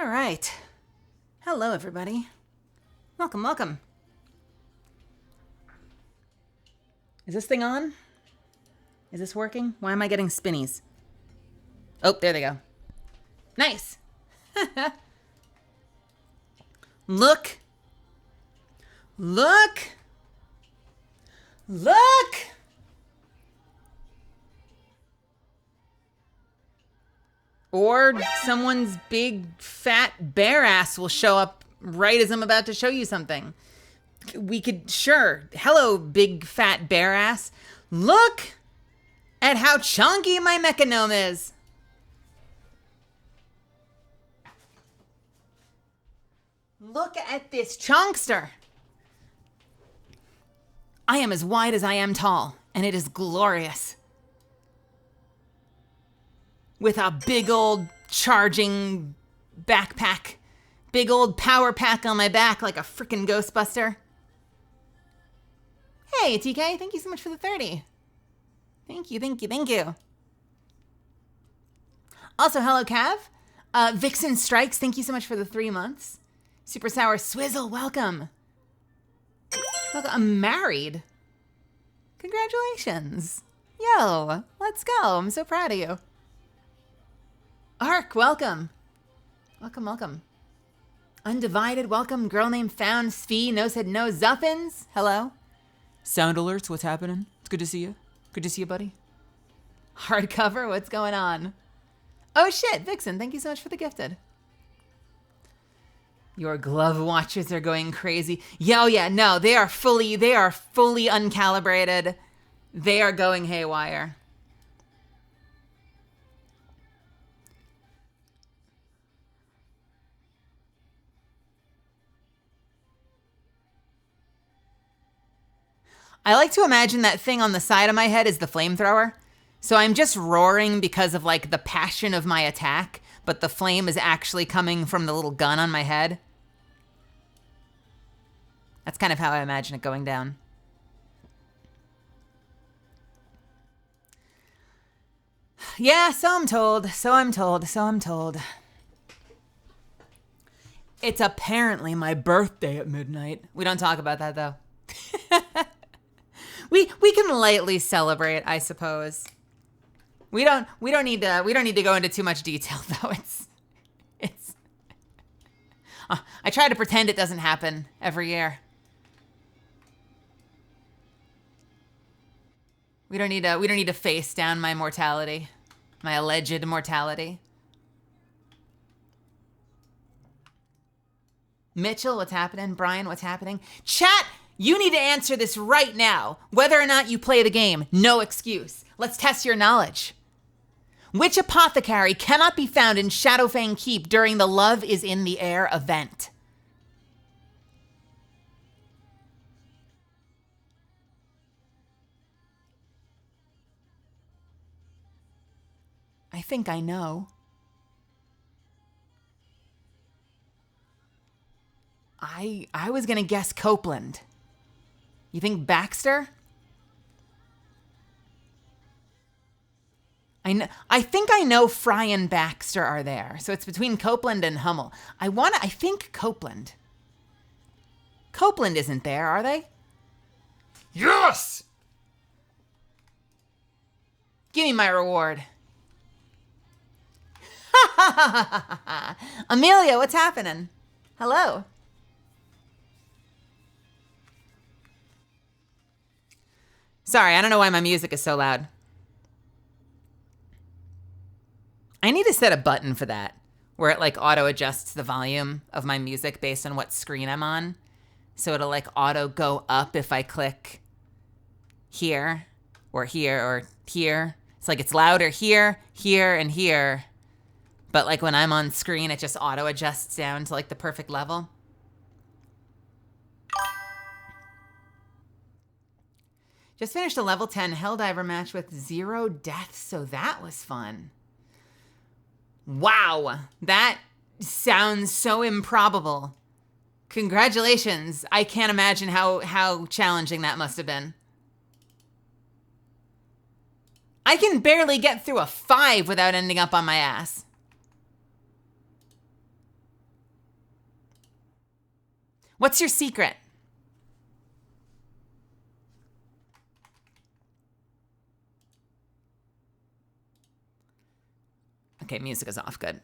right. Hello, everybody. Welcome, welcome. Is this thing on? Is this working? Why am I getting spinnies? Oh, there they go. Nice. Look. Look. Look. Or someone's big fat bear ass will show up right as I'm about to show you something. We could, sure. Hello, big fat bear ass. Look at how chunky my mechanome is. Look at this chunkster. I am as wide as I am tall, and it is glorious. With a big old charging backpack. Big old power pack on my back like a freaking Ghostbuster. Hey, TK, thank you so much for the 30. Thank you, thank you, thank you. Also, hello, Cav. Vixen Strikes, thank you so much for the 3 months. Super Sour Swizzle, welcome. Look, I'm married. Congratulations. Yo, let's go. I'm so proud of you. Ark, welcome. Welcome, welcome. Undivided, welcome. Girl named Found Sfee, No Said No Zuffins. Hello. Sound alerts, what's happening? It's good to see you. Good to see you, buddy. Hardcover, what's going on? Oh shit, Vixen, thank you so much for the gifted. Your glove watches are going crazy. Yo, yeah, no, they are fully uncalibrated. They are going haywire. I like to imagine that thing on the side of my head is the flamethrower. So I'm just roaring because of like the passion of my attack, but the flame is actually coming from the little gun on my head. That's kind of how I imagine it going down. Yeah, so I'm told, so I'm told, so I'm told. It's apparently my birthday at midnight. We don't talk about that though. We can lightly celebrate, I suppose. We don't need to go into too much detail though. It's I try to pretend it doesn't happen every year. We don't need to face down my mortality, my alleged mortality. Mitchell, what's happening? Brian, what's happening? Chat, you need to answer this right now. Whether or not you play the game, no excuse. Let's test your knowledge. Which apothecary cannot be found in Shadowfang Keep during the Love is in the Air event? I think I know. I was gonna guess Copeland. You think Baxter? I think I know Fry and Baxter are there. So it's between Copeland and Hummel. I think Copeland. Copeland isn't there, are they? Yes! Give me my reward. Amelia, what's happening? Hello. Sorry, I don't know why my music is so loud. I need to set a button for that, where it like auto adjusts the volume of my music based on what screen I'm on. So it'll like auto go up if I click here or here or here. It's like it's louder here, here, and here. But like when I'm on screen, it just auto adjusts down to like the perfect level. Just finished a level 10 Helldiver match with 0 deaths, so that was fun. Wow, that sounds so improbable. Congratulations. I can't imagine how challenging that must have been. I can barely get through a 5 without ending up on my ass. What's your secret? Okay, music is off. Good.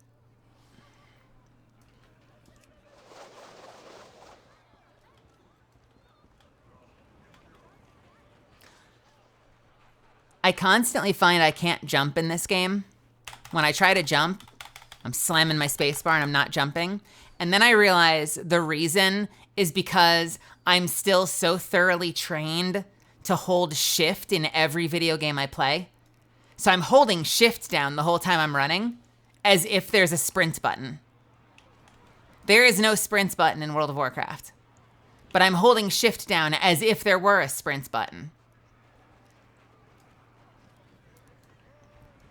I constantly find I can't jump in this game. When I try to jump, I'm slamming my spacebar and I'm not jumping. And then I realize the reason is because I'm still so thoroughly trained to hold shift in every video game I play. So I'm holding shift down the whole time I'm running as if there's a sprint button. There is no sprint button in World of Warcraft. But I'm holding shift down as if there were a sprint button.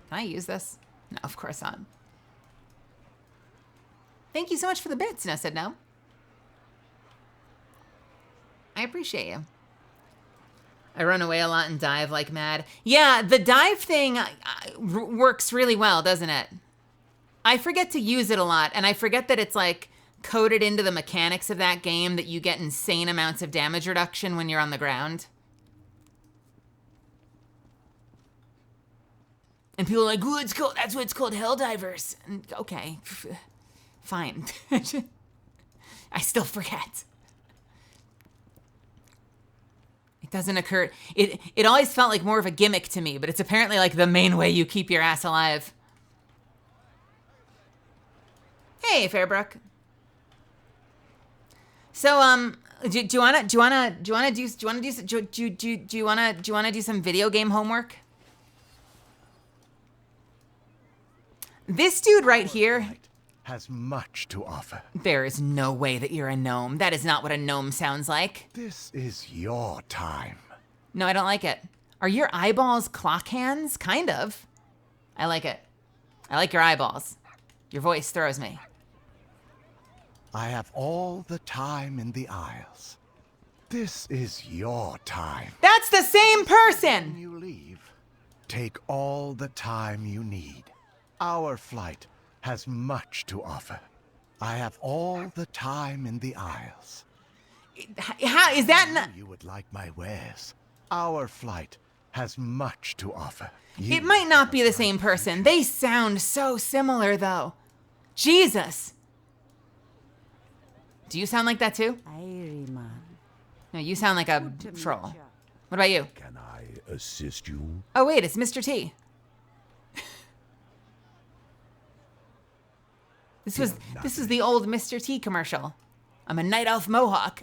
Can I use this? No, of course not. Thank you so much for the bits. No said no. I appreciate you. I run away a lot and dive like mad. Yeah, the dive thing works really well, doesn't it? I forget to use it a lot, and I forget that it's like coded into the mechanics of that game that you get insane amounts of damage reduction when you're on the ground. And people are like, "Ooh, it's called, that's what it's called, Helldivers." And, okay, fine. I still forget. It doesn't occur. It always felt like more of a gimmick to me, but it's apparently like the main way you keep your ass alive. Hey, Fairbrook. So, do you wanna do some video game homework? This dude right here has much to offer. There is no way that you're a gnome. That is not what a gnome sounds like. This is your time. No, I don't like it. Are your eyeballs clock hands? Kind of. I like it. I like your eyeballs. Your voice throws me. I have all the time in the Isles. This is your time. That's the same person! When you leave, take all the time you need. Our flight has much to offer. I have all the time in the Isles. How is that not... You would like my wares. Our flight has much to offer. It might not be the same person. They sound so similar, though. Jesus. Do you sound like that, too? No, you sound like a troll. What about you? Can I assist you? Oh, wait, it's Mr. T. This was the old Mr. T commercial. I'm a night elf mohawk.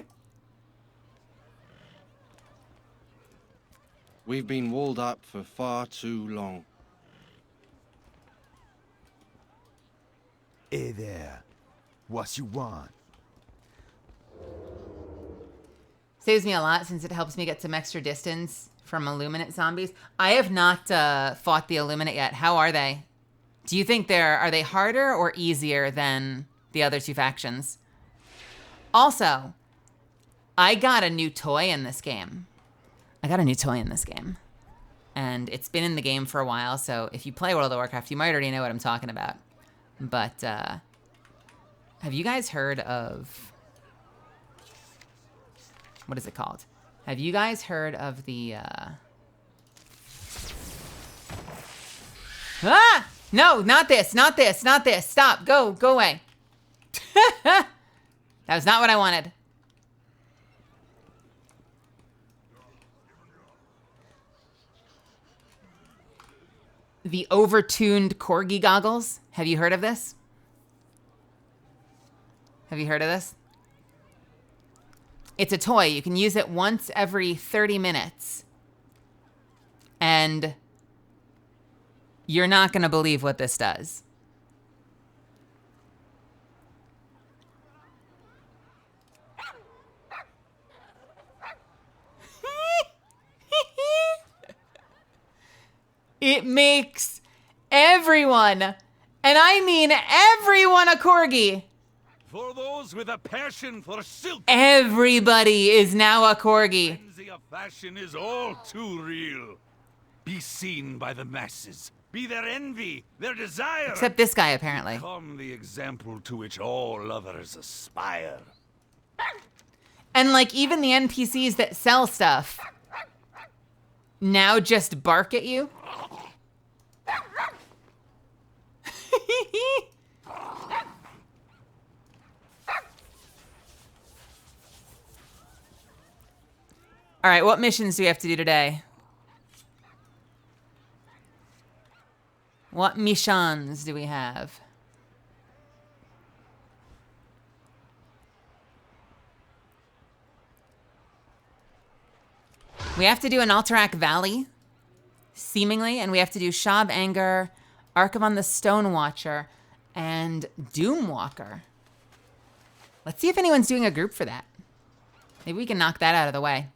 We've been walled up for far too long. Hey there. What you want? Saves me a lot since it helps me get some extra distance from Illuminate zombies. I have not fought the Illuminate yet. How are they? Do you think are they harder or easier than the other two factions? Also, I got a new toy in this game. And it's been in the game for a while, so if you play World of Warcraft, you might already know what I'm talking about. But, have you guys heard of... What is it called? Have you guys heard of the, Ah! No, not this, not this, not this. Stop, go away. That was not what I wanted. The overtuned corgi goggles. Have you heard of this? Have you heard of this? It's a toy. You can use it once every 30 minutes. And you're not going to believe what this does. It makes everyone, and I mean everyone, a corgi. For those with a passion for silk, Everybody is now a corgi. frenzy of fashion is all too real. Be seen by the masses. Be their envy, their desire. Except this guy, apparently. Become the example to which all others aspire. And like even the NPCs that sell stuff now just bark at you. All right, what missions do we have to do today? What missions do we have? We have to do an Alterac Valley, seemingly, and we have to do Shab Anger, Archivon the Stone Watcher, and Doomwalker. Let's see if anyone's doing a group for that. Maybe we can knock that out of the way.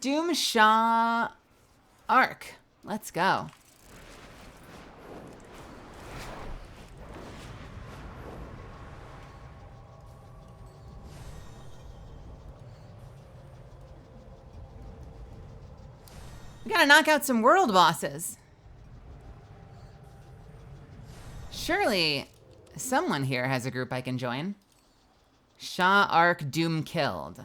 Doom Shah Arc. Let's go. We gotta knock out some world bosses. Surely someone here has a group I can join. Shah Arc Doom Killed.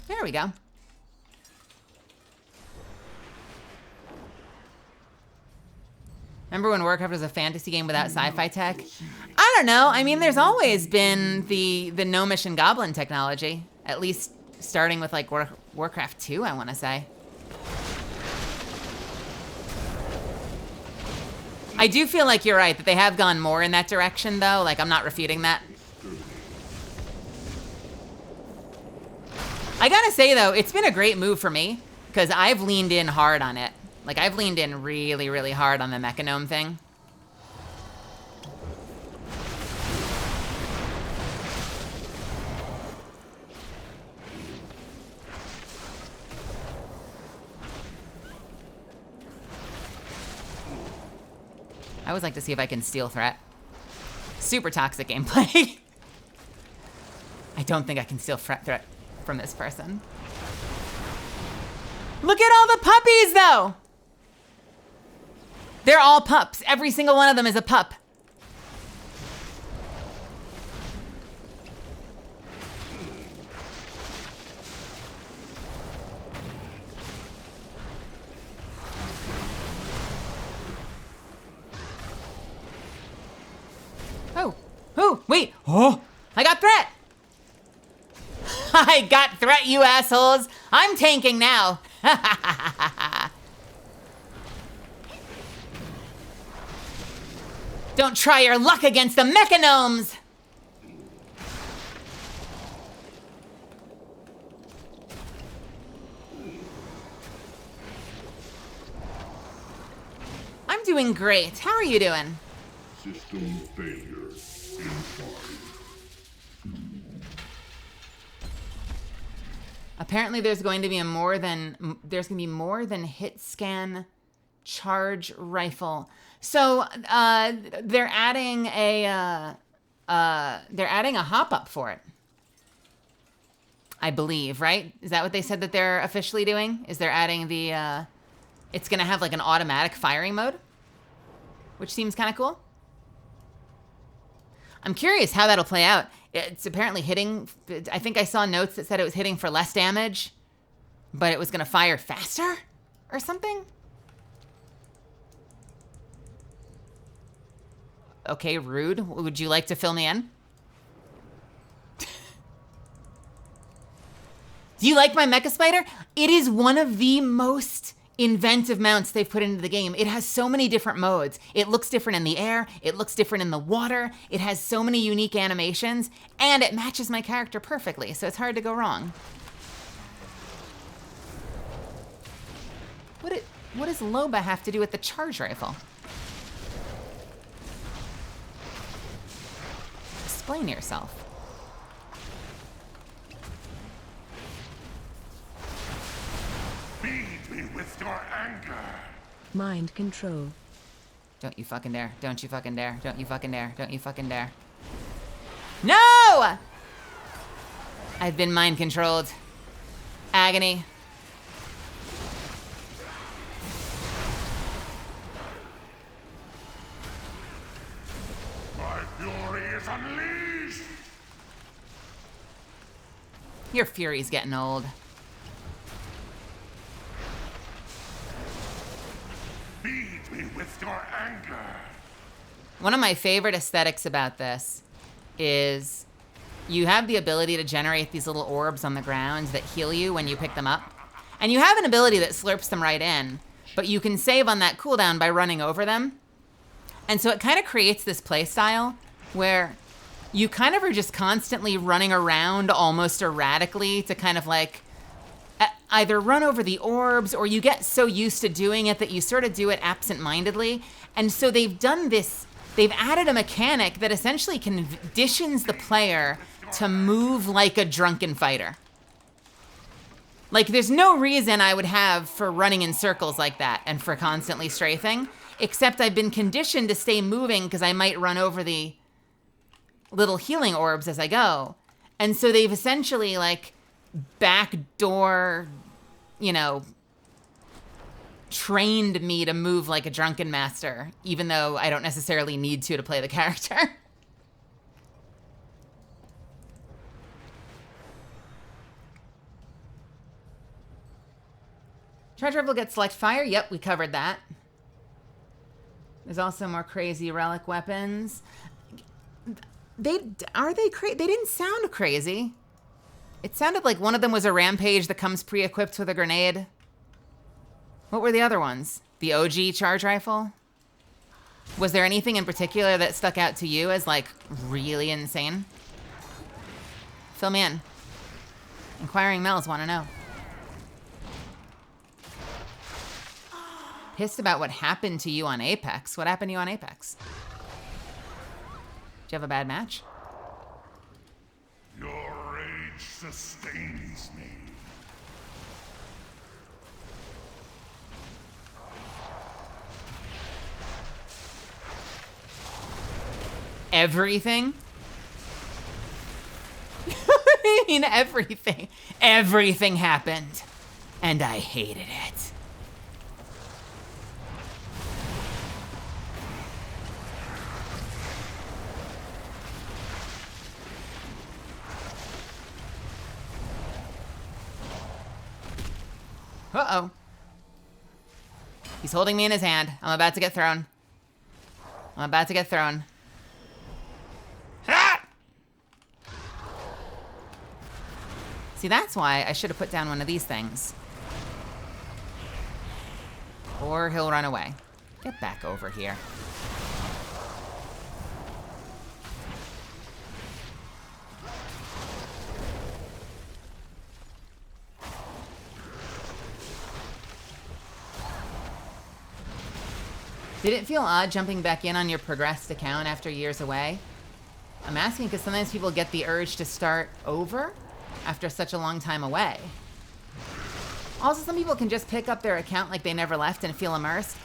There we go. Remember when Warcraft was a fantasy game without sci-fi tech? I don't know. I mean, there's always been the gnomish and goblin technology. At least starting with like Warcraft 2, I want to say. I do feel like you're right, that they have gone more in that direction, though. Like, I'm not refuting that. I gotta say, though, it's been a great move for me, because I've leaned in hard on it. Like, I've leaned in really, really hard on the Mechagnome thing. I always like to see if I can steal threat. Super toxic gameplay. I don't think I can steal threat from this person. Look at all the puppies, though. They're all pups. Every single one of them is a pup. Oh, wait. Oh, I got threat. I got threat, you assholes. I'm tanking now. Don't try your luck against the Mechagnomes. I'm doing great. How are you doing? System failure. Apparently there's going to be more than hit scan charge rifle. So they're adding a hop up for it. I believe, right? Is that what they said that they're officially doing? Is they're adding the it's gonna have like an automatic firing mode, which seems kind of cool. I'm curious how that'll play out. It's apparently hitting, I think I saw notes that said it was hitting for less damage, but it was gonna fire faster or something? Okay, rude. Would you like to fill me in? Do you like my Mecha Spider? It is one of the most inventive mounts they've put into the game. It has so many different modes. It looks different in the air. It looks different in the water. It has so many unique animations, and it matches my character perfectly, so it's hard to go wrong. What does Loba have to do with the charge rifle? Explain yourself. Feed me with your anger. Mind control. Don't you fucking dare. Don't you fucking dare. Don't you fucking dare. Don't you fucking dare. No! I've been mind controlled. Agony. My fury is unleashed! Your fury's getting old. Feed me with your anger! One of my favorite aesthetics about this is you have the ability to generate these little orbs on the ground that heal you when you pick them up. And you have an ability that slurps them right in, but you can save on that cooldown by running over them. And so it kind of creates this play style where you kind of are just constantly running around almost erratically to kind of like either run over the orbs, or you get so used to doing it that you sort of do it absent-mindedly. And so they've done this, they've added a mechanic that essentially conditions the player to move like a drunken fighter. Like, there's no reason I would have for running in circles like that and for constantly strafing, except I've been conditioned to stay moving because I might run over the little healing orbs as I go. And so they've essentially, like, backdoor, you know, trained me to move like a drunken master, even though I don't necessarily need to play the character. Charge Rifle gets select fire. Yep, we covered that. There's also more crazy relic weapons. They didn't sound crazy. It sounded like one of them was a rampage that comes pre-equipped with a grenade. What were the other ones? The OG charge rifle? Was there anything in particular that stuck out to you as like really insane? Fill me in. Inquiring Mel's want to know. Pissed about what happened to you on Apex. What happened to you on Apex? Did you have a bad match? Your rage sustains me. Everything? I mean, everything. Everything happened. And I hated it. Uh-oh. He's holding me in his hand. I'm about to get thrown. I'm about to get thrown. Ah! See, that's why I should have put down one of these things. Or he'll run away. Get back over here. Did it feel odd jumping back in on your progressed account after years away? I'm asking because sometimes people get the urge to start over after such a long time away. Also, some people can just pick up their account like they never left and feel immersed.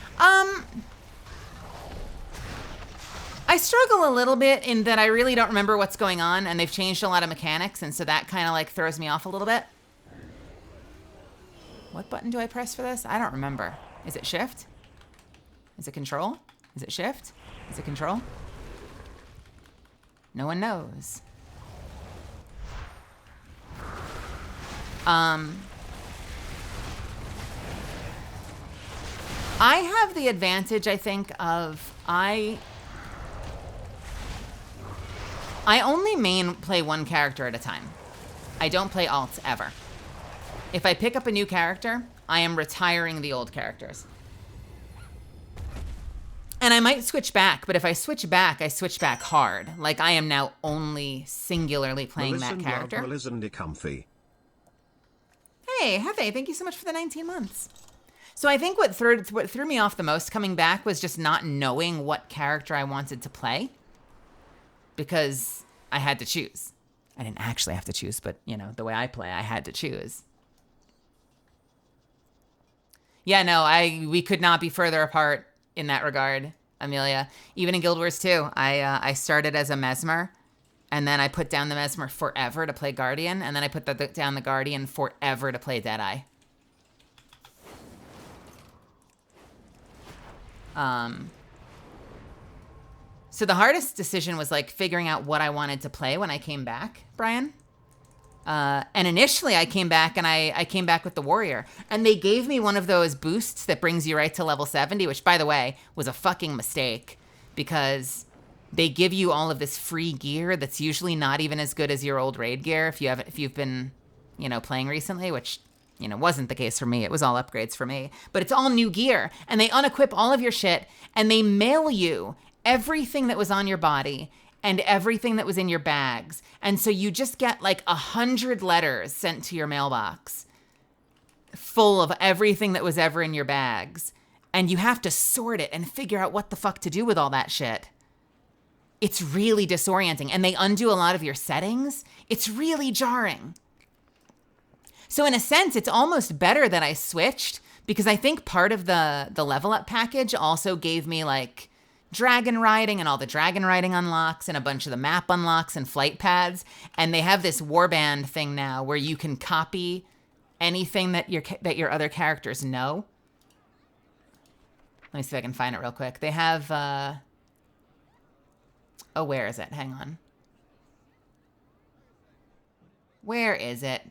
I struggle a little bit in that I really don't remember what's going on, and they've changed a lot of mechanics, and so that kind of like throws me off a little bit. What button do I press for this? I don't remember. Is it shift? Is it control? Is it shift? Is it control? No one knows. I have the advantage, I think, of I only play one character at a time. I don't play alts ever. If I pick up a new character, I am retiring the old characters. And I might switch back, but if I switch back, I switch back hard. Like, I am now only singularly playing that character. Comfy. Hey, Hefe, thank you so much for the 19 months. So I think what threw me off the most coming back was just not knowing what character I wanted to play. Because I had to choose. I didn't actually have to choose, but, you know, the way I play, I had to choose. Yeah, no, we could not be further apart in that regard, Amelia. Even in Guild Wars 2, I started as a Mesmer, And then I put down the Mesmer forever to play Guardian, and then I put down the Guardian forever to play Deadeye. So the hardest decision was like figuring out what I wanted to play when I came back, Brian. And initially I came back and I came back with the Warrior. And they gave me one of those boosts that brings you right to level 70, which by the way was a fucking mistake because they give you all of this free gear that's usually not even as good as your old raid gear if you've been, you know, playing recently, which, you know, wasn't the case for me. It was all upgrades for me. But it's all new gear. And they unequip all of your shit and they mail you everything that was on your body and everything that was in your bags. And so you just get like 100 letters sent to your mailbox full of everything that was ever in your bags. And you have to sort it and figure out what the fuck to do with all that shit. It's really disorienting. And they undo a lot of your settings. It's really jarring. So in a sense, it's almost better that I switched because I think part of the level up package also gave me like dragon riding and all the dragon riding unlocks and a bunch of the map unlocks and flight pads. And they have this warband thing now where you can copy anything that your other characters know. Let me see if I can find it real quick. They have, oh, where is it? Hang on. Where is it?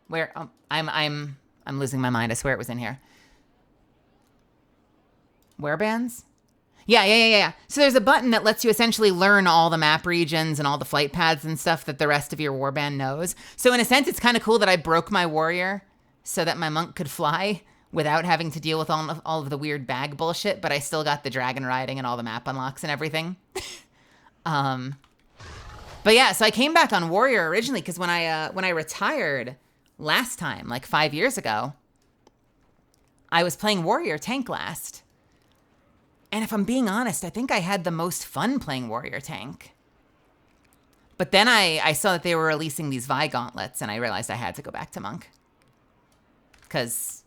Where I'm losing my mind. I swear it was in here. Werebands? Yeah. So there's a button that lets you essentially learn all the map regions and all the flight paths and stuff that the rest of your warband knows. So in a sense, it's kind of cool that I broke my warrior so that my monk could fly without having to deal with all of the weird bag bullshit, but I still got the dragon riding and all the map unlocks and everything. But yeah, so I came back on warrior originally because when I retired last time, like 5 years ago, I was playing warrior tank last. And if I'm being honest, I think I had the most fun playing warrior tank. But then I saw that they were releasing these Vi gauntlets, and I realized I had to go back to monk. Because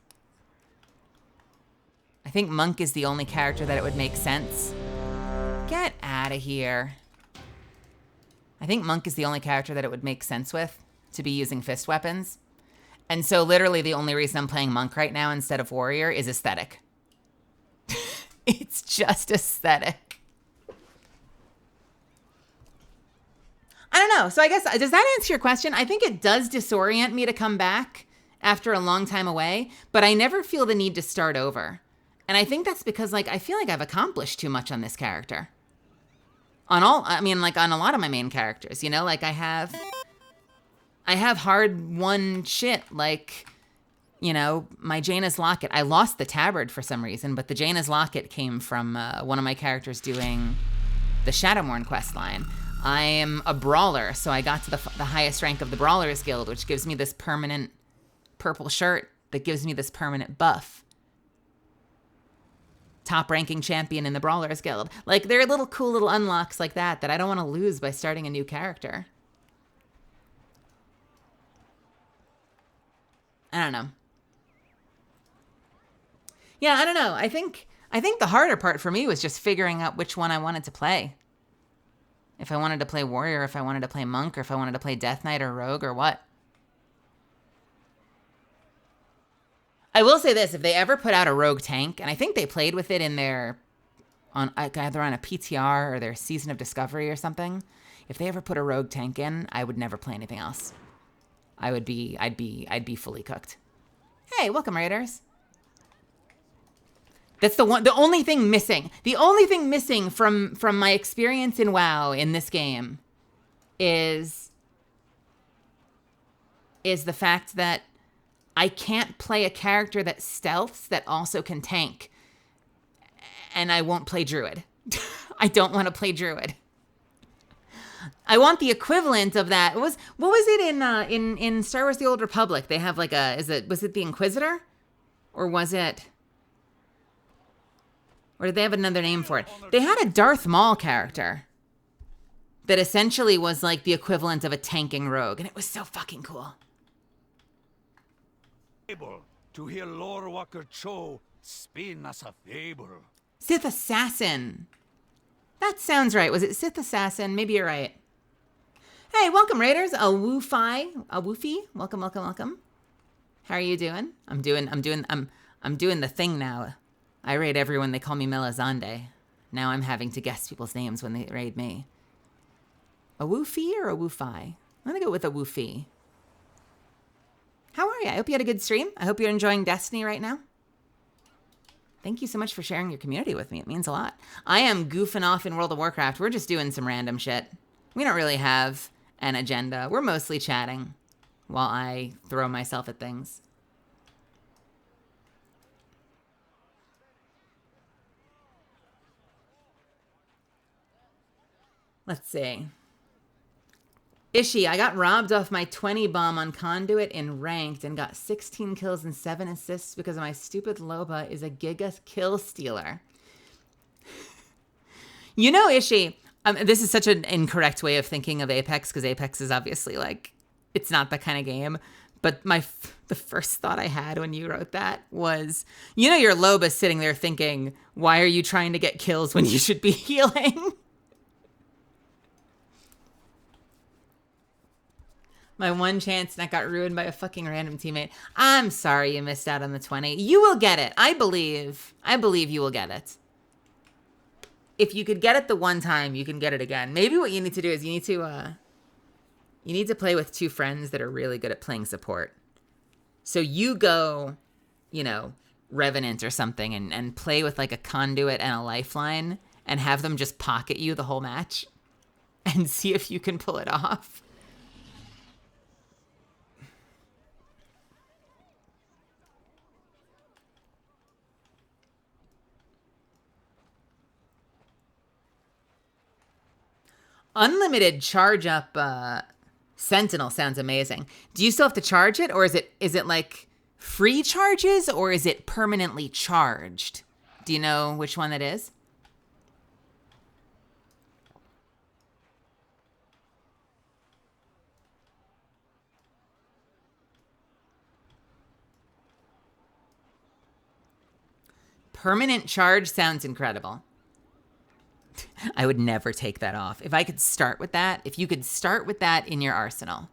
I think monk is the only character that it would make sense. Get out of here. I think monk is the only character that it would make sense with to be using fist weapons. And so literally the only reason I'm playing monk right now instead of warrior is aesthetic. It's just aesthetic. I don't know. So I guess, does that answer your question? I think it does disorient me to come back after a long time away, but I never feel the need to start over. And I think that's because like I feel like I've accomplished too much on this character. On a lot of my main characters, you know, like I have hard won shit like, you know, my Jaina's Locket. I lost the tabard for some reason, but the Jaina's Locket came from one of my characters doing the Shadowmourne quest line. I am a brawler, so I got to the highest rank of the Brawlers Guild, which gives me this permanent purple shirt that gives me this permanent buff. Top ranking champion in the Brawlers Guild. Like, there are little cool little unlocks like that I don't want to lose by starting a new character. I don't know. Yeah, I don't know. I think the harder part for me was just figuring out which one I wanted to play. If I wanted to play warrior, if I wanted to play monk, or if I wanted to play death knight or rogue or what. I will say this, if they ever put out a rogue tank, and I think they played with it in their either on a PTR or their Season of Discovery or something. If they ever put a rogue tank in, I would never play anything else. I'd be fully cooked. Hey, welcome Raiders. That's the only thing missing. The only thing missing from my experience in WoW in this game is the fact that I can't play a character that stealths that also can tank. And I won't play Druid. I don't want to play Druid. I want the equivalent of that. What was it in Star Wars: The Old Republic? They have like was it the Inquisitor? Or did they have another name for it? They had a Darth Maul character that essentially was like the equivalent of a tanking rogue, and it was so fucking cool. Able to hear Lord Walker Cho spin us a fable. Sith Assassin. That sounds right. Was it Sith Assassin? Maybe you're right. Hey, welcome, Raiders. A woofy. Welcome, welcome, welcome. How are you doing? I'm doing the thing now. I raid everyone. They call me Melisande. Now I'm having to guess people's names when they raid me. A woofy or a woofi? I'm gonna go with a woofy. How are you? I hope you had a good stream. I hope you're enjoying Destiny right now. Thank you so much for sharing your community with me. It means a lot. I am goofing off in World of Warcraft. We're just doing some random shit. We don't really have an agenda. We're mostly chatting while I throw myself at things. Let's see. Ishi, I got robbed off my 20 bomb on Conduit in Ranked and got 16 kills and 7 assists because my stupid Loba is a Giga kill stealer. You know, Ishi, this is such an incorrect way of thinking of Apex because Apex is obviously like, it's not that kind of game. But the first thought I had when you wrote that was, you know, your Loba's sitting there thinking, why are you trying to get kills when you should be healing? My one chance, and that got ruined by a fucking random teammate. I'm sorry you missed out on the 20. You will get it. I believe you will get it. If you could get it the one time, you can get it again. Maybe what you need to do is you need to play with two friends that are really good at playing support. So you go, you know, Revenant or something and play with like a Conduit and a Lifeline and have them just pocket you the whole match and see if you can pull it off. Unlimited charge up Sentinel sounds amazing. Do you still have to charge it, or is it like free charges, or is it permanently charged? Do you know which one that is? Permanent charge sounds incredible. I would never take that off. If I could start with that, if you could start with that in your arsenal.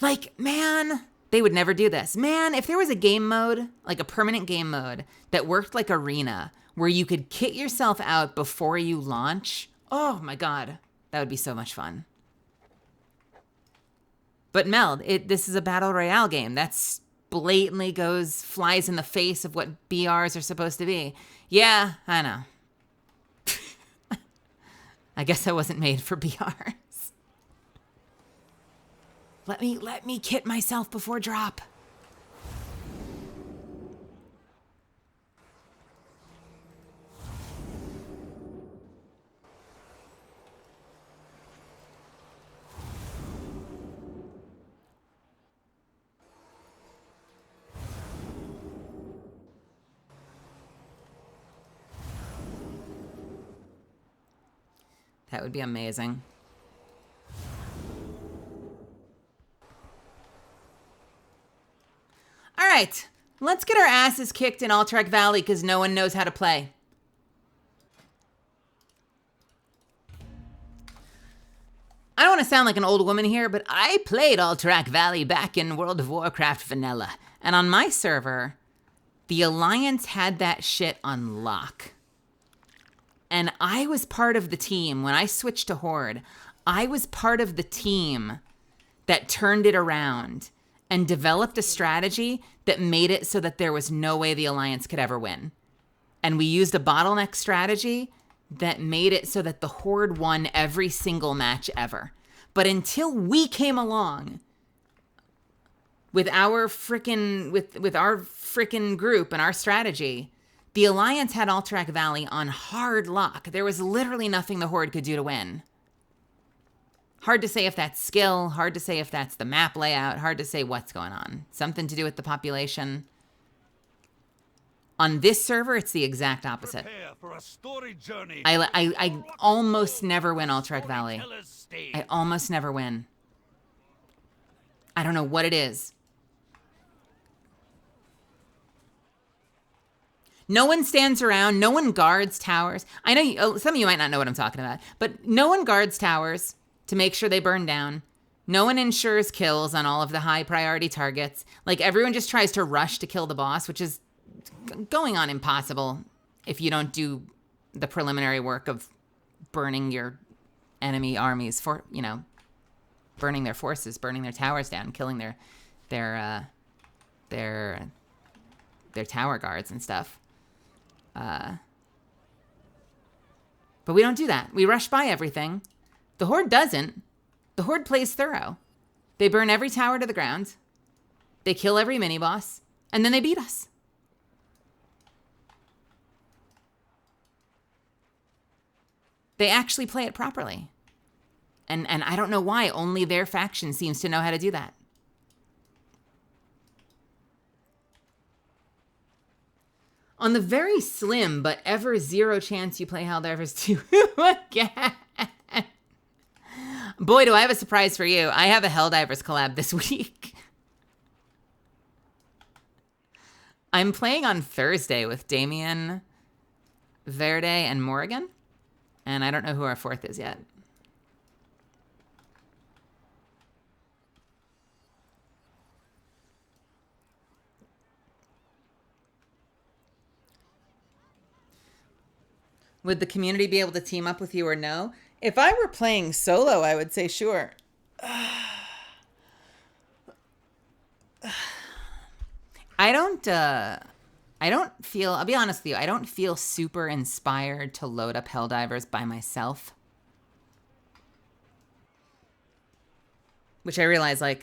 Like, man, they would never do this. Man, if there was a game mode, like a permanent game mode that worked like Arena, where you could kit yourself out before you launch, oh my God, that would be so much fun. But Mel, this is a battle royale game. That's blatantly flies in the face of what BRs are supposed to be. Yeah, I know. I guess I wasn't made for BRs. Let me kit myself before drop. That would be amazing. All right, let's get our asses kicked in Alterac Valley because no one knows how to play. I don't want to sound like an old woman here, but I played Alterac Valley back in World of Warcraft Vanilla. And on my server, the Alliance had that shit on lock. And I was part of the team. When I switched to Horde, I was part of the team that turned it around and developed a strategy that made it so that there was no way the Alliance could ever win. And we used a bottleneck strategy that made it so that the Horde won every single match ever. But until we came along with our frickin' group and our strategy, the Alliance had Alterac Valley on hard lock. There was literally nothing the Horde could do to win. Hard to say if that's skill, hard to say if that's the map layout, hard to say what's going on. Something to do with the population. On this server, it's the exact opposite. For a story journey. I almost never win Alterac Valley. I almost never win. I don't know what it is. No one stands around. No one guards towers. I know some of you might not know what I'm talking about, but no one guards towers to make sure they burn down. No one ensures kills on all of the high priority targets. Like, everyone just tries to rush to kill the boss, which is going on impossible if you don't do the preliminary work of burning your enemy armies for, burning their forces, burning their towers down, killing their tower guards and stuff. But we don't do that. We rush by everything. The Horde doesn't. The Horde plays thorough. They burn every tower to the ground. They kill every mini-boss. And then they beat us. They actually play it properly. And I don't know why only their faction seems to know how to do that. On the very slim but ever zero chance you play Helldivers 2 again. Boy, do I have a surprise for you. I have a Helldivers collab this week. I'm playing on Thursday with Damien, Verde, and Morrigan. And I don't know who our fourth is yet. Would the community be able to team up with you or no? If I were playing solo, I would say sure. I don't feel, I'll be honest with you, I don't feel super inspired to load up Helldivers by myself. Which I realize, like,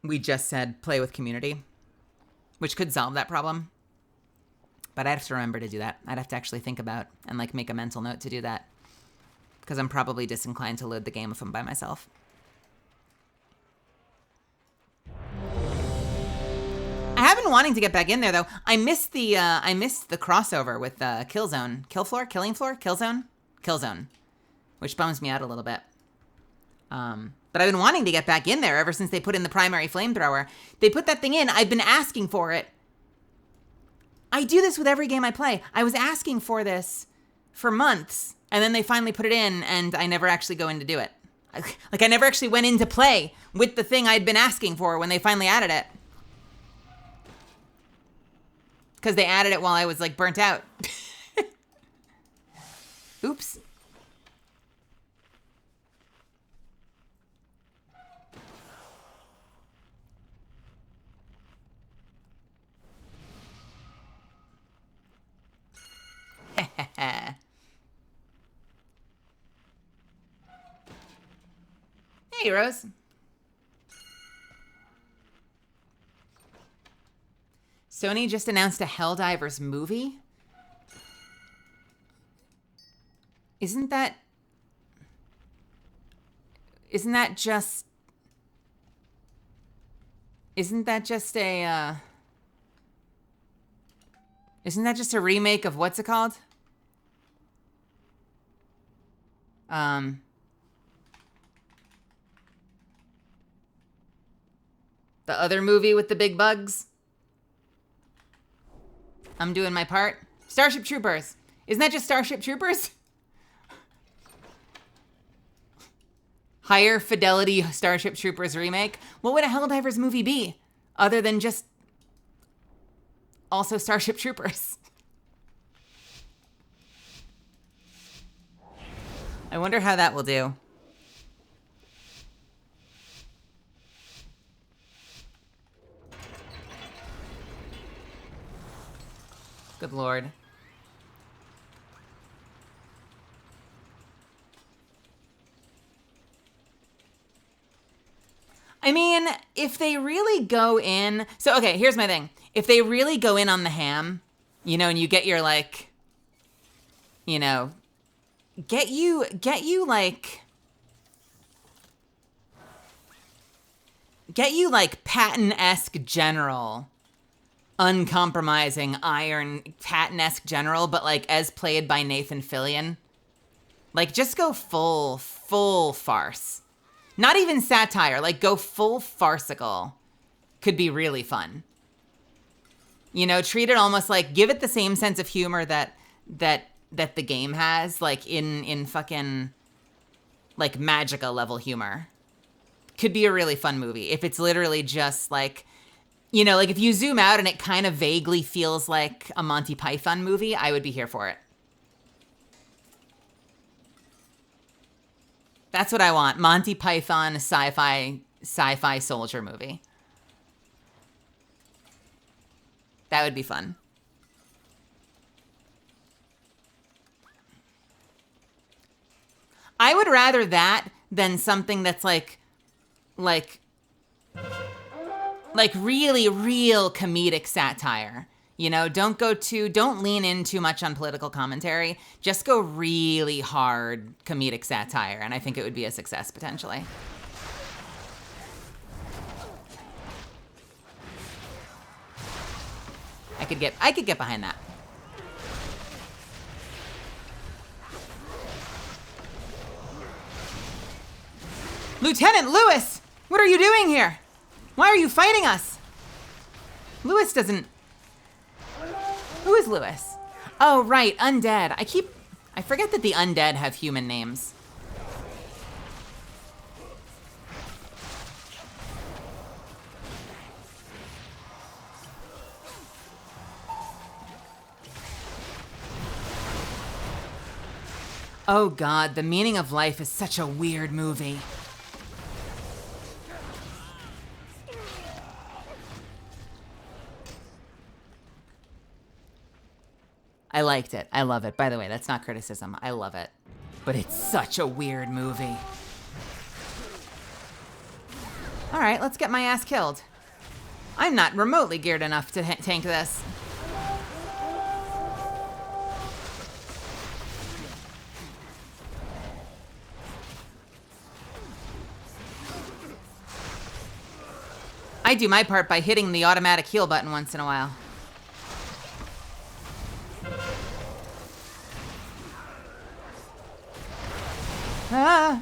we just said play with community, which could solve that problem. But I'd have to remember to do that. I'd have to actually think about and, like, make a mental note to do that. Because I'm probably disinclined to load the game if I'm by myself. I have been wanting to get back in there, though. I missed the crossover with Killzone. Killzone. Which bums me out a little bit. But I've been wanting to get back in there ever since they put in the primary flamethrower. They put that thing in. I've been asking for it. I do this with every game I play. I was asking for this for months, and then they finally put it in, and I never actually go in to do it. Like, I never actually went in to play with the thing I'd been asking for when they finally added it. Because they added it while I was, like, burnt out. Oops. Hey, Rose. Sony just announced a Helldivers movie. Isn't that just a remake of what's it called? The other movie with the big bugs? I'm doing my part. Starship Troopers. Isn't that just Starship Troopers? Higher fidelity Starship Troopers remake. What would a Helldivers movie be? Other than just also Starship Troopers. I wonder how that will do. Good Lord. I mean, if they really go in... So, okay, here's my thing. If they really go in on the ham, you know, and you get your, like... You know... Get you, like... Get you, like, Patton-esque general... uncompromising iron Patton-esque general, but like as played by Nathan Fillion. Like, just go full farce. Not even satire, like go full farcical. Could be really fun. You know, treat it almost like, give it the same sense of humor that the game has, like in fucking like Magica level humor. Could be a really fun movie if it's literally just like, you know, like if you zoom out and it kind of vaguely feels like a Monty Python movie, I would be here for it. That's what I want. Monty Python sci-fi soldier movie. That would be fun. I would rather that than something that's like really real comedic satire. You know, don't lean in too much on political commentary. Just go really hard comedic satire, and I think it would be a success potentially. I could get behind that. Lieutenant Lewis, what are you doing here? Why are you fighting us? Lewis doesn't... Who is Lewis? Oh, right, undead. I forget that the undead have human names. Oh God, The Meaning of Life is such a weird movie. I liked it. I love it. By the way, that's not criticism. I love it. But it's such a weird movie. All right, let's get my ass killed. I'm not remotely geared enough to tank this. I do my part by hitting the automatic heal button once in a while. Ah.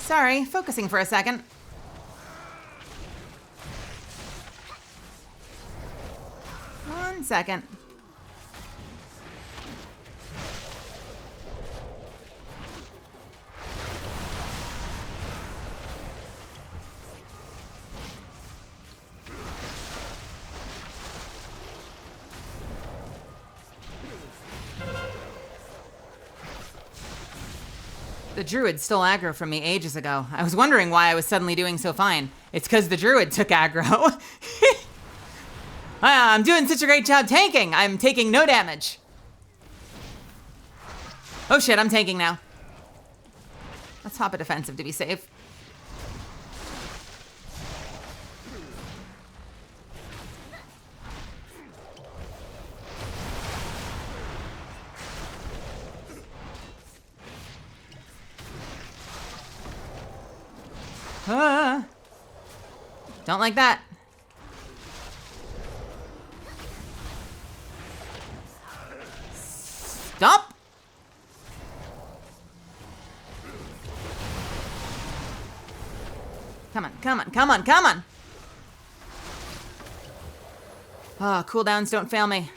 Sorry, focusing for a second. One second. The druid stole aggro from me ages ago. I was wondering why I was suddenly doing so fine. It's because the druid took aggro. I'm doing such a great job tanking. I'm taking no damage. Oh shit, I'm tanking now. Let's hop a defensive to be safe. Don't like that. Stop. Come on, come on, come on, come on. Oh, cooldowns don't fail me.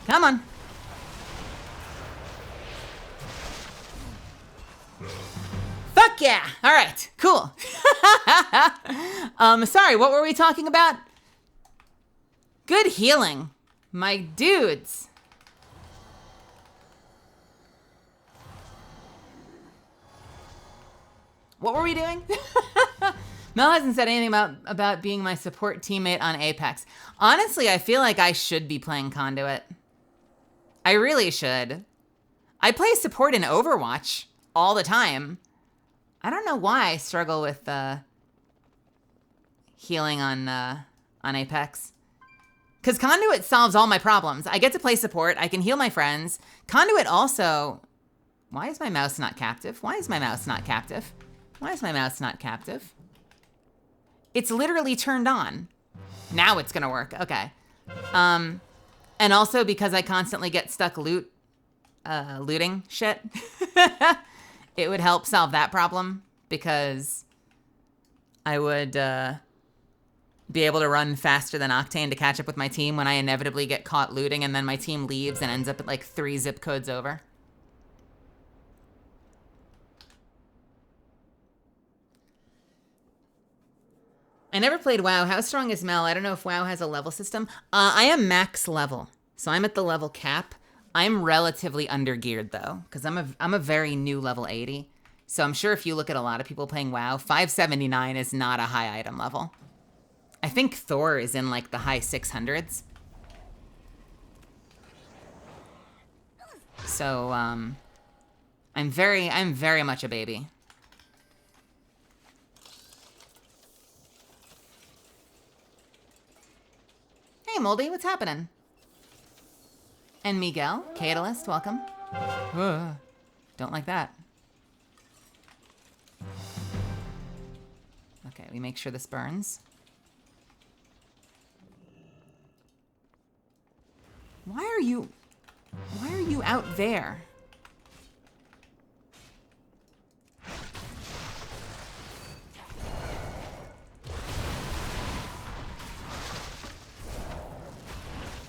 Come on. Fuck yeah. All right, cool. Sorry, what were we talking about? Good healing. My dudes. What were we doing? Mel hasn't said anything about being my support teammate on Apex. Honestly, I feel like I should be playing Conduit. I really should. I play support in Overwatch all the time. I don't know why I struggle with healing on Apex. Because Conduit solves all my problems. I get to play support. I can heal my friends. Conduit also... Why is my mouse not captive? Why is my mouse not captive? Why is my mouse not captive? It's literally turned on. Now it's gonna work. Okay. And also because I constantly get stuck looting shit. It would help solve that problem because I would be able to run faster than Octane to catch up with my team when I inevitably get caught looting and then my team leaves and ends up at like 3 zip codes over. I never played WoW. How strong is Mel? I don't know if WoW has a level system. I am max level, so I'm at the level cap. I'm relatively undergeared though, because I'm a very new level 80. So I'm sure if you look at a lot of people playing WoW, 579 is not a high item level. I think Thor is in like the high 600s. So I'm very much a baby. Hey, Moldy, what's happening? And Miguel, Catalyst, welcome. Don't like that. Okay, we make sure this burns. Why are you out there?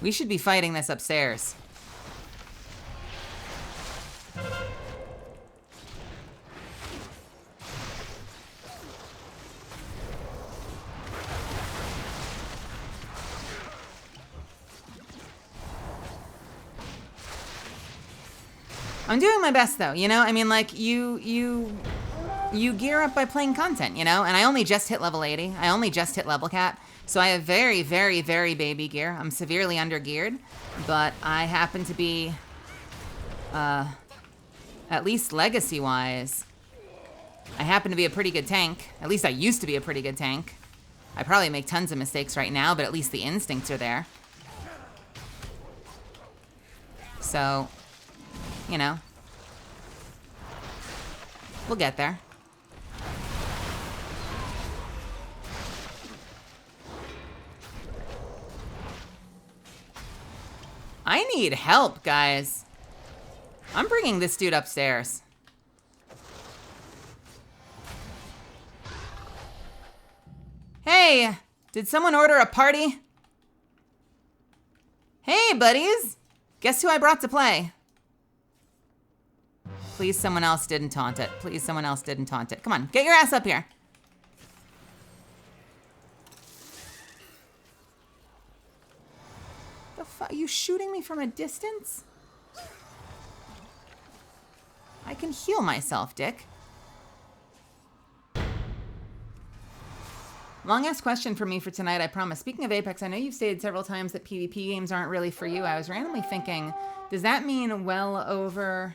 We should be fighting this upstairs. I'm doing my best though, you know? I mean, like, you gear up by playing content, you know? And I only just hit level 80. I only just hit level cap. So I have very, very, very baby gear. I'm severely undergeared, but I happen to be, at least legacy-wise, I happen to be a pretty good tank. At least I used to be a pretty good tank. I probably make tons of mistakes right now, but at least the instincts are there. So, you know, we'll get there. I need help, guys. I'm bringing this dude upstairs. Hey, did someone order a party? Hey, buddies. Guess who I brought to play? Please, someone else didn't taunt it. Please, someone else didn't taunt it. Come on, get your ass up here. The fuck? Are you shooting me from a distance? I can heal myself, Dick. Long ass question for me for tonight, I promise. Speaking of Apex, I know you've stated several times that PvP games aren't really for you. I was randomly thinking, does that mean well over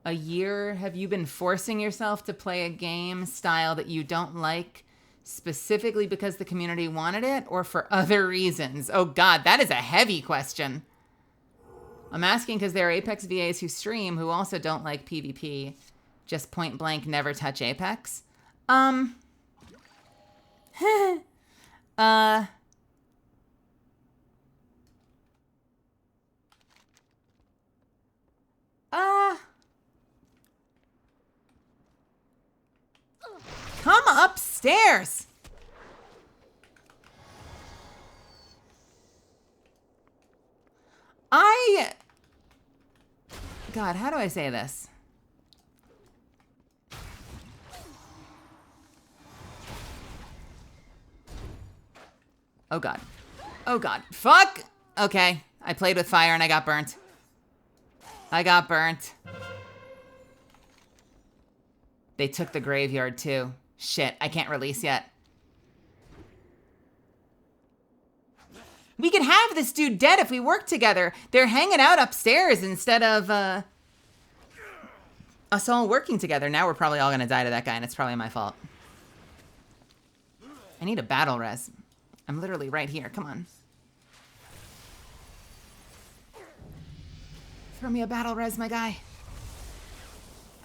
a year have you been forcing yourself to play a game style that you don't like specifically because the community wanted it or for other reasons? Oh God, that is a heavy question. I'm asking because there are Apex VAs who stream who also don't like PvP, just point blank never touch Apex. Come upstairs. God, how do I say this? Oh God. Oh God. Fuck! Okay. I played with fire and I got burnt. I got burnt. They took the graveyard too. Shit, I can't release yet. We could have this dude dead if we work together. They're hanging out upstairs instead of us all working together. Now we're probably all gonna die to that guy and it's probably my fault. I need a battle res. I'm literally right here. Come on. Throw me a battle res, my guy.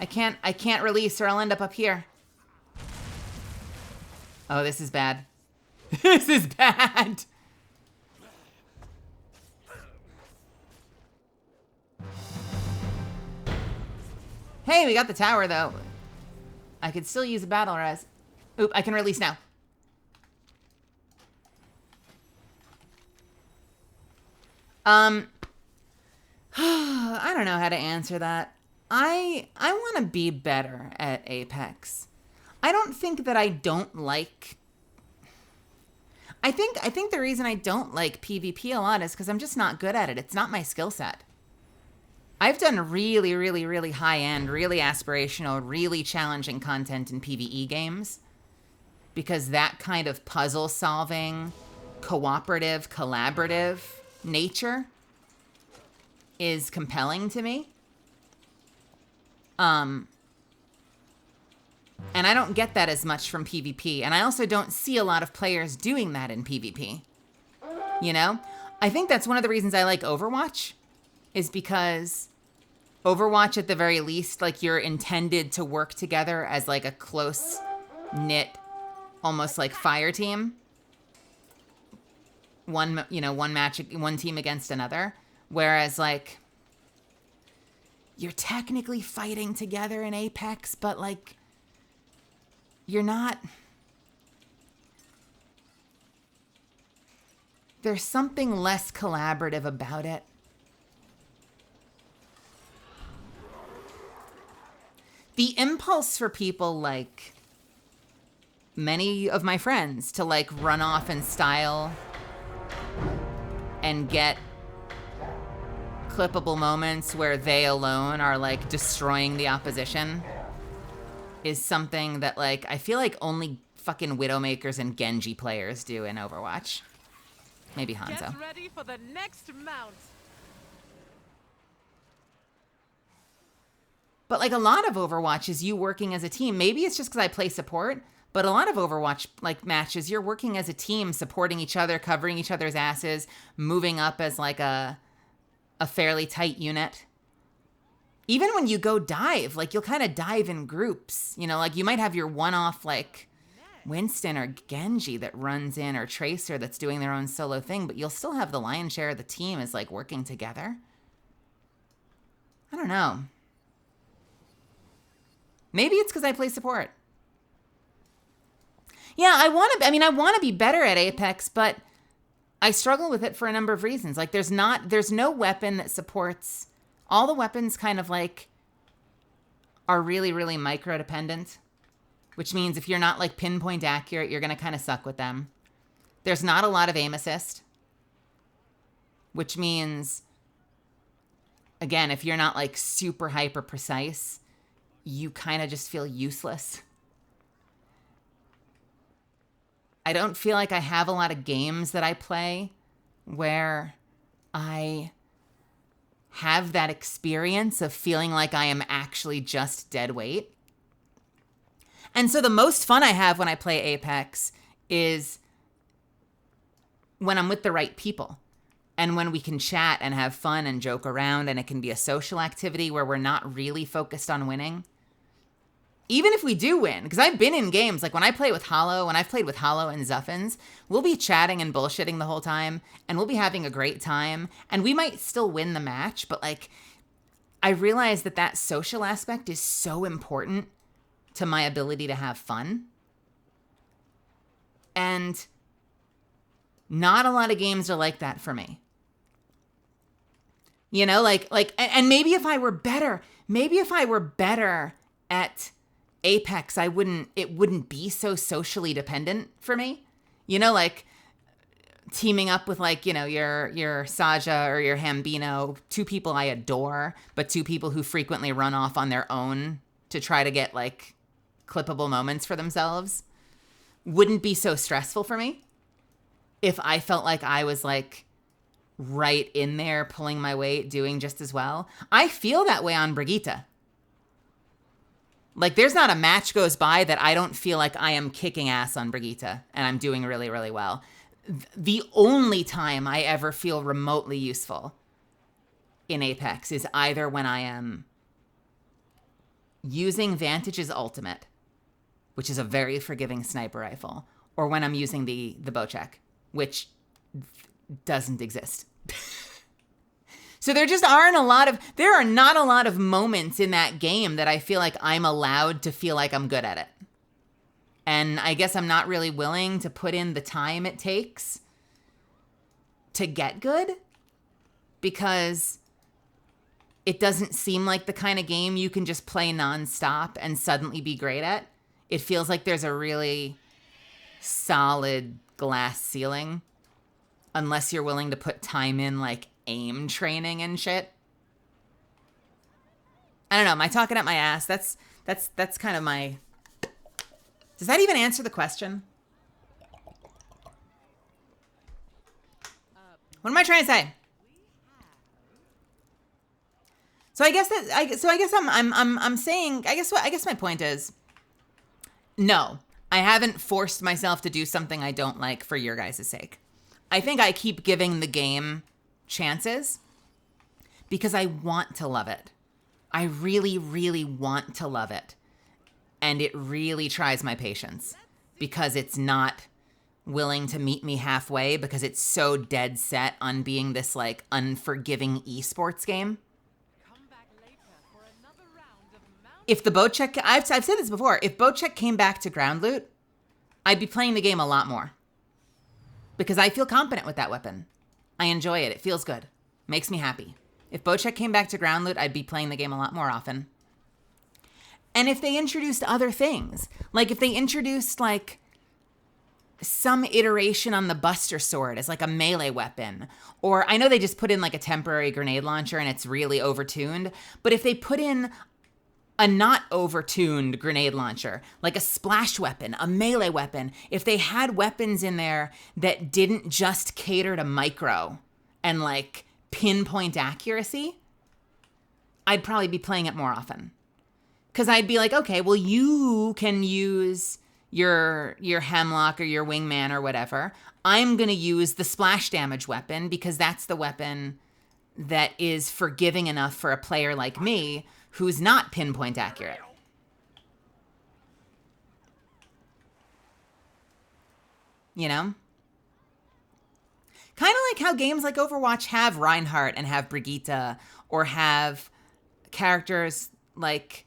I can't release or I'll end up here. Oh, this is bad. This is bad. Hey, we got the tower though. I could still use a battle res. Oop, I can release now. I don't know how to answer that. I want to be better at Apex. I don't think that I don't like... I think the reason I don't like PvP a lot is because I'm just not good at it. It's not my skill set. I've done really, really, really high-end, really aspirational, really challenging content in PvE games because that kind of puzzle-solving, cooperative, collaborative nature is compelling to me. And I don't get that as much from PvP. And I also don't see a lot of players doing that in PvP. You know? I think that's one of the reasons I like Overwatch, is because Overwatch, at the very least, like, you're intended to work together as, like, a close-knit, almost like fire team. One team against another. Whereas, like, you're technically fighting together in Apex, but, like, you're not. There's something less collaborative about it. The impulse for people like many of my friends to like run off in style and get clippable moments where they alone are like destroying the opposition is something that like I feel like only fucking Widowmakers and Genji players do in Overwatch. Maybe Hanzo. Get ready for the next mount. But like a lot of Overwatch is you working as a team. Maybe it's just because I play support, but a lot of Overwatch like matches, you're working as a team, supporting each other, covering each other's asses, moving up as like a fairly tight unit. Even when you go dive, like you'll kind of dive in groups. You know, like you might have your one-off like Winston or Genji that runs in, or Tracer that's doing their own solo thing, but you'll still have the lion's share of the team is like working together. I don't know. Maybe it's because I play support. Yeah, I want to be better at Apex, but I struggle with it for a number of reasons. Like there's no weapon that supports, all the weapons kind of like are really, really micro dependent, which means if you're not like pinpoint accurate, you're going to kind of suck with them. There's not a lot of aim assist, which means, again, if you're not like super hyper precise, you kind of just feel useless. I don't feel like I have a lot of games that I play where I have that experience of feeling like I am actually just dead weight. And so the most fun I have when I play Apex is when I'm with the right people and when we can chat and have fun and joke around, and it can be a social activity where we're not really focused on winning. Even if we do win, because I've been in games, like when I play with Hollow, when I've played with Hollow and Zuffins, we'll be chatting and bullshitting the whole time, and we'll be having a great time, and we might still win the match, but like, I realize that that social aspect is so important to my ability to have fun. And not a lot of games are like that for me. You know, and maybe if I were better at Apex, it wouldn't be so socially dependent for me. You know, like teaming up with like, you know, your Saja or your Hambino, two people I adore, but two people who frequently run off on their own to try to get like clippable moments for themselves, wouldn't be so stressful for me if I felt like I was like right in there pulling my weight, doing just as well. I feel that way on Brigitte. Like, there's not a match goes by that I don't feel like I am kicking ass on Brigitte and I'm doing really, really well. The only time I ever feel remotely useful in Apex is either when I am using Vantage's ultimate, which is a very forgiving sniper rifle, or when I'm using the Bocek, which doesn't exist. So there are not a lot of moments in that game that I feel like I'm allowed to feel like I'm good at it. And I guess I'm not really willing to put in the time it takes to get good, because it doesn't seem like the kind of game you can just play nonstop and suddenly be great at. It feels like there's a really solid glass ceiling, unless you're willing to put time in, like aim training and shit. I don't know. Am I talking up my ass? That's kind of my... Does that even answer the question? What am I trying to say? So I guess I'm saying, I guess my point is, no, I haven't forced myself to do something I don't like for your guys' sake. I think I keep giving the game chances because I want to love it. I really, really want to love it. And it really tries my patience because it's not willing to meet me halfway, because it's so dead set on being this like unforgiving esports game. If the Bocek, I've said this before, if Bocek came back to ground loot, I'd be playing the game a lot more. Because I feel confident with that weapon. I enjoy it. It feels good. Makes me happy. If Bocek came back to ground loot, I'd be playing the game a lot more often. And if they introduced other things, like if they introduced like some iteration on the Buster Sword as like a melee weapon, or I know they just put in like a temporary grenade launcher and it's really overtuned, but if they put in a not overtuned grenade launcher, like a splash weapon, a melee weapon, if they had weapons in there that didn't just cater to micro and like pinpoint accuracy, I'd probably be playing it more often. Because I'd be like, okay, well, you can use your Hemlock or your Wingman or whatever. I'm going to use the splash damage weapon because that's the weapon that is forgiving enough for a player like me who's not pinpoint accurate. You know? Kind of like how games like Overwatch have Reinhardt and have Brigitte, or have characters like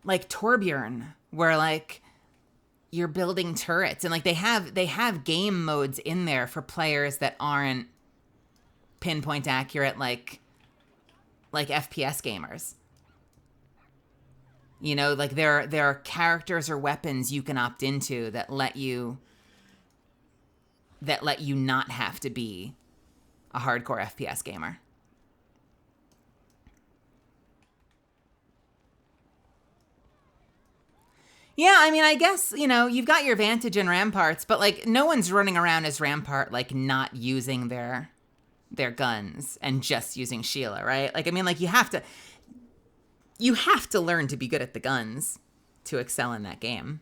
Torbjorn, where like you're building turrets, and like they have game modes in there for players that aren't pinpoint accurate like FPS gamers. You know, like there are characters or weapons you can opt into that let you not have to be a hardcore FPS gamer. Yeah, I mean, I guess, you know, you've got your Vantage and Ramparts, but like no one's running around as Rampart like not using their guns and just using Sheila, right? Like, I mean, like you have to learn to be good at the guns to excel in that game.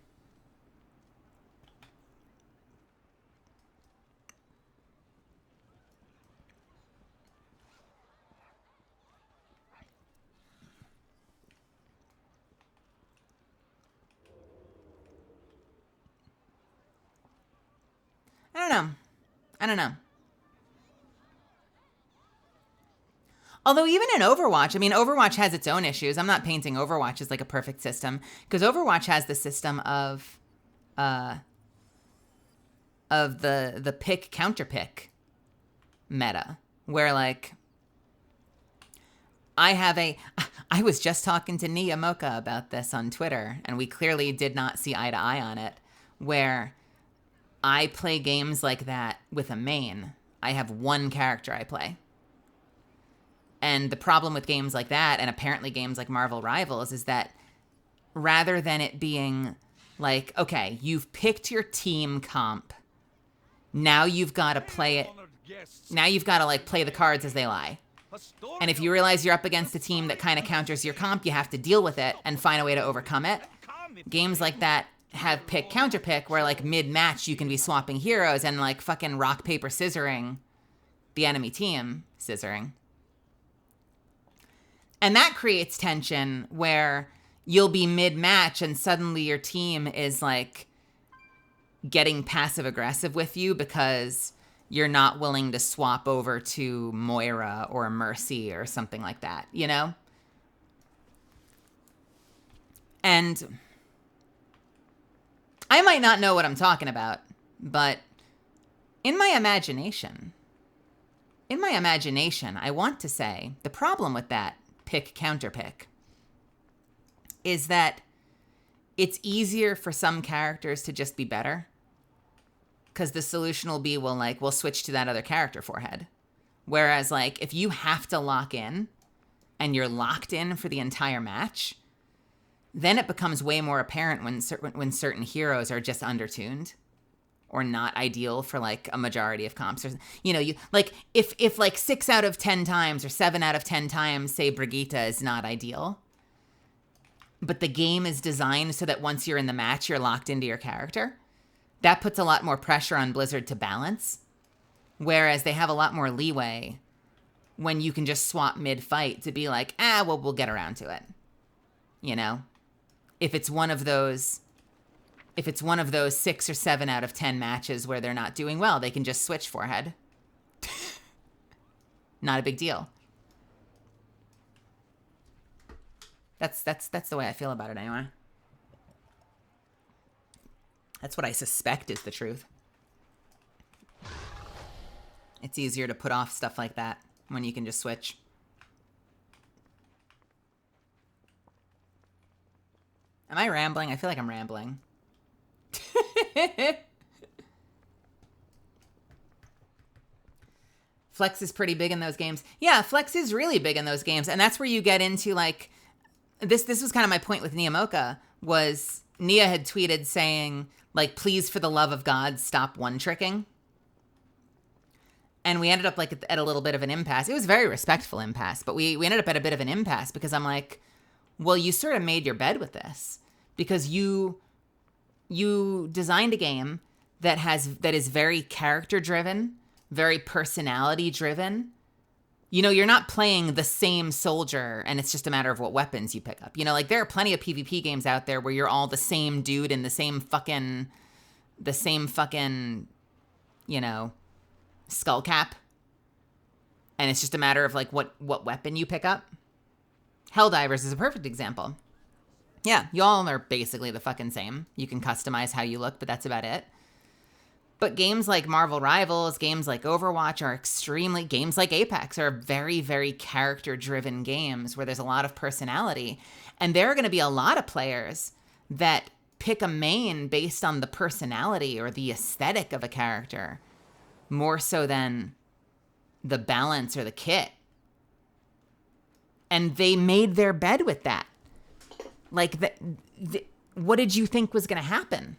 I don't know. Although even in Overwatch, I mean, Overwatch has its own issues. I'm not painting Overwatch as like a perfect system, because Overwatch has the system of the pick counter pick meta, where like I was just talking to Nia Mocha about this on Twitter, and we clearly did not see eye to eye on it, where I play games like that with a main. I have one character I play. And the problem with games like that, and apparently games like Marvel Rivals, is that rather than it being like, okay, you've picked your team comp, now you've got to play it, now you've got to like play the cards as they lie. And if you realize you're up against a team that kind of counters your comp, you have to deal with it and find a way to overcome it. Games like that have pick counter pick where like mid-match you can be swapping heroes and like fucking rock paper scissoring the enemy team, scissoring. And that creates tension where you'll be mid-match and suddenly your team is like getting passive aggressive with you because you're not willing to swap over to Moira or Mercy or something like that, you know? And I might not know what I'm talking about, but in my imagination, I want to say the problem with that pick counter pick is that it's easier for some characters to just be better. Because the solution will be, we'll switch to that other character forehead. Whereas, like, if you have to lock in and you're locked in for the entire match, then it becomes way more apparent when certain heroes are just undertuned or not ideal for, like, a majority of comps. Or, you know, if like 6 out of 10 times or 7 out of 10 times, say, Brigitte is not ideal, but the game is designed so that once you're in the match, you're locked into your character. That puts a lot more pressure on Blizzard to balance, whereas they have a lot more leeway when you can just swap mid-fight to be like, we'll get around to it. You know? If it's one of those 6 or 7 out of 10 matches where they're not doing well, they can just switch forehead. Not a big deal. That's the way I feel about it anyway. That's what I suspect is the truth. It's easier to put off stuff like that when you can just switch. Am I rambling? I feel like I'm rambling. Flex is pretty big in those games. Yeah, Flex is really big in those games. And that's where you get into, like... This was kind of my point with Niamoka, was Nia had tweeted saying... like, please, for the love of God, stop one-tricking. And we ended up, like, at a little bit of an impasse. It was a very respectful impasse, but we ended up at a bit of an impasse because I'm like, well, you sort of made your bed with this. Because you designed a game that is very character-driven, very personality-driven. You know, you're not playing the same soldier, and it's just a matter of what weapons you pick up. You know, like, there are plenty of PvP games out there where you're all the same dude in the same fucking, you know, skull cap. And it's just a matter of, like, what weapon you pick up. Helldivers is a perfect example. Yeah, y'all are basically the fucking same. You can customize how you look, but that's about it. But games like Marvel Rivals, games like Overwatch games like Apex are very, very character-driven games where there's a lot of personality. And there are going to be a lot of players that pick a main based on the personality or the aesthetic of a character, more so than the balance or the kit. And they made their bed with that. Like, what did you think was going to happen?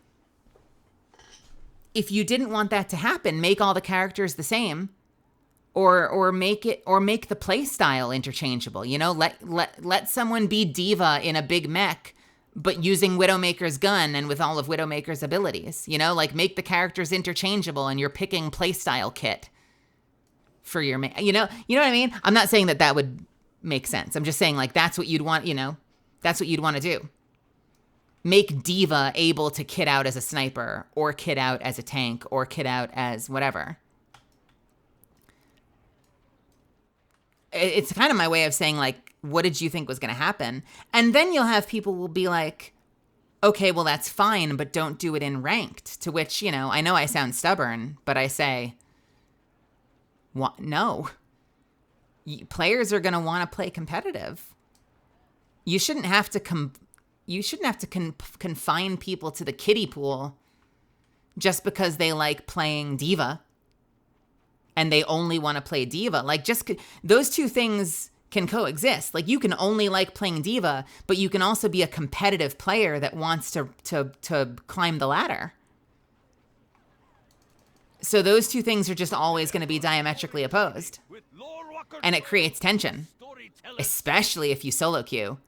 If you didn't want that to happen, make all the characters the same, or make the play style interchangeable. You know, let someone be D.Va in a big mech, but using Widowmaker's gun and with all of Widowmaker's abilities. You know, like, make the characters interchangeable, and you're picking playstyle kit for your you know what I mean? I'm not saying that would make sense. I'm just saying, like, that's what you'd want. You know, that's what you'd want to do. Make D.Va able to kit out as a sniper, or kit out as a tank, or kit out as whatever. It's kind of my way of saying, like, what did you think was going to happen? And then you'll have people will be like, okay, well, that's fine, but don't do it in ranked. To which, you know I sound stubborn, but I say, what? No. Players are going to want to play competitive. You shouldn't have to confine people to the kiddie pool just because they like playing D.Va and they only want to play D.Va. Like, just those two things can coexist. Like, you can only like playing D.Va, but you can also be a competitive player that wants to climb the ladder. So those two things are just always going to be diametrically opposed. And it creates tension, especially if you solo queue.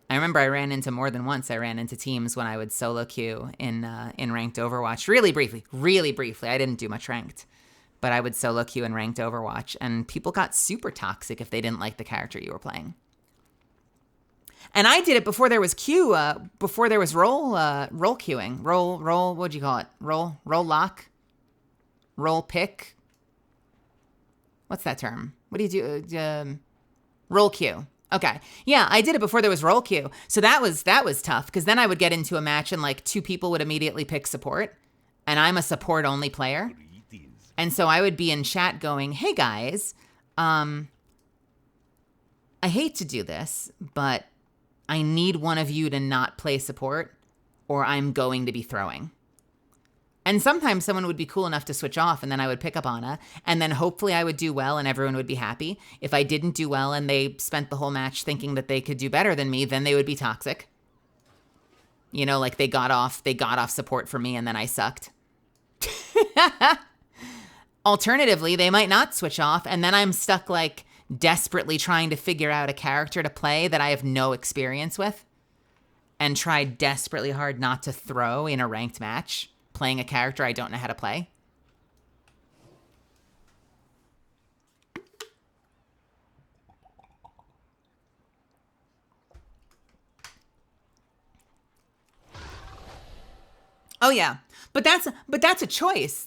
I remember I ran into more than once. I ran into teams when I would solo queue in ranked Overwatch. Really briefly. I didn't do much ranked, but I would solo queue in ranked Overwatch, and people got super toxic if they didn't like the character you were playing. And I did it before there was queue, before there was role queuing. Roll, what'd you call it? Roll lock? Roll pick? What's that term? What do you do? Roll queue. Okay. Yeah, I did it before there was roll queue. So that was tough, because then I would get into a match and like 2 people would immediately pick support, and I'm a support only player. And so I would be in chat going, "Hey guys, I hate to do this, but I need one of you to not play support, or I'm going to be throwing." And sometimes someone would be cool enough to switch off, and then I would pick up Ana, and then hopefully I would do well and everyone would be happy. If I didn't do well and they spent the whole match thinking that they could do better than me, then they would be toxic. You know, like they got off support for me and then I sucked. Alternatively, they might not switch off, and then I'm stuck like desperately trying to figure out a character to play that I have no experience with, and try desperately hard not to throw in a ranked match, playing a character I don't know how to play. Oh yeah, but that's a choice.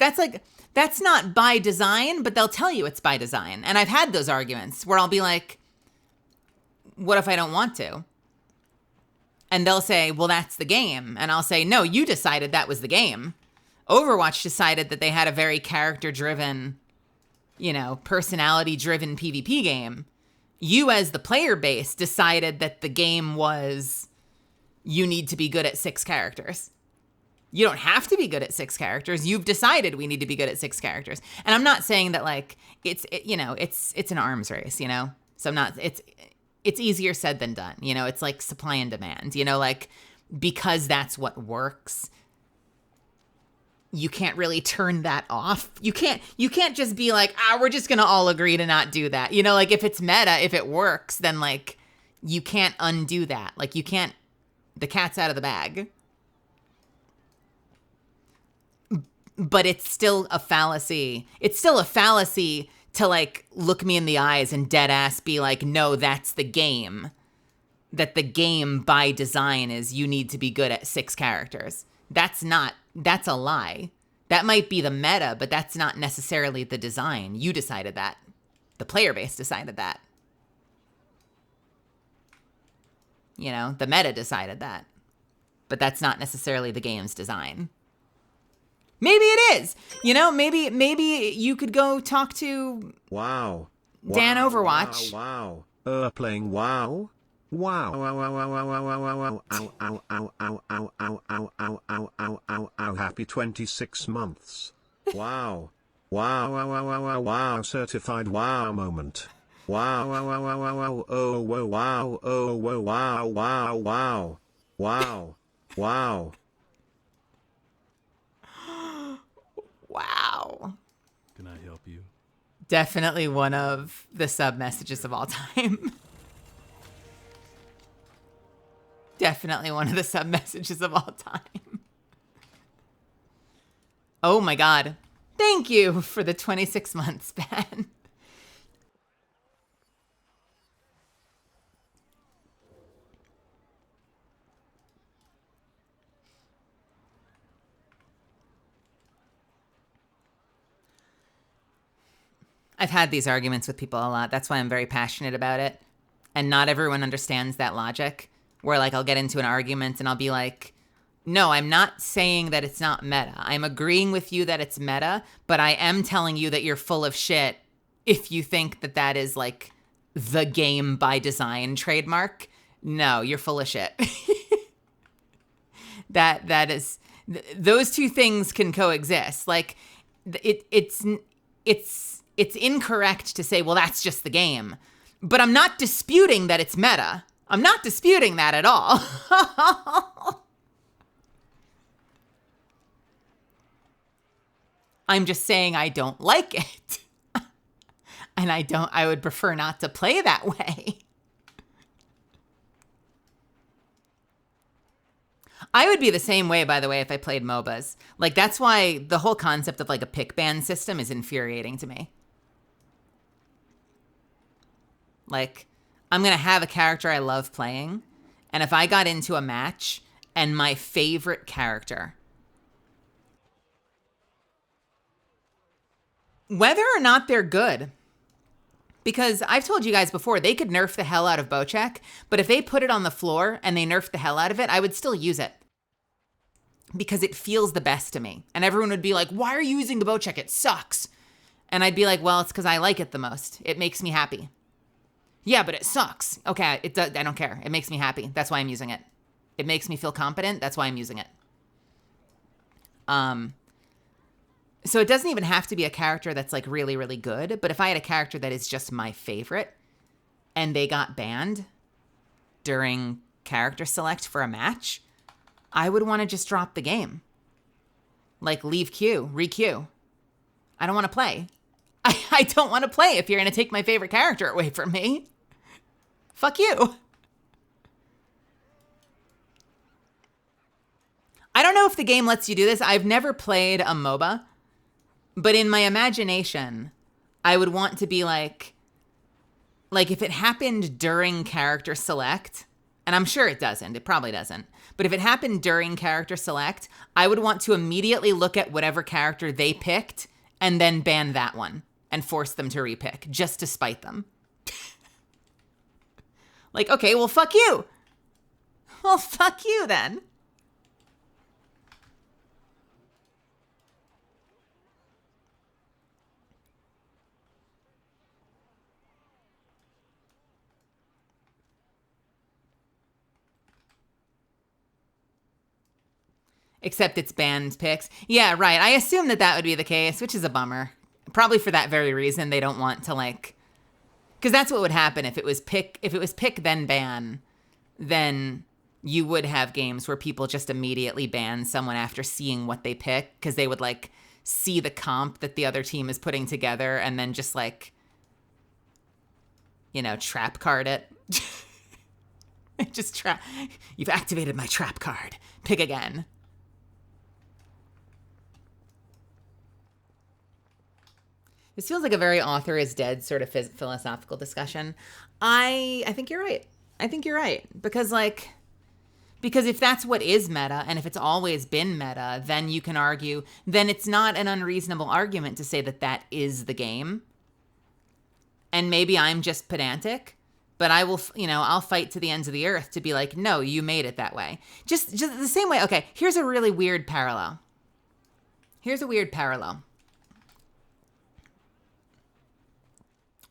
That's not by design, but they'll tell you it's by design. And I've had those arguments where I'll be like, "What if I don't want to?" And they'll say, "Well, that's the game." And I'll say, "No, you decided that was the game. Overwatch decided that they had a very character-driven, personality-driven PvP game. You, as the player base, decided that the game was, you need to be good at 6 characters. You don't have to be good at 6 characters. You've decided we need to be good at 6 characters." And I'm not saying that like it's an arms race, So I'm not. It's easier said than done. It's like supply and demand. Like because that's what works. You can't really turn that off. You can't just be like, we're just gonna all agree to not do that. Like if it's meta, if it works, then like you can't undo that. Like you can't. The cat's out of the bag. But it's still a fallacy. It's still a fallacy to like look me in the eyes and dead ass be like, "No, that's the game. That the game by design is you need to be good at 6 characters." That's a lie. That might be the meta, but that's not necessarily the design. You decided that. The player base decided that. The meta decided that. But that's not necessarily the game's design. Maybe it is. Maybe you could go talk to WoW. Dan Overwatch. WoW. Playing WoW. Wow. Wow. Wow. Wow. Wow. Wow. Wow. Ow. Ow. Ow. Ow. Ow. Ow. Ow. Ow. Ow. Ow. Ow. Ow. Happy 26 months. Wow. Wow. Wow. Wow. Wow. Wow. Wow. Certified wow moment. Wow. Wow. Wow. Wow. Wow. Wow. Oh. Whoa. Wow. Oh. Whoa. Wow. Wow. Wow. Wow. Wow. Wow. Can I help you? Definitely one of the sub messages of all time. Definitely one of the sub messages of all time. Oh my God. Thank you for the 26 months, Ben. I've had these arguments with people a lot. That's why I'm very passionate about it. And not everyone understands that logic, where like I'll get into an argument and I'll be like, "No, I'm not saying that it's not meta. I'm agreeing with you that it's meta, but I am telling you that you're full of shit if you think that that is like the game by design trademark. No, you're full of shit." That is, those two things can coexist. Like it's incorrect to say, "Well, that's just the game." But I'm not disputing that it's meta. I'm not disputing that at all. I'm just saying I don't like it. And I would prefer not to play that way. I would be the same way, by the way, if I played MOBAs. Like, that's why the whole concept of, like, a pick ban system is infuriating to me. Like, I'm going to have a character I love playing, and if I got into a match and my favorite character, whether or not they're good, because I've told you guys before, they could nerf the hell out of Bocek, but if they put it on the floor and they nerf the hell out of it, I would still use it. Because it feels the best to me. And everyone would be like, why are you using the Bocek? It sucks. And I'd be like, well, it's because I like it the most. It makes me happy. Yeah, but it sucks. Okay, I don't care. It makes me happy. That's why I'm using it. It makes me feel competent. That's why I'm using it. So it doesn't even have to be a character that's like really, really good. But if I had a character that is just my favorite and they got banned during character select for a match, I would want to just drop the game. Like, leave queue, re-queue. I don't want to play. I don't want to play if you're going to take my favorite character away from me. Fuck you. I don't know if the game lets you do this. I've never played a MOBA. But in my imagination, I would want to be like if it happened during character select, and I'm sure it doesn't. It probably doesn't. But if it happened during character select, I would want to immediately look at whatever character they picked and then ban that one and force them to repick just to spite them. Like, okay, well, fuck you. Well, fuck you then. Except it's banned picks. Yeah, right. I assume that would be the case, which is a bummer. Probably for that very reason, they don't want to like, because that's what would happen if it was pick then ban, then you would have games where people just immediately ban someone after seeing what they pick, because they would like see the comp that the other team is putting together and then just like, trap card it. Just you've activated my trap card. Pick again. This feels like a very author is dead sort of philosophical discussion. I think you're right. I think you're right. Because if that's what is meta, and if it's always been meta, then you can argue, then it's not an unreasonable argument to say that that is the game. And maybe I'm just pedantic, but I will, I'll fight to the ends of the earth to be like, no, you made it that way. Just the same way. Okay, here's a really weird parallel.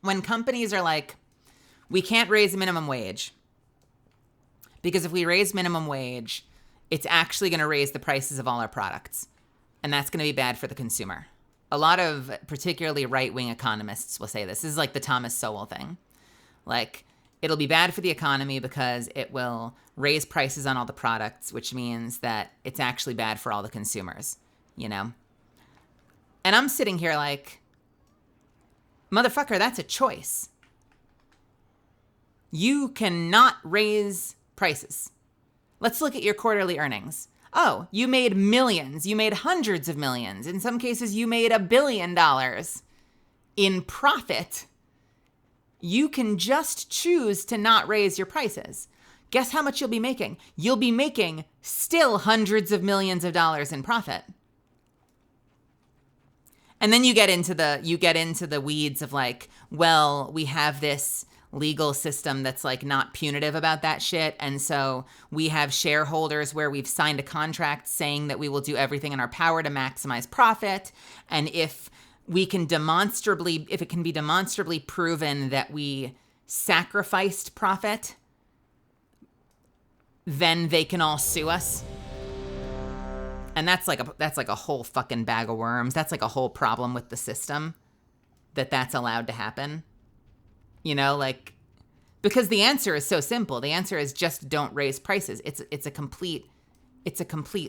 When companies are like, we can't raise minimum wage because if we raise minimum wage, it's actually going to raise the prices of all our products. And that's going to be bad for the consumer. A lot of particularly right-wing economists will say this. This is like the Thomas Sowell thing. Like, it'll be bad for the economy because it will raise prices on all the products, which means that it's actually bad for all the consumers, And I'm sitting here like, motherfucker, that's a choice. You cannot raise prices. Let's look at your quarterly earnings. Oh, you made millions. You made hundreds of millions. In some cases, you made $1 billion in profit. You can just choose to not raise your prices. Guess how much you'll be making? You'll be making still hundreds of millions of dollars in profit. And then you get into the weeds of like, well, we have this legal system that's like not punitive about that shit. And so we have shareholders where we've signed a contract saying that we will do everything in our power to maximize profit. And if it can be demonstrably proven that we sacrificed profit, then they can all sue us. And that's like a whole fucking bag of worms. That's like a whole problem with the system that's allowed to happen. Because the answer is so simple. The answer is just don't raise prices. It's a complete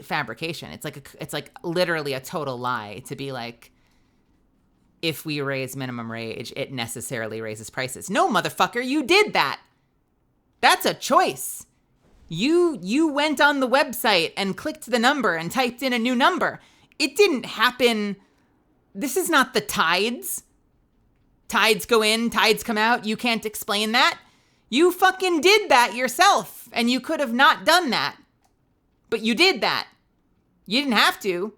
fabrication. It's like literally a total lie to be like, if we raise minimum wage, it necessarily raises prices. No, motherfucker, you did that. That's a choice. You went on the website and clicked the number and typed in a new number. It didn't happen. This is not the tides. Tides go in, tides come out. You can't explain that. You fucking did that yourself, and you could have not done that. But you did that. You didn't have to,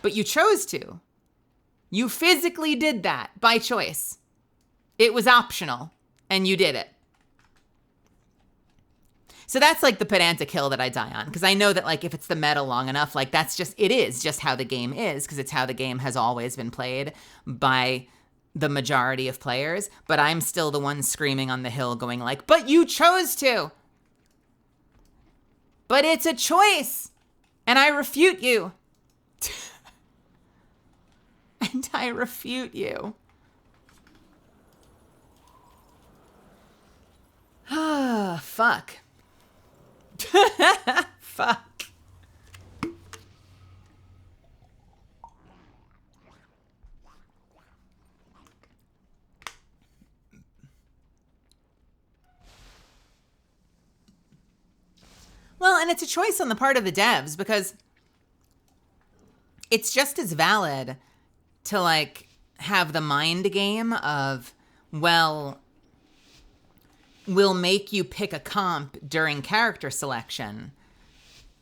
but you chose to. You physically did that by choice. It was optional, and you did it. So that's like the pedantic hill that I die on, because I know that like if it's the meta long enough, like it is just how the game is, because it's how the game has always been played by the majority of players. But I'm still the one screaming on the hill going like, but you chose to. But it's a choice, and I refute you. And I refute you. Ah, fuck. Fuck. Well, and it's a choice on the part of the devs, because it's just as valid to like have the mind game of, well, we'll make you pick a comp during character selection,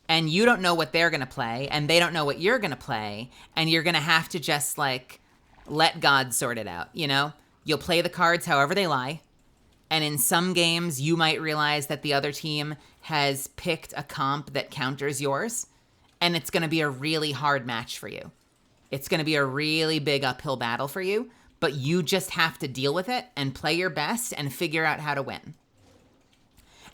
and you don't know what they're going to play, and they don't know what you're going to play, and you're going to have to just like let God sort it out, you know? You'll play the cards however they lie, and in some games you might realize that the other team has picked a comp that counters yours, and it's going to be a really hard match for you. It's going to be a really big uphill battle for you, but you just have to deal with it and play your best and figure out how to win.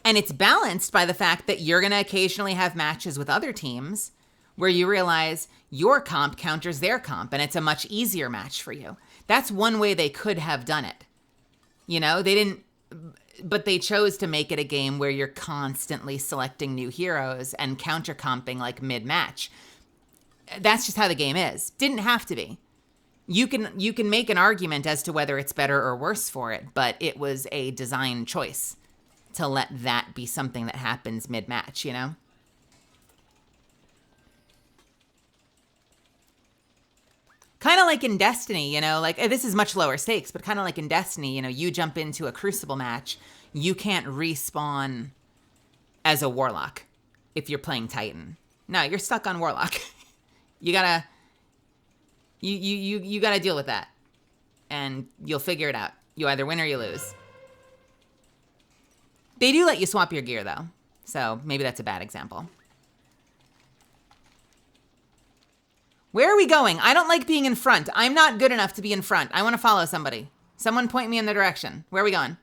And it's balanced by the fact that you're going to occasionally have matches with other teams where you realize your comp counters their comp, and it's a much easier match for you. That's one way they could have done it. You know, they didn't, but they chose to make it a game where you're constantly selecting new heroes and counter comping like mid-match. That's just how the game is. Didn't have to be. You can make an argument as to whether it's better or worse for it, but it was a design choice to let that be something that happens mid-match, you know? Kind of like in Destiny, you know, like this is much lower stakes, but kind of like in Destiny, you know, you jump into a Crucible match, you can't respawn as a Warlock if you're playing Titan. No, you're stuck on Warlock. You gotta deal with that, and you'll figure it out. You either win or you lose. They do let you swap your gear though, so maybe that's a bad example. Where are we going? I don't like being in front. I'm not good enough to be in front. I want to follow somebody. Someone point me in the direction. Where are we going?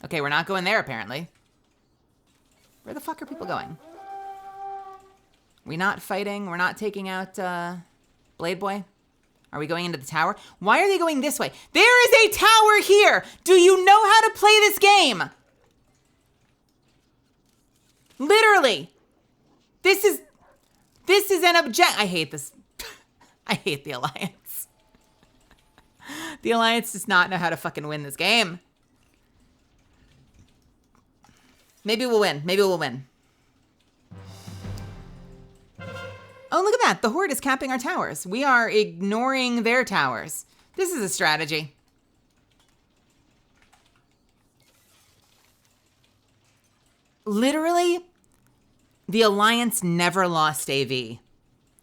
Okay, we're not going there apparently. Where the fuck are people going? We not fighting? We're not taking out Blade Boy? Are we going into the tower? Why are they going this way? There is a tower here! Do you know how to play this game? Literally. This is an object. I hate this. I hate the Alliance. The Alliance does not know how to fucking win this game. Maybe we'll win. Maybe we'll win. Oh, look at that. The Horde is capping our towers. We are ignoring their towers. This is a strategy. Literally, the Alliance never lost AV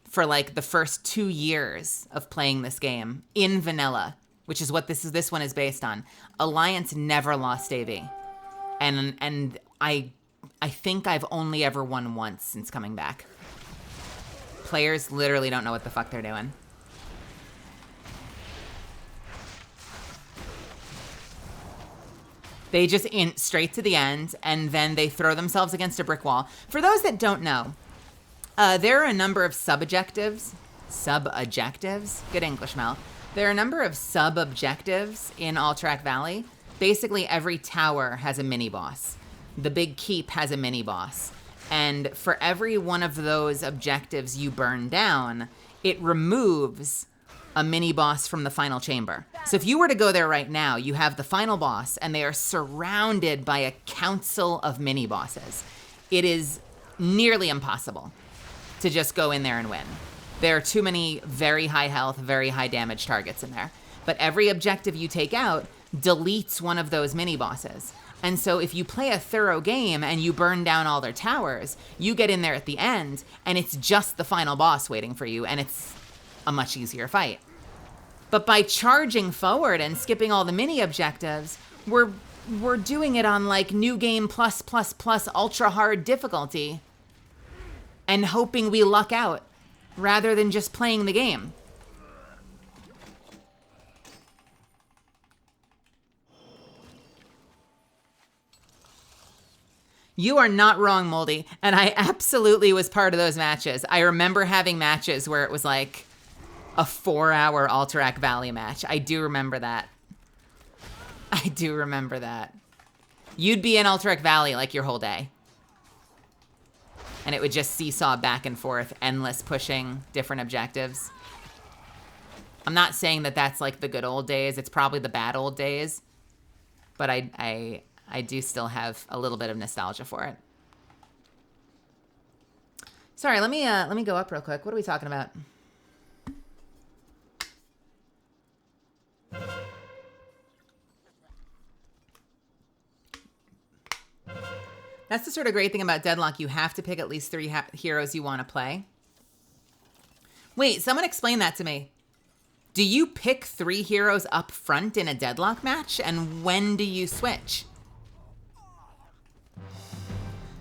for like the first 2 years of playing this game in vanilla, which is what this one is based on. Alliance never lost AV. And I think I've only ever won once since coming back. Players literally don't know what the fuck they're doing. They just straight to the end, and then they throw themselves against a brick wall. For those that don't know, there are a number of sub-objectives. Sub-objectives? Good English, Mel. There are a number of sub-objectives in Alterac Valley. Basically, every tower has a mini-boss. The big keep has a mini-boss. And for every one of those objectives you burn down, it removes a mini boss from the final chamber. So if you were to go there right now, you have the final boss and they are surrounded by a council of mini bosses. It is nearly impossible to just go in there and win. There are too many very high health, very high damage targets in there. But every objective you take out deletes one of those mini bosses. And so if you play a thorough game and you burn down all their towers, you get in there at the end and it's just the final boss waiting for you, and it's a much easier fight. But by charging forward and skipping all the mini objectives, we're doing it on like new game plus ultra hard difficulty and hoping we luck out rather than just playing the game. You are not wrong, Moldy. And I absolutely was part of those matches. I remember having matches where it was like a 4-hour Alterac Valley match. I do remember that. I do remember that. You'd be in Alterac Valley like your whole day. And it would just seesaw back and forth, endless pushing, different objectives. I'm not saying that that's like the good old days. It's probably the bad old days. But I do still have a little bit of nostalgia for it. Sorry, let me go up real quick. What are we talking about? That's the sort of great thing about Deadlock. You have to pick at least 3 heroes you want to play. Wait, someone explain that to me. Do you pick 3 heroes up front in a Deadlock match? And when do you switch?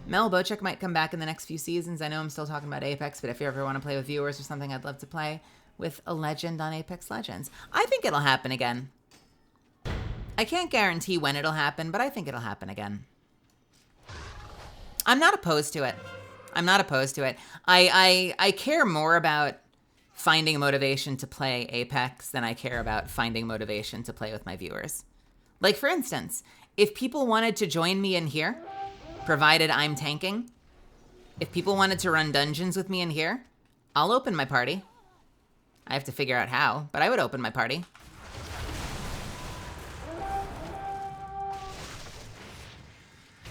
Mel Bochek might come back in the next few seasons. I know I'm still talking about Apex, but if you ever want to play with viewers or something, I'd love to play with a legend on Apex Legends. I think it'll happen again. I can't guarantee when it'll happen, but I think it'll happen again. I'm not opposed to it. I'm not opposed to it. I care more about finding motivation to play Apex than I care about finding motivation to play with my viewers. Like, for instance, if people wanted to join me in here, provided I'm tanking, if people wanted to run dungeons with me in here, I'll open my party. I have to figure out how, but I would open my party.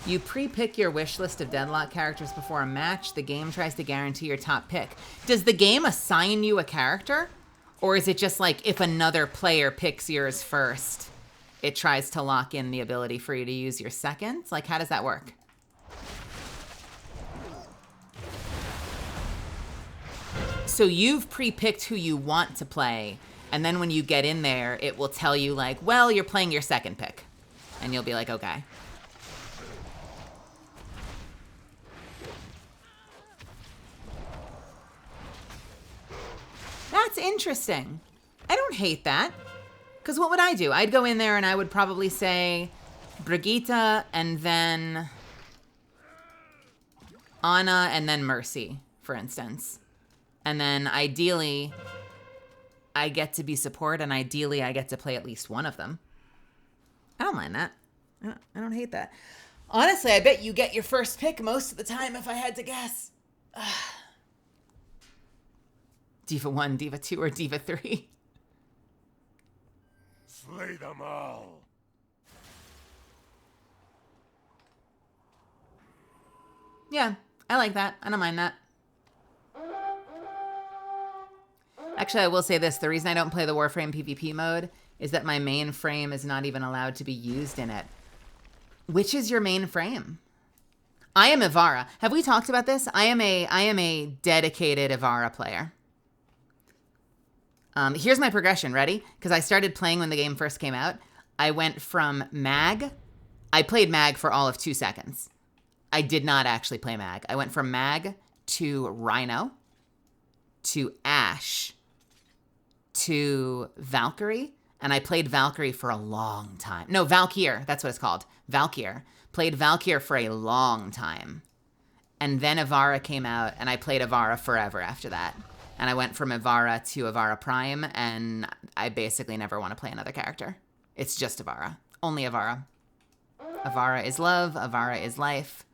You pre-pick your wish list of Deadlock characters before a match. The game tries to guarantee your top pick. Does the game assign you a character? Or is it just like if another player picks yours first, it tries to lock in the ability for you to use your second? Like, how does that work? So you've pre-picked who you want to play, and then when you get in there, it will tell you like, well, you're playing your second pick. And you'll be like, okay. That's interesting. I don't hate that. Because what would I do? I'd go in there and I would probably say Brigitte and then Anna and then Mercy, for instance. And then ideally, I get to be support, and ideally I get to play at least one of them. I don't mind that. I don't hate that. Honestly, I bet you get your first pick most of the time if I had to guess. Diva 1, Diva 2, or Diva 3? Slay them all. Yeah, I like that. I don't mind that. Actually, I will say this. The reason I don't play the Warframe PvP mode is that my main frame is not even allowed to be used in it. Which is your main frame? I am Ivara. Have we talked about this? I am a dedicated Ivara player. Here's my progression. Ready? Because I started playing when the game first came out. I went from Mag. I played Mag for all of 2 seconds. I did not actually play Mag. I went from Mag to Rhino to Ashe to Valkyrie, and I played Valkyrie for a long time. No, Valkyr, that's what it's called. Valkyr. Played Valkyr for a long time. And then Ivara came out, and I played Ivara forever after that. And I went from Ivara to Ivara Prime, and I basically never want to play another character. It's just Ivara. Only Ivara. Ivara is love. Ivara is life.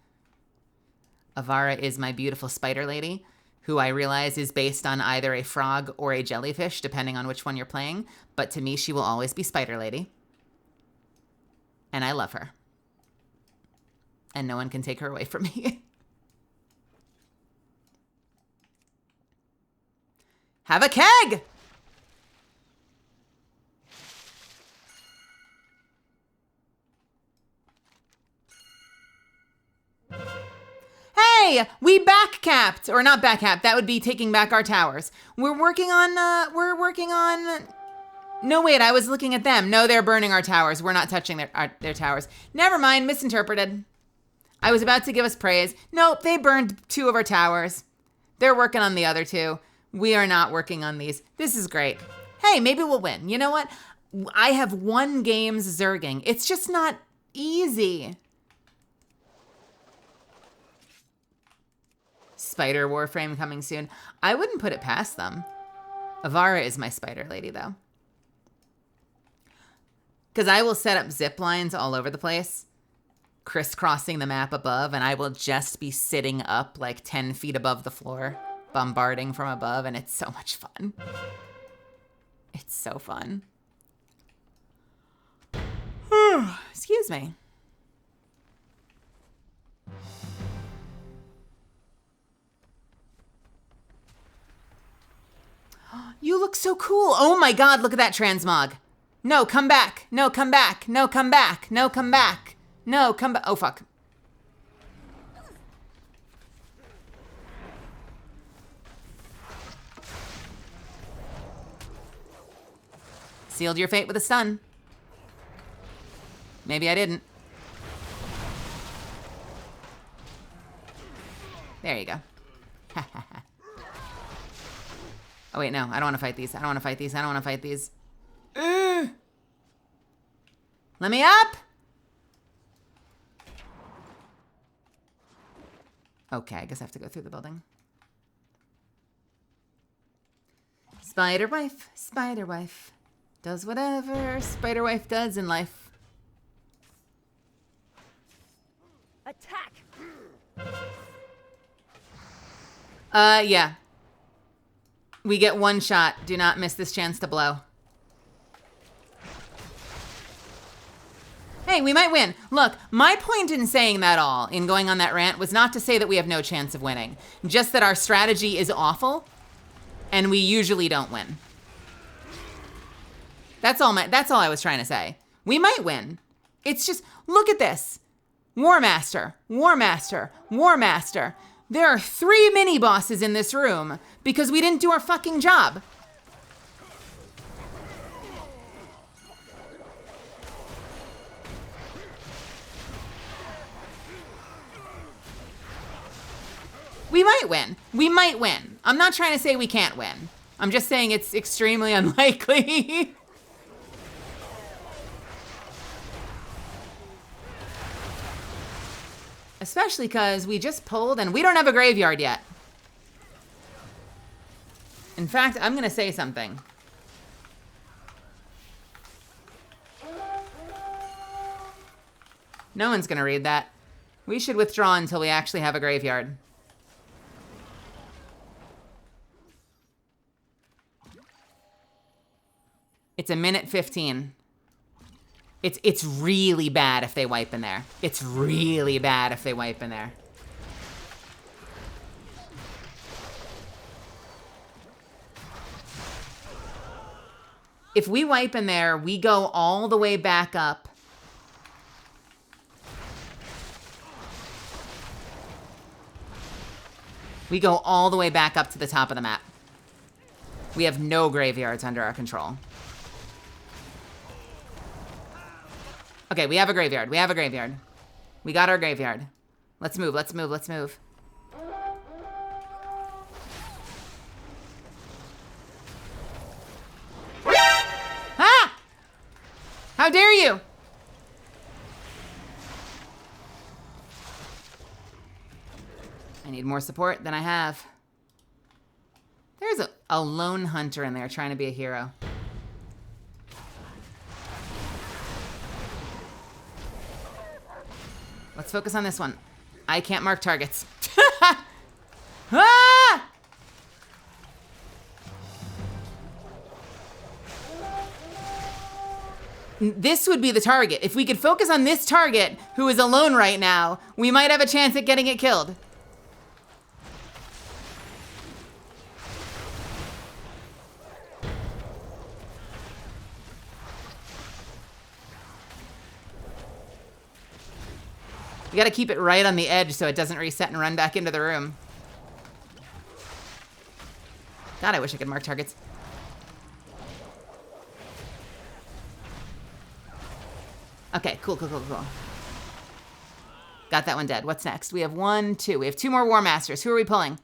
Ivara is my beautiful spider lady. who I realize is based on either a frog or a jellyfish, depending on which one you're playing. But to me, she will always be Spider Lady. And I love her. And no one can take her away from me. Have a keg! Hey, we back-capped, or not back-capped, that would be taking back our towers. We're working on, no, wait, I was looking at them. No, they're burning our towers. We're not touching their towers. Never mind, misinterpreted. I was about to give us praise. Nope, they burned 2 of our towers. They're working on the other 2. We are not working on these. This is great. Hey, maybe we'll win. You know what? I have 1 game's zerging. It's just not easy. Spider Warframe coming soon. I wouldn't put it past them. Avara is my Spider Lady, though. Because I will set up zip lines all over the place, crisscrossing the map above, and I will just be sitting up like 10 feet above the floor, bombarding from above, and it's so much fun. It's so fun. Excuse me. You look so cool. Oh my God, look at that transmog. No, come back. No, come back. No, come back. No, come back. No, come back. Oh, fuck. Sealed your fate with a stun. Maybe I didn't. There you go. Oh, wait, no. I don't want to fight these. I don't want to fight these. I don't want to fight these. Let me up! Okay, I guess I have to go through the building. Spider wife does whatever spider wife does in life. Attack! Yeah. We get 1 shot. Do not miss this chance to blow. Hey, we might win. Look, my point in saying that all, in going on that rant, was not to say that we have no chance of winning. Just that our strategy is awful, and we usually don't win. That's all I was trying to say. We might win. It's just, look at this. War Master, War Master, War Master. There are 3 mini-bosses in this room because we didn't do our fucking job. We might win. We might win. I'm not trying to say we can't win. I'm just saying it's extremely unlikely. Especially because we just pulled and we don't have a graveyard yet. In fact, I'm going to say something. No one's going to read that. We should withdraw until we actually have a graveyard. It's 1:15. It's really bad if they wipe in there. It's really bad if they wipe in there. If we wipe in there, we go all the way back up. We go all the way back up to the top of the map. We have no graveyards under our control. Okay, we have a graveyard. We have a graveyard. We got our graveyard. Let's move, let's move, let's move. Ah! How dare you! I need more support than I have. There's a lone hunter in there trying to be a hero. Let's focus on this one. I can't mark targets. Ah! this would be the target. If we could focus on this target, who is alone right now, we might have a chance at getting it killed. You gotta keep it right on the edge so it doesn't reset and run back into the room. God, I wish I could mark targets. Okay, cool. Got that one dead. What's next? We have 1, 2. We have 2 more War Masters. Who are we pulling?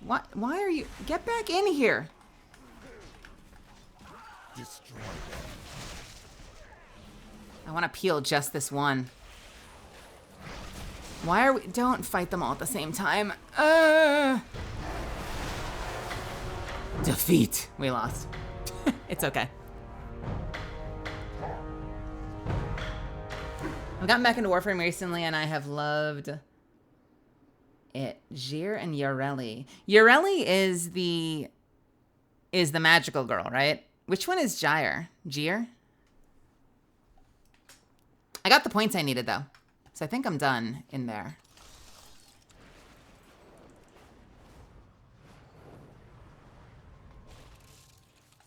What? Why are you? Get back in here. Destroy them. I want to peel just this one. Why are we? Don't fight them all at the same time. Defeat. We lost. It's okay. I've gotten back into Warframe recently, and I have loved it. Jir and Yareli. Yareli is the magical girl, right? Which one is Jir? Jir? I got the points I needed, though. So I think I'm done in there.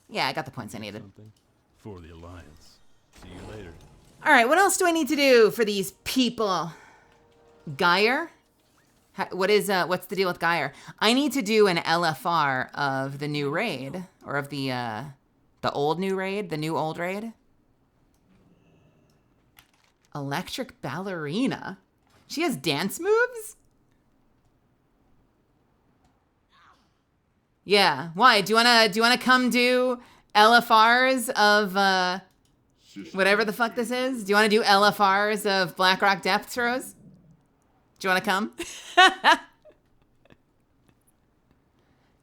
Yeah, I got the points I needed. Something for the Alliance. See you later. All right, what else do I need to do for these people? Geyer? What's the deal with Geyer? I need to do an LFR of the new raid, or of the old new raid, the new old raid. Electric ballerina. She has dance moves? Yeah. Why? Do you wanna come do LFRs of whatever the fuck this is? Do you wanna do LFRs of Blackrock Depth Throws? Do you wanna come?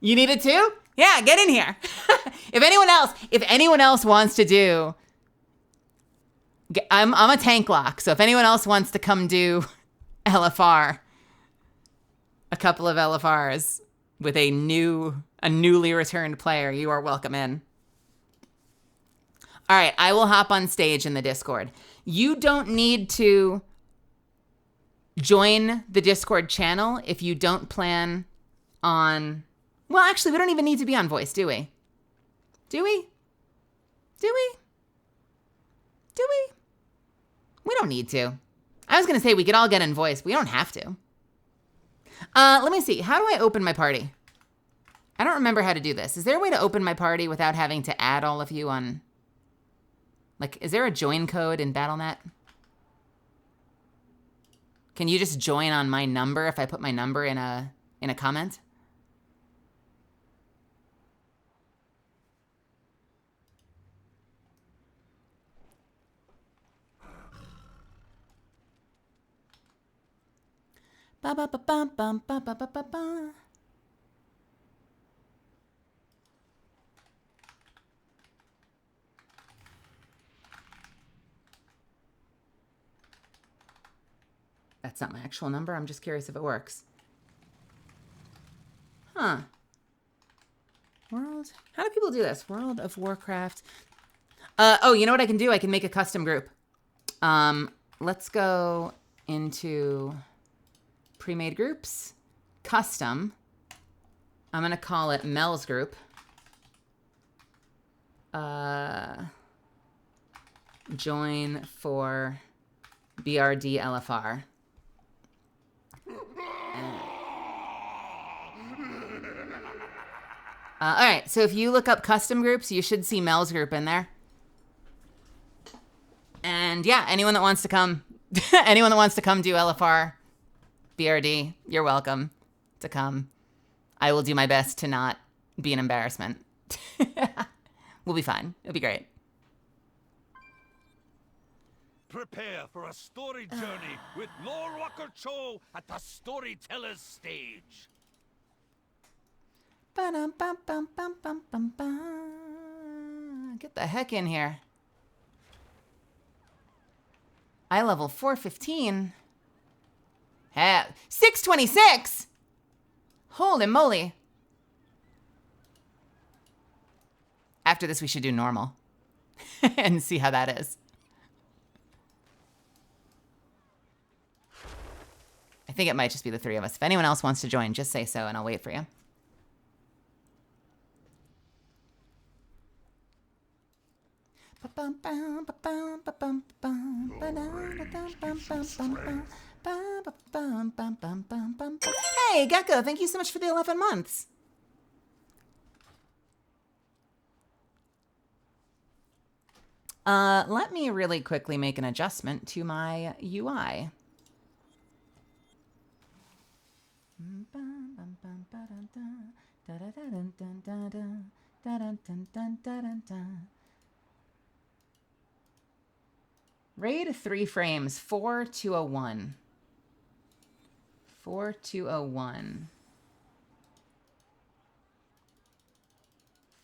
You need it too? Yeah, get in here. If anyone else wants to do, I'm a tank lock, so if anyone else wants to come do LFR, a couple of LFRs with a newly returned player, you are welcome in. All right, I will hop on stage in the Discord. You don't need to join the Discord channel if you don't plan on... Well, actually, we don't even need to be on voice, do we? Do we? Do we? Do we? We don't need to. I was going to say we could all get in voice. We don't have to. Let me see. How do I open my party? I don't remember how to do this. Is there a way to open my party without having to add all of you on... Like, is there a join code in Battle.net? Can you just join on my number if I put my number in a comment? Ba ba ba ba ba ba ba ba ba ba. That's not my actual number. I'm just curious if it works. Huh. World. How do people do this? World of Warcraft. Oh, you know what I can do? I can make a custom group. Let's go into pre-made groups, custom. I'm gonna call it Mel's group. Join for BRD LFR. All right, so if you look up custom groups, you should see Mel's group in there. And yeah, anyone that wants to come, do LFR, BRD, you're welcome to come. I will do my best to not be an embarrassment. We'll be fine. It'll be great. Prepare for a story journey with Lord Walker Cho at the Storyteller's Stage. Get the heck in here. Eye level 415. 626. Holy moly. After this, we should do normal and see how that is. I think it might just be the three of us. If anyone else wants to join, just say so and I'll wait for you. Hey, Gecko, thank you so much for the 11 months. Let me really quickly make an adjustment to my UI. Raid 3 frames, 4201. 4201.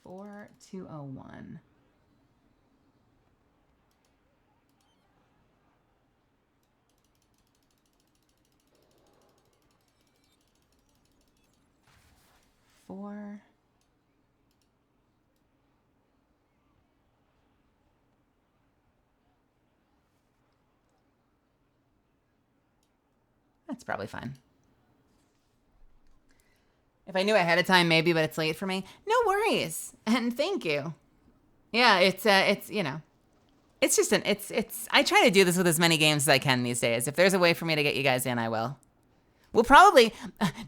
4201. Four. That's probably fine. If I knew ahead of time, maybe, but it's late for me. No worries. And thank you. Yeah, it's you know, it's just I try to do this with as many games as I can these days. If there's a way for me to get you guys in, I will. We'll probably,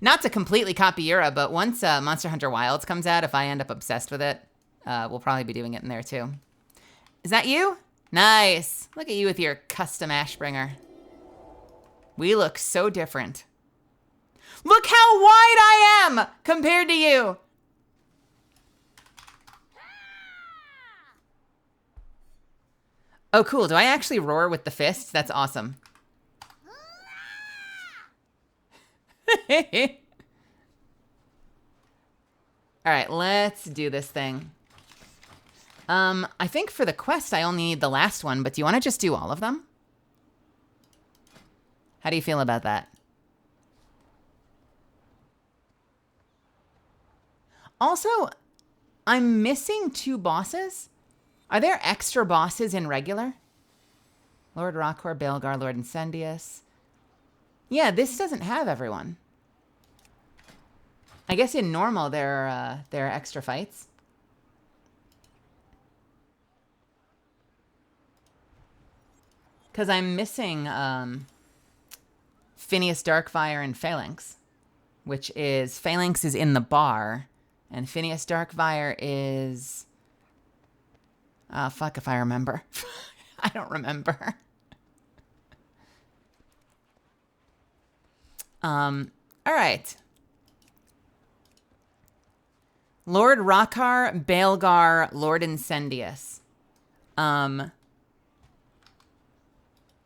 not to completely copy Yura, but once Monster Hunter Wilds comes out, if I end up obsessed with it, we'll probably be doing it in there too. Is that you? Nice. Look at you with your custom Ashbringer. We look so different. Look how wide I am compared to you. Oh, cool. Do I actually roar with the fists? That's awesome. All right, let's do this thing. I think for the quest, I only need the last one, but do you want to just do all of them? How do you feel about that? Also, I'm missing 2 bosses. Are there extra bosses in regular? Lord Rockor, Baelgar, Lord Incendius. Yeah, this doesn't have everyone. I guess in normal there are extra fights. Because I'm missing Phineas Darkfire and Phalanx, which is Phalanx is in the bar, and Phineas Darkfire is fuck if I remember. I don't remember. All right. Lord Rockar, Baelgar, Lord Incendius.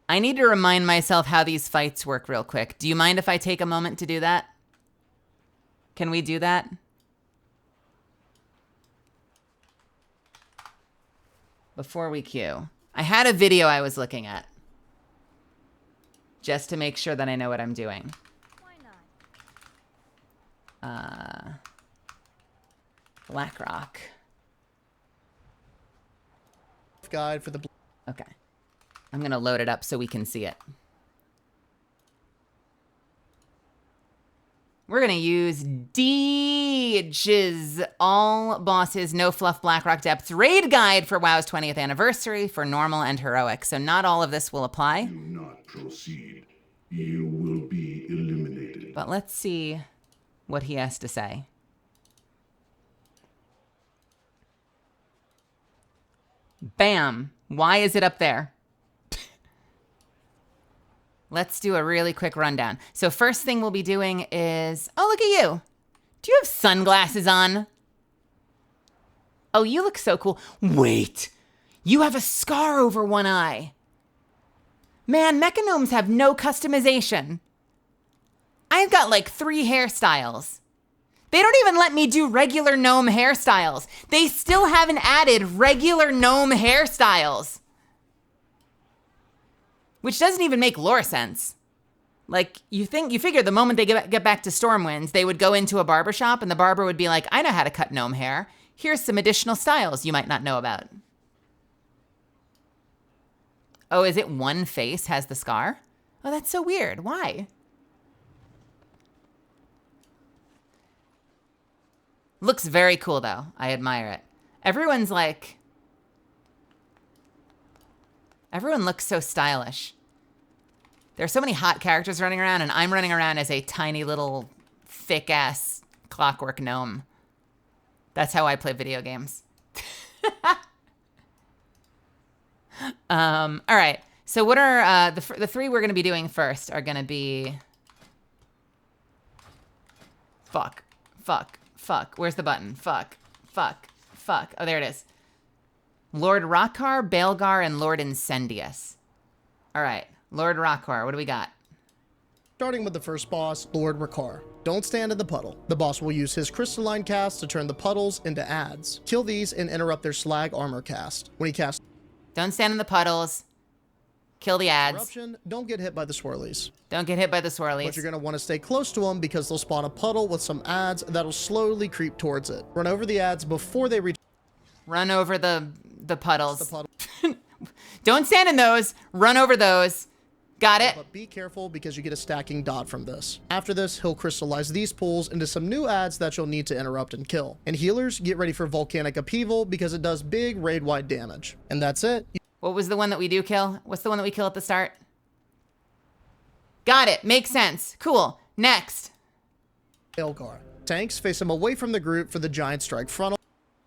I need to remind myself how these fights work real quick. Do you mind if I take a moment to do that? Can we do that? Before we queue. I had a video I was looking at. Just to make sure that I know what I'm doing. Blackrock. Guide for the. Okay. I'm going to load it up so we can see it. We're going to use ADVgg. All bosses, no fluff, Blackrock depths. Raid guide for WoW's 20th anniversary for normal and heroic. So not all of this will apply. Do not proceed. You will be eliminated. But let's see what he has to say. Bam. Why is it up there? Let's do a really quick rundown. So first thing we'll be doing is... Oh, look at you. Do you have sunglasses on? Oh, you look so cool. Wait. You have a scar over one eye. Man, mechagnomes have no customization. I've got like 3 hairstyles. They don't even let me do regular gnome hairstyles. They still haven't added regular gnome hairstyles. Which doesn't even make lore sense. Like, you figure the moment they get back to Stormwinds, they would go into a barbershop and the barber would be like, I know how to cut gnome hair. Here's some additional styles you might not know about. Oh, is it one face has the scar? Oh, that's so weird. Why? Looks very cool, though. I admire it. Everyone looks so stylish. There are so many hot characters running around, and I'm running around as a tiny little thick-ass clockwork gnome. That's how I play video games. All right. So what are the three we're going to be doing first are going to be... Fuck. Where's the button? Fuck. Oh, there it is. Lord Rockar, Baelgar, and Lord Incendius. All right. Lord Rockar, what do we got? Starting with the first boss, Lord Rockar. Don't stand in the puddle. The boss will use his crystalline cast to turn the puddles into adds. Kill these and interrupt their slag armor cast. When he casts Don't stand in the puddles. Kill the adds. Interruption, don't get hit by the swirlies. Don't get hit by the swirlies. But you're going to want to stay close to them because they'll spawn a puddle with some adds that'll slowly creep towards it. Run over the adds before they reach. Run over the puddles. The puddle. Don't stand in those. Run over those. Got it? But be careful because you get a stacking dot from this. After this, he'll crystallize these pools into some new adds that you'll need to interrupt and kill. And healers, get ready for Volcanic Upheaval because it does big raid-wide damage. And that's it. What was the one that we do kill? What's the one that we kill at the start? Got it. Makes sense. Cool. Next. Baelgar. Tanks, face him away from the group for the giant strike frontal.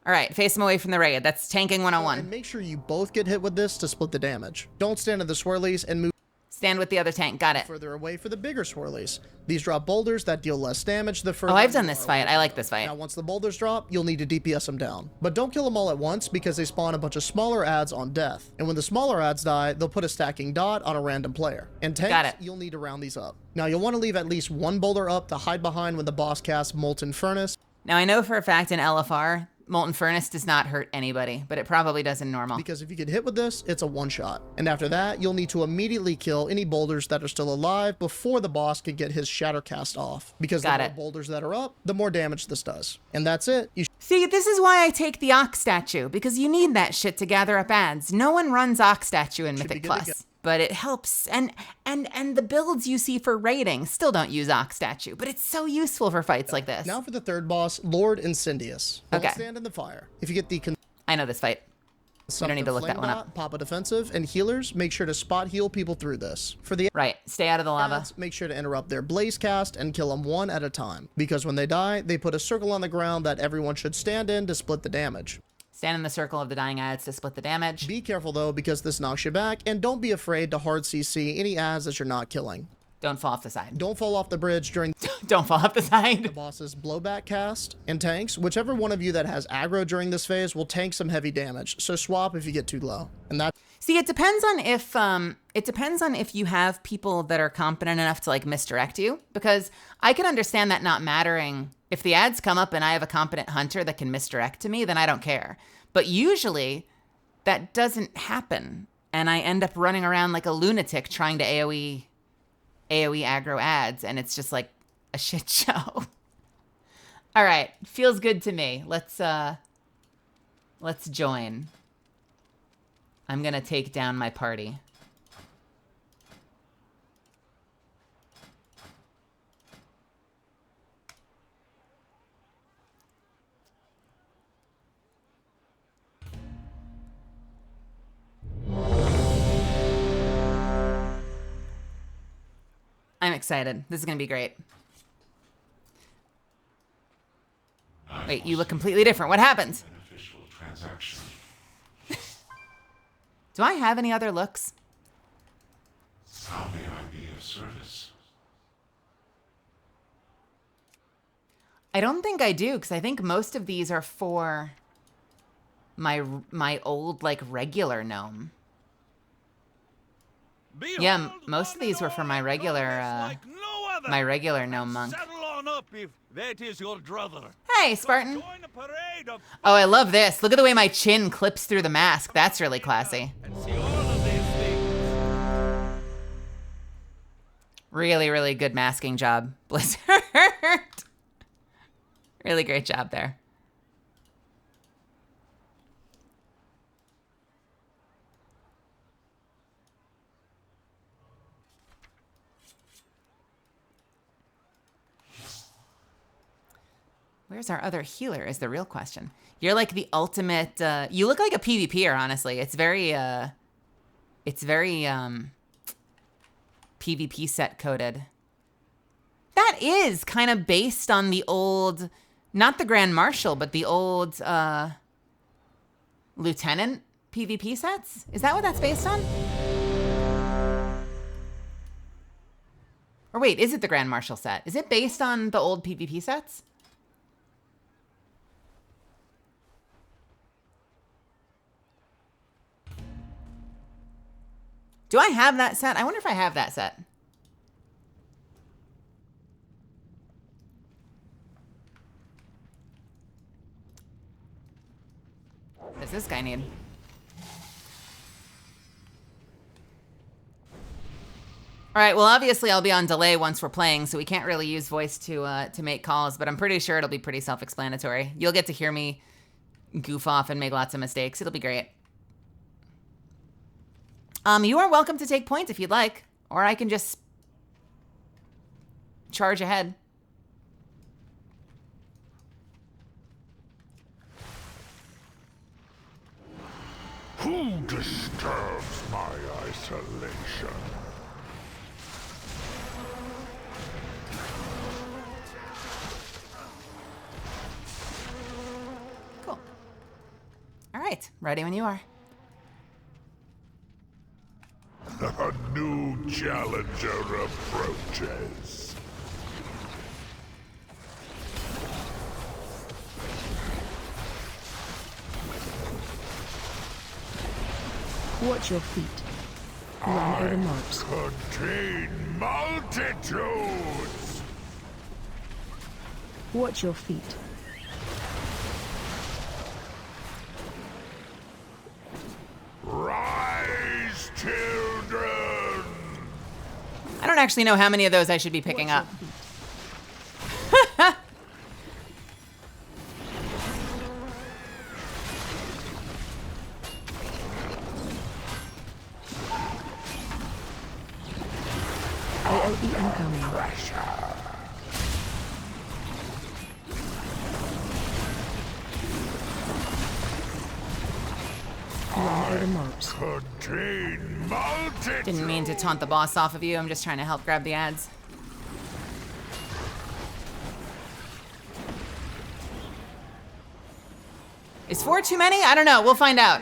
All right, face him away from the raid. That's tanking 101. And make sure you both get hit with this to split the damage. Don't stand in the swirlies and move Stand with the other tank. Got it. further away for the bigger swirlies. These drop boulders that deal less damage the further. Oh, I've done this fight. I like this fight. Now, once the boulders drop, you'll need to DPS them down. But don't kill them all at once because they spawn a bunch of smaller adds on death. And when the smaller adds die, they'll put a stacking dot on a random player. And tanks, Got it. You'll need to round these up. Now, you'll want to leave at least one boulder up to hide behind when the boss casts Molten Furnace. Now, I know for a fact in LFR, Molten Furnace does not hurt anybody, but it probably does in normal. Because if you get hit with this, it's a one-shot. And after that, you'll need to immediately kill any boulders that are still alive before the boss can get his shatter cast off. Because the more boulders that are up, the more damage this does. And that's it. See, this is why I take the Ox statue, because you need that shit to gather up adds. No one runs Ox statue in Mythic Plus, but it helps. And the builds you see for raiding still don't use Ox statue, but it's so useful for fights like this. Now for the third boss, Lord Incendius. Don't stand in the fire. If you get the... I know this fight. You don't need to look that one up. Pop a defensive, and healers, make sure to spot heal people through this. For the stay out of the lava. Make sure to interrupt their blaze cast and kill them one at a time. Because when they die, they put a circle on the ground that everyone should stand in to split the damage. Stand in the circle of the dying adds to split the damage. Be careful though, because this knocks you back, and don't be afraid to hard CC any adds that you're not killing. Don't fall off the side. Don't fall off the bridge during Don't fall off the side. The boss's blowback cast. And tanks, whichever one of you that has aggro during this phase will tank some heavy damage, so swap if you get too low. And that... See, it depends on if you have people that are competent enough to like misdirect you, because I can understand that not mattering. If the ads come up and I have a competent hunter that can misdirect to me, then I don't care. But usually that doesn't happen. And I end up running around like a lunatic trying to AoE aggro ads, and it's just like a shit show. All right, feels good to me. Let's join. I'm gonna take down my party. I'm excited. This is going to be great. Wait, you look completely different. What happened? Beneficial transaction. Do I have any other looks? How may I be of service? I don't think I do, because I think most of these are for my old, like, regular gnome. Yeah, most of these were for my regular gnome monk. On up if that is your druther. Hey, Spartan. Oh, I love this. Look at the way my chin clips through the mask. That's really classy. And see all of these things. Really, really good masking job, Blizzard. Really great job there. Where's our other healer is the real question. You're like the ultimate, you look like a PvPer, honestly. It's very PvP set coded. That is kind of based on the old, not the Grand Marshal, but the old Lieutenant PvP sets? Is that what that's based on? Or wait, is it the Grand Marshal set? Is it based on the old PvP sets? Do I have that set? I wonder if I have that set. What does this guy need? All right, well, obviously I'll be on delay once we're playing, so we can't really use voice to make calls, but I'm pretty sure it'll be pretty self-explanatory. You'll get to hear me goof off and make lots of mistakes. It'll be great. You are welcome to take points if you'd like, or I can just charge ahead. Who disturbs my isolation? Cool. All right, ready when you are. A new challenger approaches. Watch your feet. Run over mobs. Contain multitudes. Watch your feet. Rise, children. I don't actually know how many of those I should be picking up. AOE incoming. Run over mobs. Contain multitudes. Didn't mean to taunt the boss off of you. I'm just trying to help grab the ads. Is 4 too many? I don't know. We'll find out.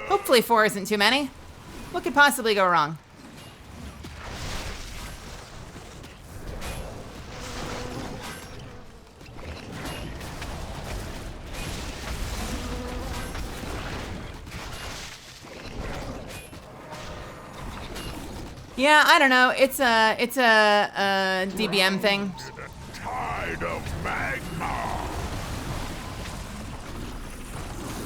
Hopefully 4 isn't too many. What could possibly go wrong? Yeah, I don't know. It's a DBM thing. Tide of magma.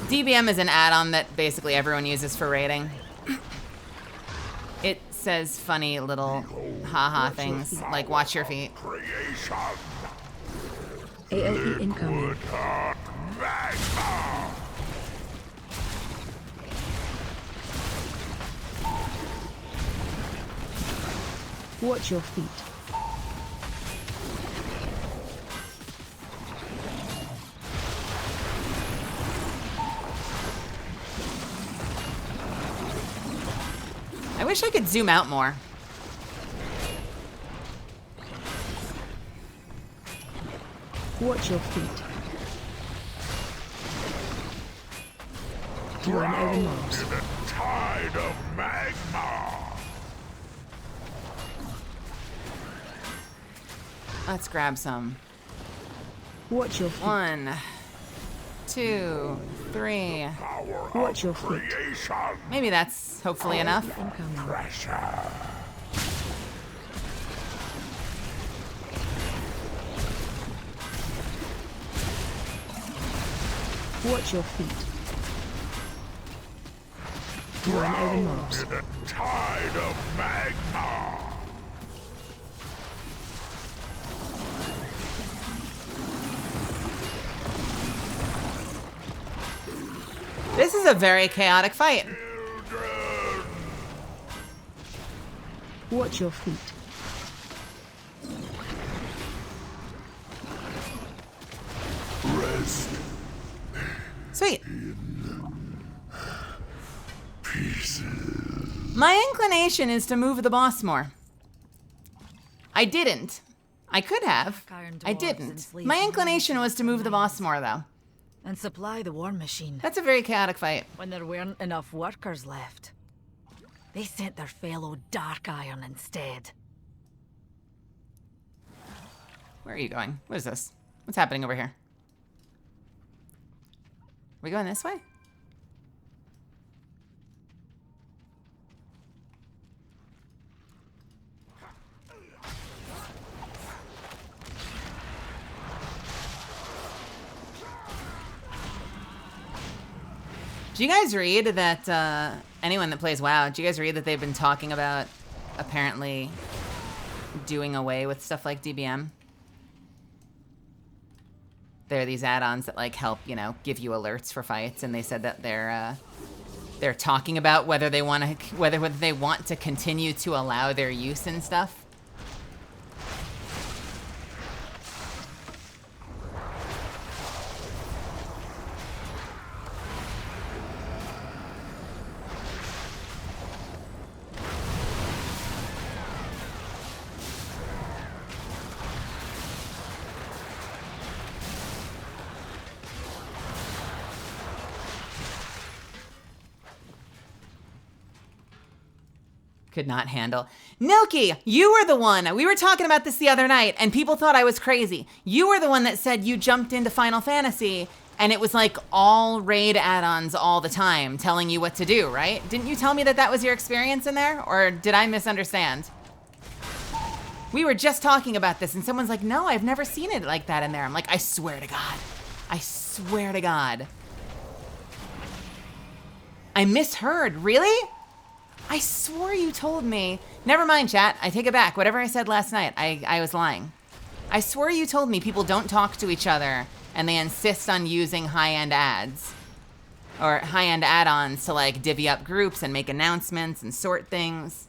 DBM is an add-on that basically everyone uses for raiding. It says funny little haha things like "watch your feet." Creation. AOE incoming. Liquid hot magma. Watch your feet. I wish I could zoom out more. Watch your feet. Run over mobs. In a tide of magma. Let's grab some. Watch your feet. 1, 2, 3. Watch your feet. Creation. Maybe that's hopefully enough. Incoming. Pressure. Watch your feet. Run over mobs. In a tide of magma. This is a very chaotic fight. Watch your feet. Rest. Sweet. Pieces. My inclination is to move the boss more. I didn't. I could have. I didn't. My inclination was to move the boss more, though. And supply the war machine. That's a very chaotic fight. When there weren't enough workers left, they sent their fellow Dark Iron instead. Where are you going? What is this? What's happening over here? Are we going this way? Do you guys read that, anyone that plays WoW, do you guys read that they've been talking about apparently doing away with stuff like DBM? There are these add-ons that like help, you know, give you alerts for fights, and they said that they're talking about whether they want to continue to allow their use and stuff. Could not handle. Nilky, you were the one. We were talking about this the other night, and people thought I was crazy. You were the one that said you jumped into Final Fantasy, and it was like all raid add-ons all the time, telling you what to do, right? Didn't you tell me that that was your experience in there, or did I misunderstand? We were just talking about this, and someone's like, no, I've never seen it like that in there. I'm like, I swear to God. I swear to God. I misheard. Really? I swore you told me. Never mind, chat. I take it back. Whatever I said last night, I was lying. I swore you told me people don't talk to each other and they insist on using high-end ads or high-end add-ons to like divvy up groups and make announcements and sort things.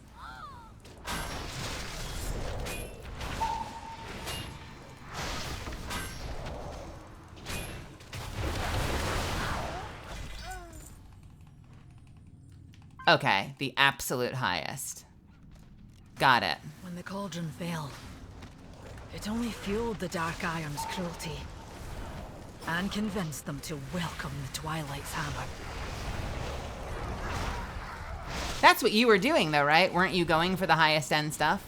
Okay, the absolute highest. Got it. When the cauldron fell, it only fueled the Dark Iron's cruelty and convinced them to welcome the Twilight's hammer. That's what you were doing though, right? Weren't you going for the highest end stuff?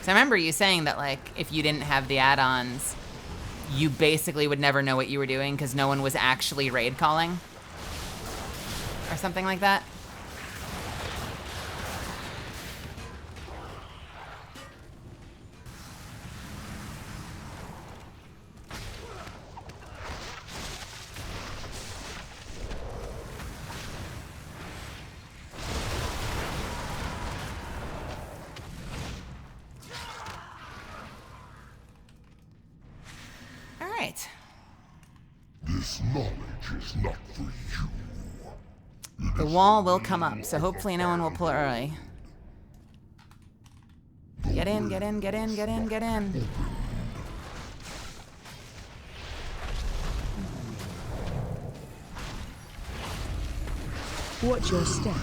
So I remember you saying that like, if you didn't have the add-ons, you basically would never know what you were doing because no one was actually raid calling. Or something like that. This knowledge is not for you. The wall will come up, so hopefully no one will pull early. Get in, get in, get in, get in, get in. Watch your step.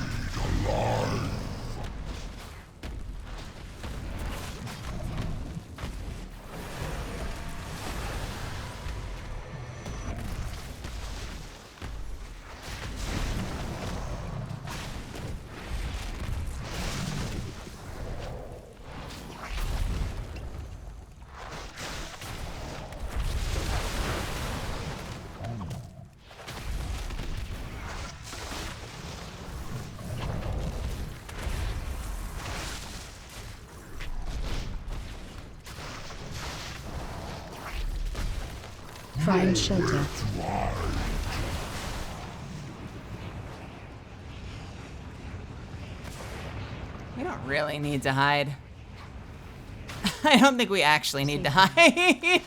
Find shelter. We don't really need to hide. I don't think we actually need to hide.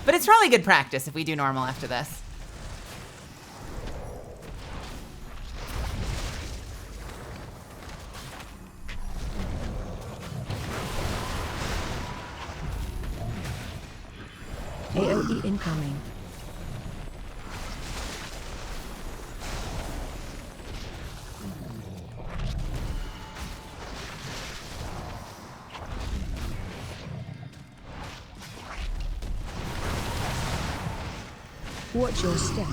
But it's probably good practice if we do normal after this. AoE incoming. Watch your step.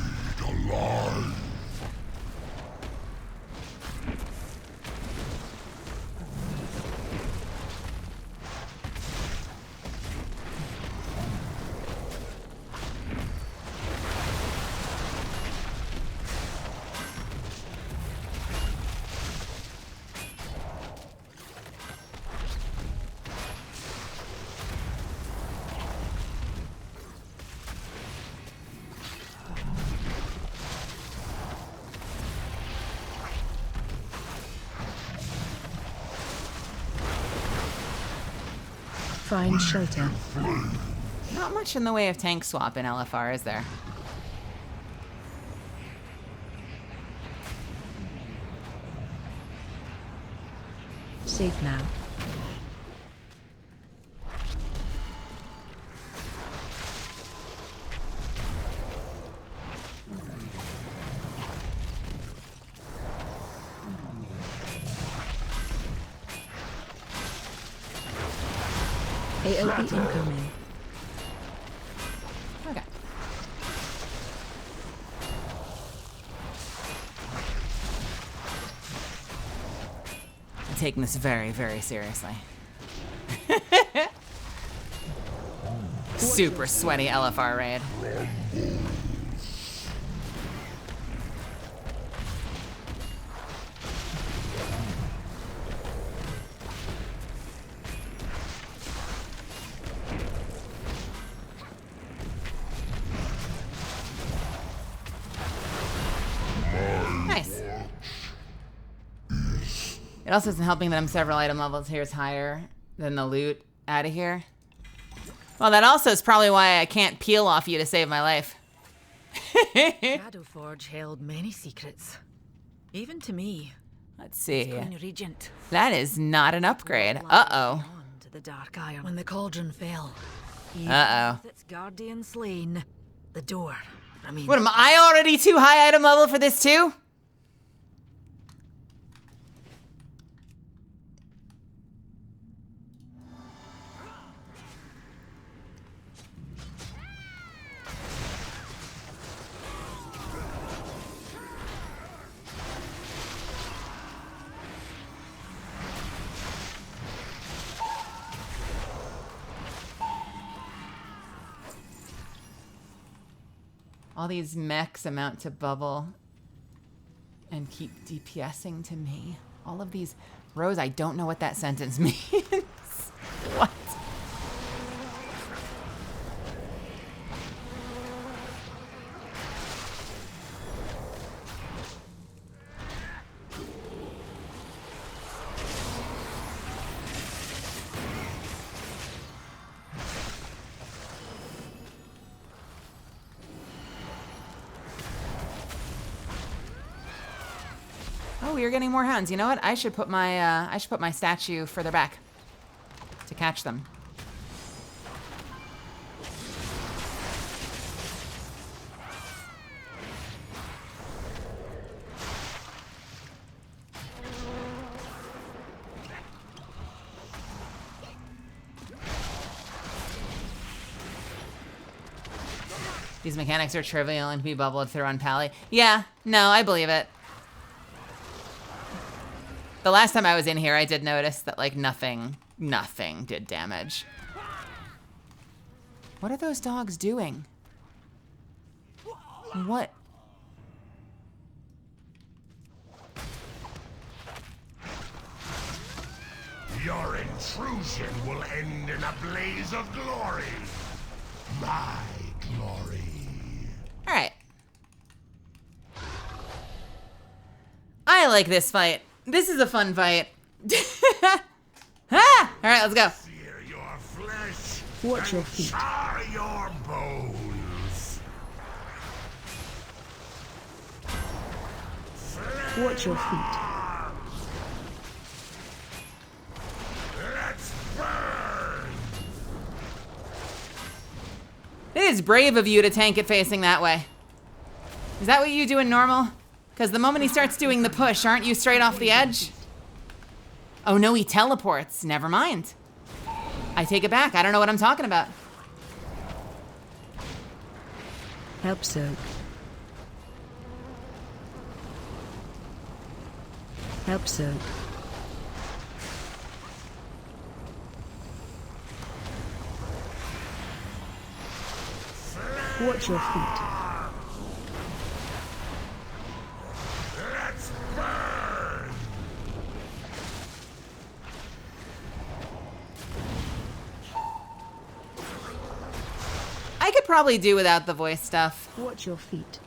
Find shelter. Not much in the way of tank swap in LFR, is there? Safe now. AoE incoming. Okay. I'm taking this very, very seriously. Super sweaty LFR raid. Nice. It also isn't helping that I'm several item levels here is higher than the loot out of here. Well, that also is probably why I can't peel off you to save my life. Shadowforge held many secrets. Even to me. Let's see. Queen Regent. That is not an upgrade. Uh-oh. Beyond the Dark Iron. When the cauldron fell. Uh-oh. With its guardian slain. The door. I mean. What, am I already too high item level for this too? All these mechs amount to bubble and keep DPSing to me. All of these... Rose, I don't know what that sentence means. What? Oh, you're getting more hounds. You know what? I should put my statue further back to catch them. These mechanics are trivial and can be bubbled through on Pally. Yeah, no, I believe it. The last time I was in here, I did notice that, like, nothing did damage. What are those dogs doing? What? Your intrusion will end in a blaze of glory. My glory. All right. I like this fight. This is a fun fight. Ah! All right, let's go. Sear your flesh. Watch your and feet. char your bones. Watch your feet. Let's burn. They is brave of you to tank it facing that way. Is that what you do in normal? Because the moment he starts doing the push, aren't you straight off the edge? Oh no, he teleports. Never mind. I take it back. I don't know what I'm talking about. Help soak. Help soak. Watch your feet. Let's burn! I could probably do without the voice stuff. Watch your feet.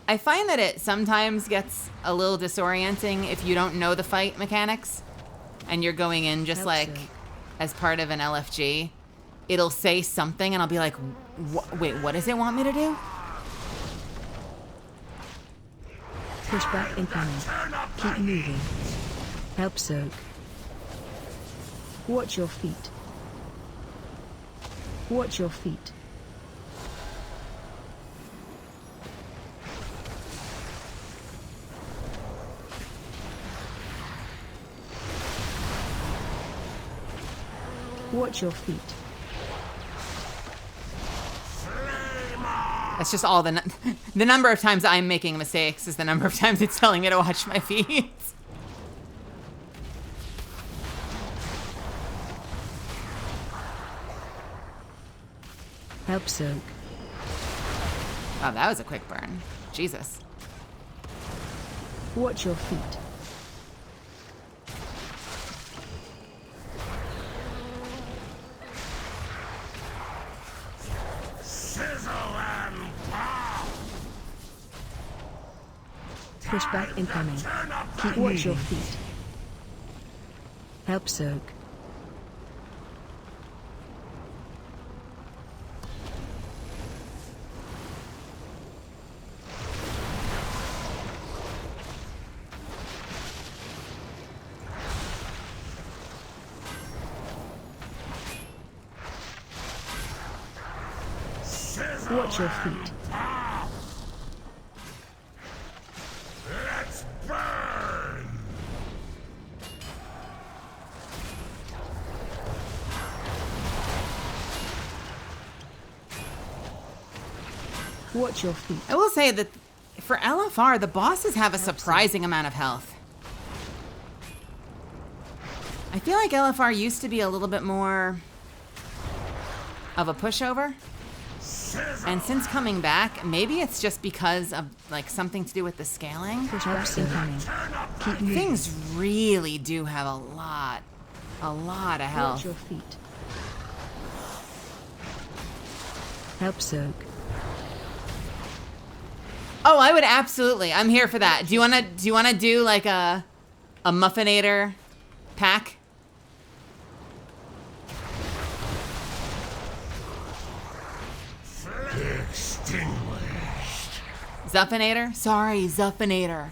I find that it sometimes gets a little disorienting if you don't know the fight mechanics and you're going in just like as part of an LFG. It'll say something and I'll be like, wait, what does it want me to do? Pushback incoming. Keep moving. Help soak. Watch your feet. Watch your feet. Watch your feet. That's just all the number of times I'm making mistakes is the number of times it's telling me to watch my feet. Help soak. Oh, that was a quick burn. Jesus. Watch your feet. Sizzle and pop! Pushback incoming. Keep watch your feet. Help soak. Watch your feet. Let's burn! Watch your feet. I will say that for LFR, the bosses have a surprising amount of health. I feel like LFR used to be a little bit more of a pushover. And since coming back, maybe it's just because of like something to do with the scaling. Pushback incoming. Keep moving. Things really do have a lot of Watch health. your feet. Help soak. Oh, I would absolutely. I'm here for that. Do you wanna do like a muffinator pack? Extinguished. Zuffinator? Sorry, Zuffinator.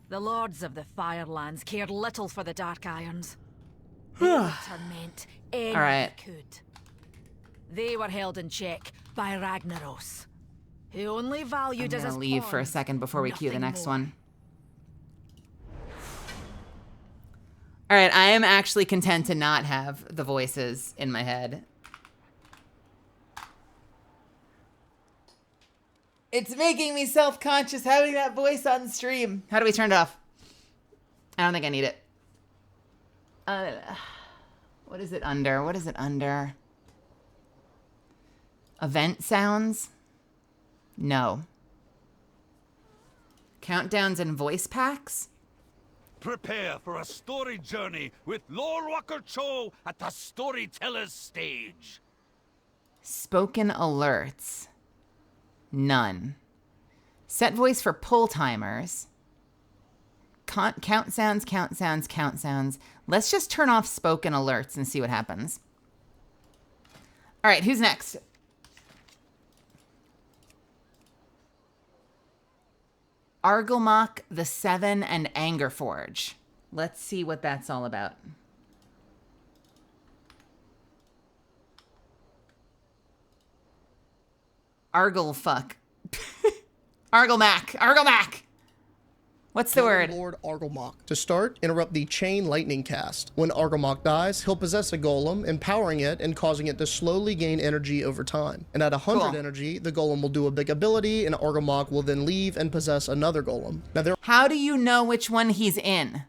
The lords of the Firelands cared little for the Dark Irons. They would torment any Alright. they could. They were held in check by Ragnaros, who only I'm valued as gonna his leave for a pawns, second before we cue the nothing next more. one. Alright, I am actually content to not have the voices in my head. It's making me self-conscious having that voice on stream. How do we turn it off? I don't think I need it. What is it under? What is it under? Event sounds? No. Countdowns and voice packs? Prepare for a story journey with Lord Walker Cho at the Storyteller's stage. Spoken alerts. None. Set voice for pull timers. Count sounds, count sounds, count sounds. Let's just turn off spoken alerts and see what happens. All right, who's next? Argylmach, the Seven, and Angerforge. Let's see what that's all about. Argle fuck. Arglemac. Arglemac. What's the word? Lord Arglemach. To start, interrupt the chain lightning cast. When Arglemach dies, he'll possess a golem, empowering it and causing it to slowly gain energy over time. And at 100 energy, the golem will do a big ability, and Arglemach will then leave and possess another golem. Now there. How do you know which one he's in?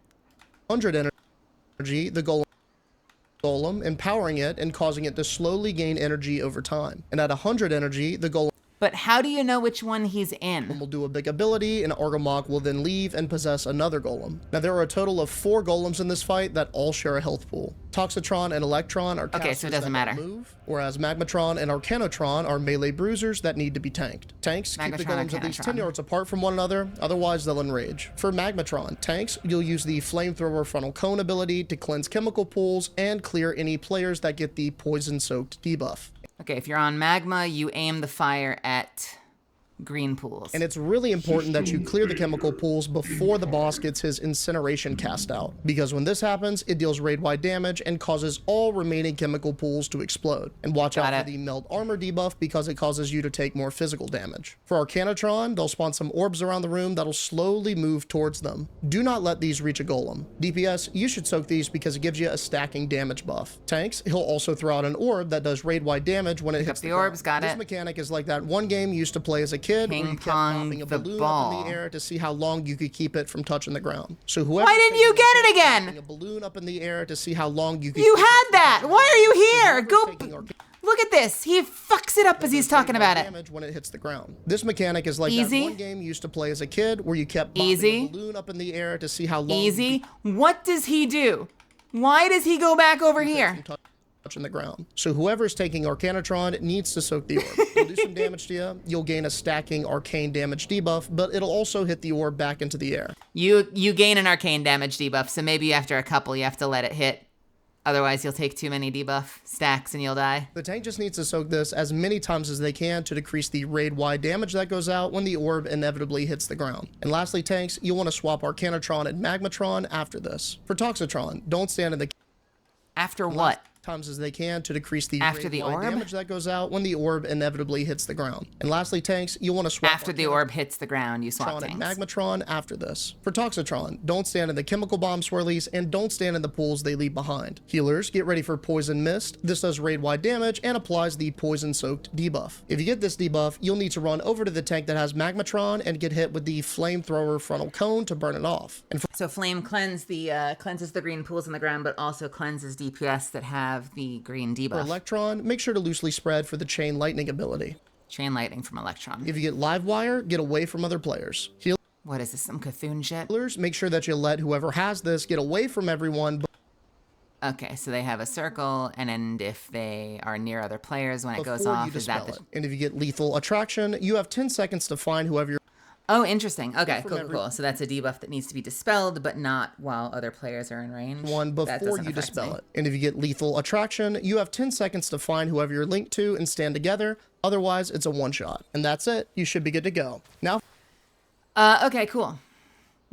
100 energy, the golem, empowering it and causing it to slowly gain energy over time. And at 100 energy, the golem. But how do you know which one he's in? Will do a big ability, and Arglemach will then leave and possess another golem. Now there are a total of 4 golems in this fight that all share a health pool. Toxitron and Electron are casters so it doesn't matter. Move, whereas Magmatron and Arcanotron are melee bruisers that need to be tanked. Tanks keep the golems at least 10 yards apart from one another, otherwise they'll enrage. For Magmatron tanks, you'll use the Flamethrower Frontal Cone ability to cleanse chemical pools and clear any players that get the poison-soaked debuff. Okay, if you're on magma, you aim the fire at green pools. And it's really important that you clear the chemical pools before the boss gets his incineration cast out, because when this happens, it deals raid-wide damage and causes all remaining chemical pools to explode. And watch out for the meld armor debuff, because it causes you to take more physical damage. For Arcanotron, they'll spawn some orbs around the room that'll slowly move towards them. Do not let these reach a golem. DPS, you should soak these because it gives you a stacking damage buff. Tanks, he'll also throw out an orb that does raid-wide damage when it hits the orbs. ground. This mechanic is like that one game you used to play as a kid, where you kept popping a balloon up in the air to see how long you could keep it from touching the ground. So whoever. Why didn't you get it again? A balloon up in the air to see how long you could. You had that. Why are you here? Go. Look at this. He fucks it up as he's talking about it. Damage when it hits the ground. This mechanic is like that one game you used to play as a kid, where you kept popping a balloon up in the air to see how long. Easy. What does he do? Why does he go back over here? In the ground. So whoever's taking Arcanotron needs to soak the orb. It'll do some damage to you. You'll gain a stacking arcane damage debuff, but it'll also hit the orb back into the air. You gain an arcane damage debuff, so maybe after a couple you have to let it hit. Otherwise you'll take too many debuff stacks and you'll die. The tank just needs to soak this as many times as they can to decrease the raid-wide damage that goes out when the orb inevitably hits the ground. And lastly, tanks, you'll want to swap Arcanotron and Magmatron after this. For Toxitron, don't stand in the... After what? Times as they can to decrease the after the orb damage that goes out when the orb inevitably hits the ground. And lastly, tanks, you want to swap after the orb hits the ground. You swap tanks. And Magmatron after this. For Toxitron, don't stand in the chemical bomb swirlies and don't stand in the pools they leave behind. Healers, get ready for Poison Mist. This does raid-wide damage and applies the poison-soaked debuff. If you get this debuff, you'll need to run over to the tank that has Magmatron and get hit with the Flamethrower Frontal Cone to burn it off. And so Flame cleanses the green pools on the ground, but also cleanses DPS that have the green debuff. For Electron, make sure to loosely spread for the Chain Lightning ability. Chain Lightning from Electron. If you get Live Wire, get away from other players. What is this, some Cthulhu shit? Healers, make sure that you let whoever has this get away from everyone. Okay, so they have a circle, and then if they are near other players when it goes off, is that the... And if you get Lethal Attraction, you have 10 seconds to find whoever you're... Oh, interesting. Okay, cool. So that's a debuff that needs to be dispelled, but not while other players are in range. One before you dispel it. And if you get Lethal Attraction, you have 10 seconds to find whoever you're linked to and stand together. Otherwise, it's a one-shot. And that's it. You should be good to go. Now... okay, cool.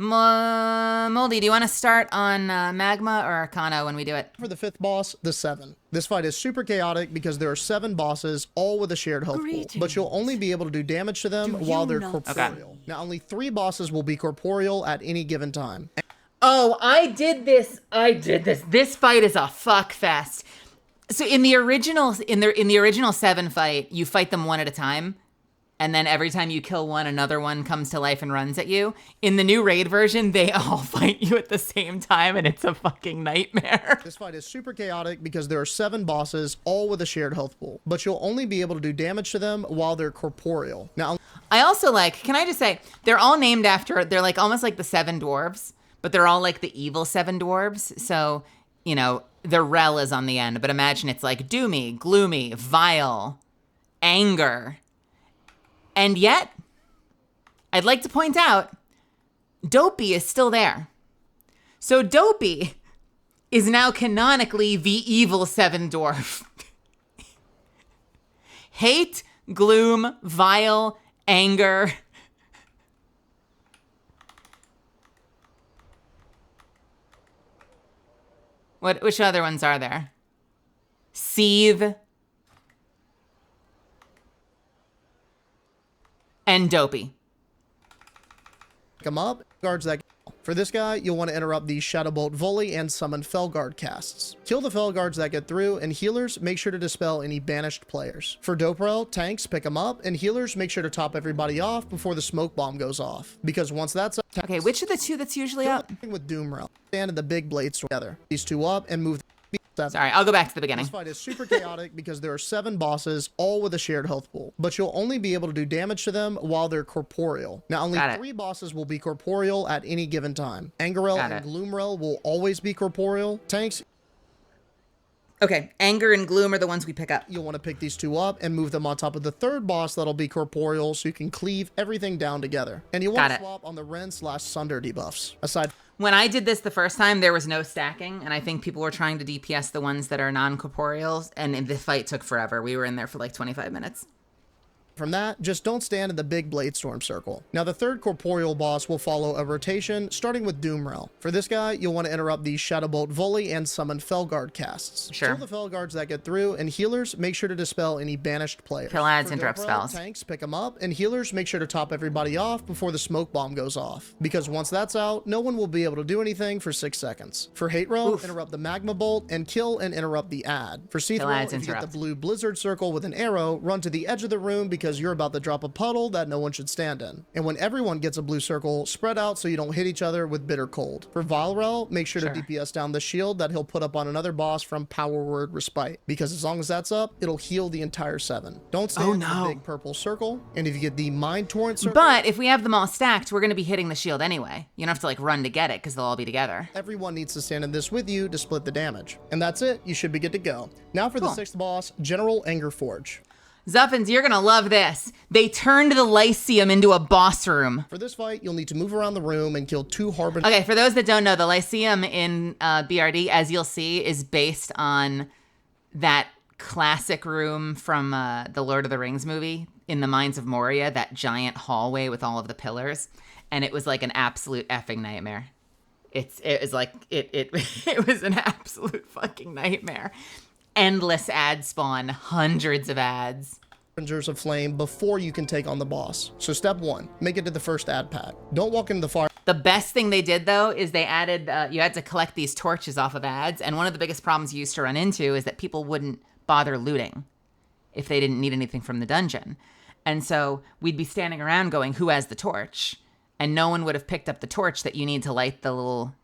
Moldy, do you want to start on Magma or Arcana when we do it? For the 5th boss, the 7. This fight is super chaotic because there are 7 bosses, all with a shared health pool. But you'll only be able to do damage to them while they're corporeal. Okay. Now, only 3 bosses will be corporeal at any given time. Oh, I did this. This fight is a fuck fest. So in the original 7 fight, you fight them one at a time. And then every time you kill one, another one comes to life and runs at you. In the new raid version, they all fight you at the same time, and it's a fucking nightmare. This fight is super chaotic because there are 7 bosses, all with a shared health pool. But you'll only be able to do damage to them while they're corporeal. Now, I also can I just say, they're all named after, they're like almost like the 7 dwarves, but they're all like the evil 7 dwarves. So, you know, the rel is on the end, but imagine it's like doomy, gloomy, vile, anger. And yet, I'd like to point out, Dopey is still there. So Dopey is now canonically the evil 7 dwarf. Hate, gloom, vile, anger. Which other ones are there? Seethe. And Dopey. Pick him up, guards that. For this guy, you'll want to interrupt the Shadowbolt Volley and summon Felguard casts. Kill the Felguards that get through, and healers, make sure to dispel any banished players. For Doperel, tanks, pick them up, and healers, make sure to top everybody off before the smoke bomb goes off. Because once that's up... Okay, which of the two that's usually up? With Doomrel. Stand in the big blades together. These two up and move... Sorry, I'll go back to the beginning. This fight is super chaotic because there are 7 bosses, all with a shared health pool. But you'll only be able to do damage to them while they're corporeal. Now, only 3 bosses will be corporeal at any given time. Angerel and Gloomrel will always be corporeal. Tanks... Okay, Anger and Gloom are the ones we pick up. You'll want to pick these 2 up and move them on top of the 3rd boss that'll be corporeal so you can cleave everything down together. And you want to swap on the Ren/Sunder debuffs. Aside... When I did this the first time, there was no stacking, and I think people were trying to DPS the ones that are non-corporeals, and the fight took forever. We were in there for like 25 minutes. From that, just don't stand in the big Bladestorm circle. Now, the 3rd corporeal boss will follow a rotation, starting with Doomrel. For this guy, you'll want to interrupt the Shadowbolt Volley and summon Felguard casts. Sure. Kill the Felguards that get through, and healers, make sure to dispel any banished players. Kill ads, For interrupt Doperel, spells. Tanks, pick them up, and healers, make sure to top everybody off before the smoke bomb goes off. Because once that's out, no one will be able to do anything for 6 seconds. For Haterel, interrupt the Magma Bolt, and kill and interrupt the ad. For Seathrel, if you get the blue Blizzard circle with an arrow, run to the edge of the room because you're about to drop a puddle that no one should stand in. And when everyone gets a blue circle, spread out so you don't hit each other with bitter cold. For Vilrel, make sure to DPS down the shield that he'll put up on another boss from Power Word Respite, because as long as that's up, it'll heal the entire 7. Don't stand in the big purple circle, and if you get the Mind Torrent circle... But if we have them all stacked, we're going to be hitting the shield anyway. You don't have to like run to get it, because they'll all be together. Everyone needs to stand in this with you to split the damage. And that's it. You should be good to go. Now for the 6th boss, General Angerforge. Zuffins, you're gonna love this. They turned the Lyceum into a boss room. For this fight, you'll need to move around the room and kill 2 Harbingers. Okay, for those that don't know, the Lyceum in BRD, as you'll see, is based on that classic room from the Lord of the Rings movie in the Mines of Moria, that giant hallway with all of the pillars. And it was like an absolute effing nightmare. It was like, it was an absolute fucking nightmare. Endless ad spawn, hundreds of ads. Of flame before you can take on the boss. So step 1, make it to the first ad pack. Don't walk into the fire. The best thing they did though is they added, you had to collect these torches off of ads. And one of the biggest problems you used to run into is that people wouldn't bother looting if they didn't need anything from the dungeon. And so we'd be standing around going, who has the torch? And no one would have picked up the torch that you need to light the little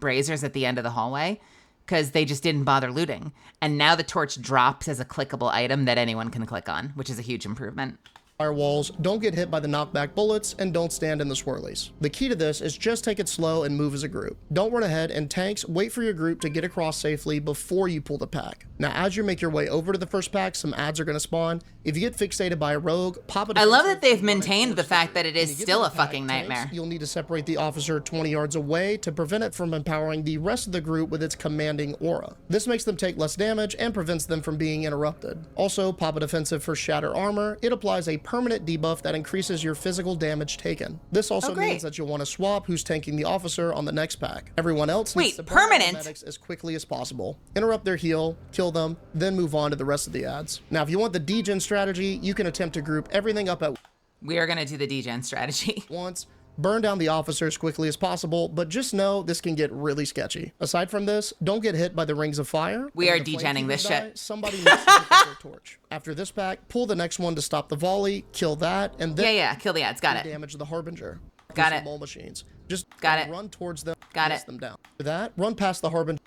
braziers at the end of the hallway, because they just didn't bother looting. And now the torch drops as a clickable item that anyone can click on, which is a huge improvement. Firewalls, don't get hit by the knockback bullets, and don't stand in the swirlies. The key to this is just take it slow and move as a group. Don't run ahead, and tanks, wait for your group to get across safely before you pull the pack. Now, as you make your way over to the first pack, some ads are going to spawn. If you get fixated by a rogue, pop it. I love that they've maintained the fact that it is still a fucking nightmare. Tanks, you'll need to separate the officer 20 yards away to prevent it from empowering the rest of the group with its commanding aura. This makes them take less damage and prevents them from being interrupted. Also, pop a defensive for Shatter Armor. It applies a permanent debuff that increases your physical damage taken. This also means that you'll want to swap who's tanking the officer on the next pack. Everyone else needs to permanent medics as quickly as possible. Interrupt their heal, kill them, then move on to the rest of the ads. Now, if you want the degen strategy, you can attempt to group everything up at We are going to do the degen strategy. once. Burn down the officer as quickly as possible, but just know this can get really sketchy. Aside from this, don't get hit by the rings of fire. We are degenning this shit. Somebody needs to pick up their torch. After this pack, pull the next one to stop the volley, kill that, and then kill the ads. Got it. Damage the Harbinger. Got it. Mole machines. Just run towards them. Got it. Them down. After that, run past the Harbinger.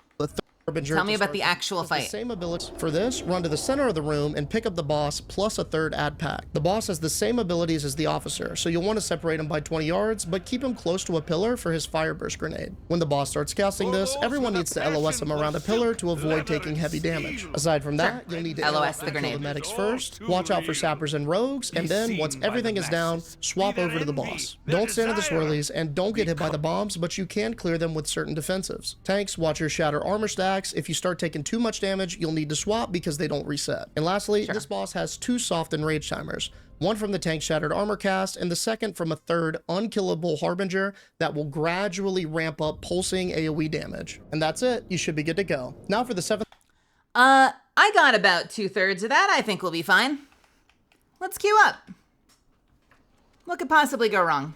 Tell me about the actual fight. The same abilities. For this, run to the center of the room and pick up the boss plus a 3rd ad pack. The boss has the same abilities as the officer, so you'll want to separate him by 20 yards, but keep him close to a pillar for his fire burst grenade. When the boss starts casting this, everyone needs to LOS him around a pillar to avoid taking heavy damage. Aside from that, you'll need to LOS the grenade. Kill the medics first, watch out for sappers and rogues, and then, once everything is down, swap over to the boss. Don't stand in the swirlies, and don't get hit by the bombs, but you can clear them with certain defensives. Tanks, watch your Shatter Armor stacks. If you start taking too much damage, you'll need to swap because they don't reset. And lastly, this boss has 2 soft and rage timers. One from the tank Shattered Armor cast, and the second from a 3rd unkillable Harbinger that will gradually ramp up pulsing AoE damage. And that's it. You should be good to go. Now for the 7th. I got about 2/3 of that. I think we'll be fine. Let's queue up. What could possibly go wrong?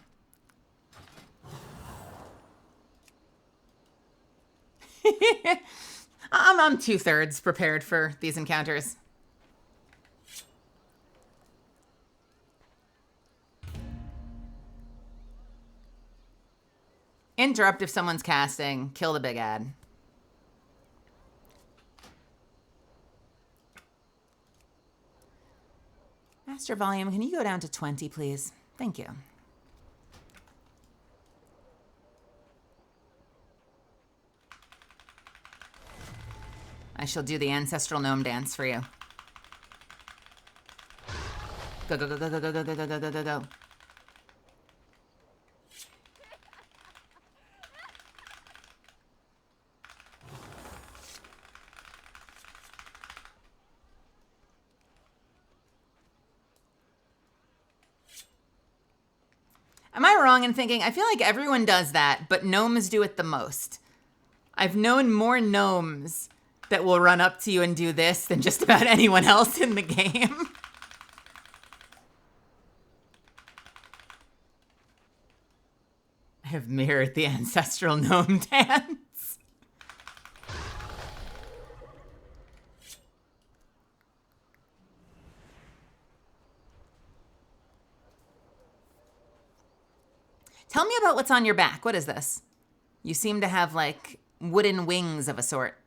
I'm 2/3 prepared for these encounters. Interrupt if someone's casting. Kill the big ad. Master volume, can you go down to 20, please? Thank you. I shall do the ancestral gnome dance for you. Go, go, go, go, go, go, go, go, go, go, go, go. Am I wrong in thinking, I feel like everyone does that, but gnomes do it the most? I've known more gnomes that will run up to you and do this than just about anyone else in the game. I have mirrored the ancestral gnome dance. Tell me about what's on your back. What is this? You seem to have, like, wooden wings of a sort.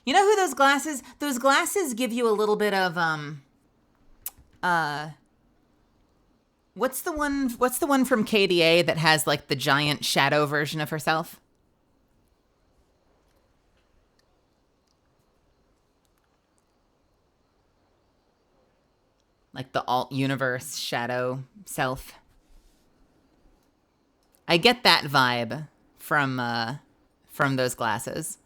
You know who those glasses give you a little bit of, what's the one from KDA that has, like, the giant shadow version of herself? Like the alt universe shadow self. I get that vibe from those glasses.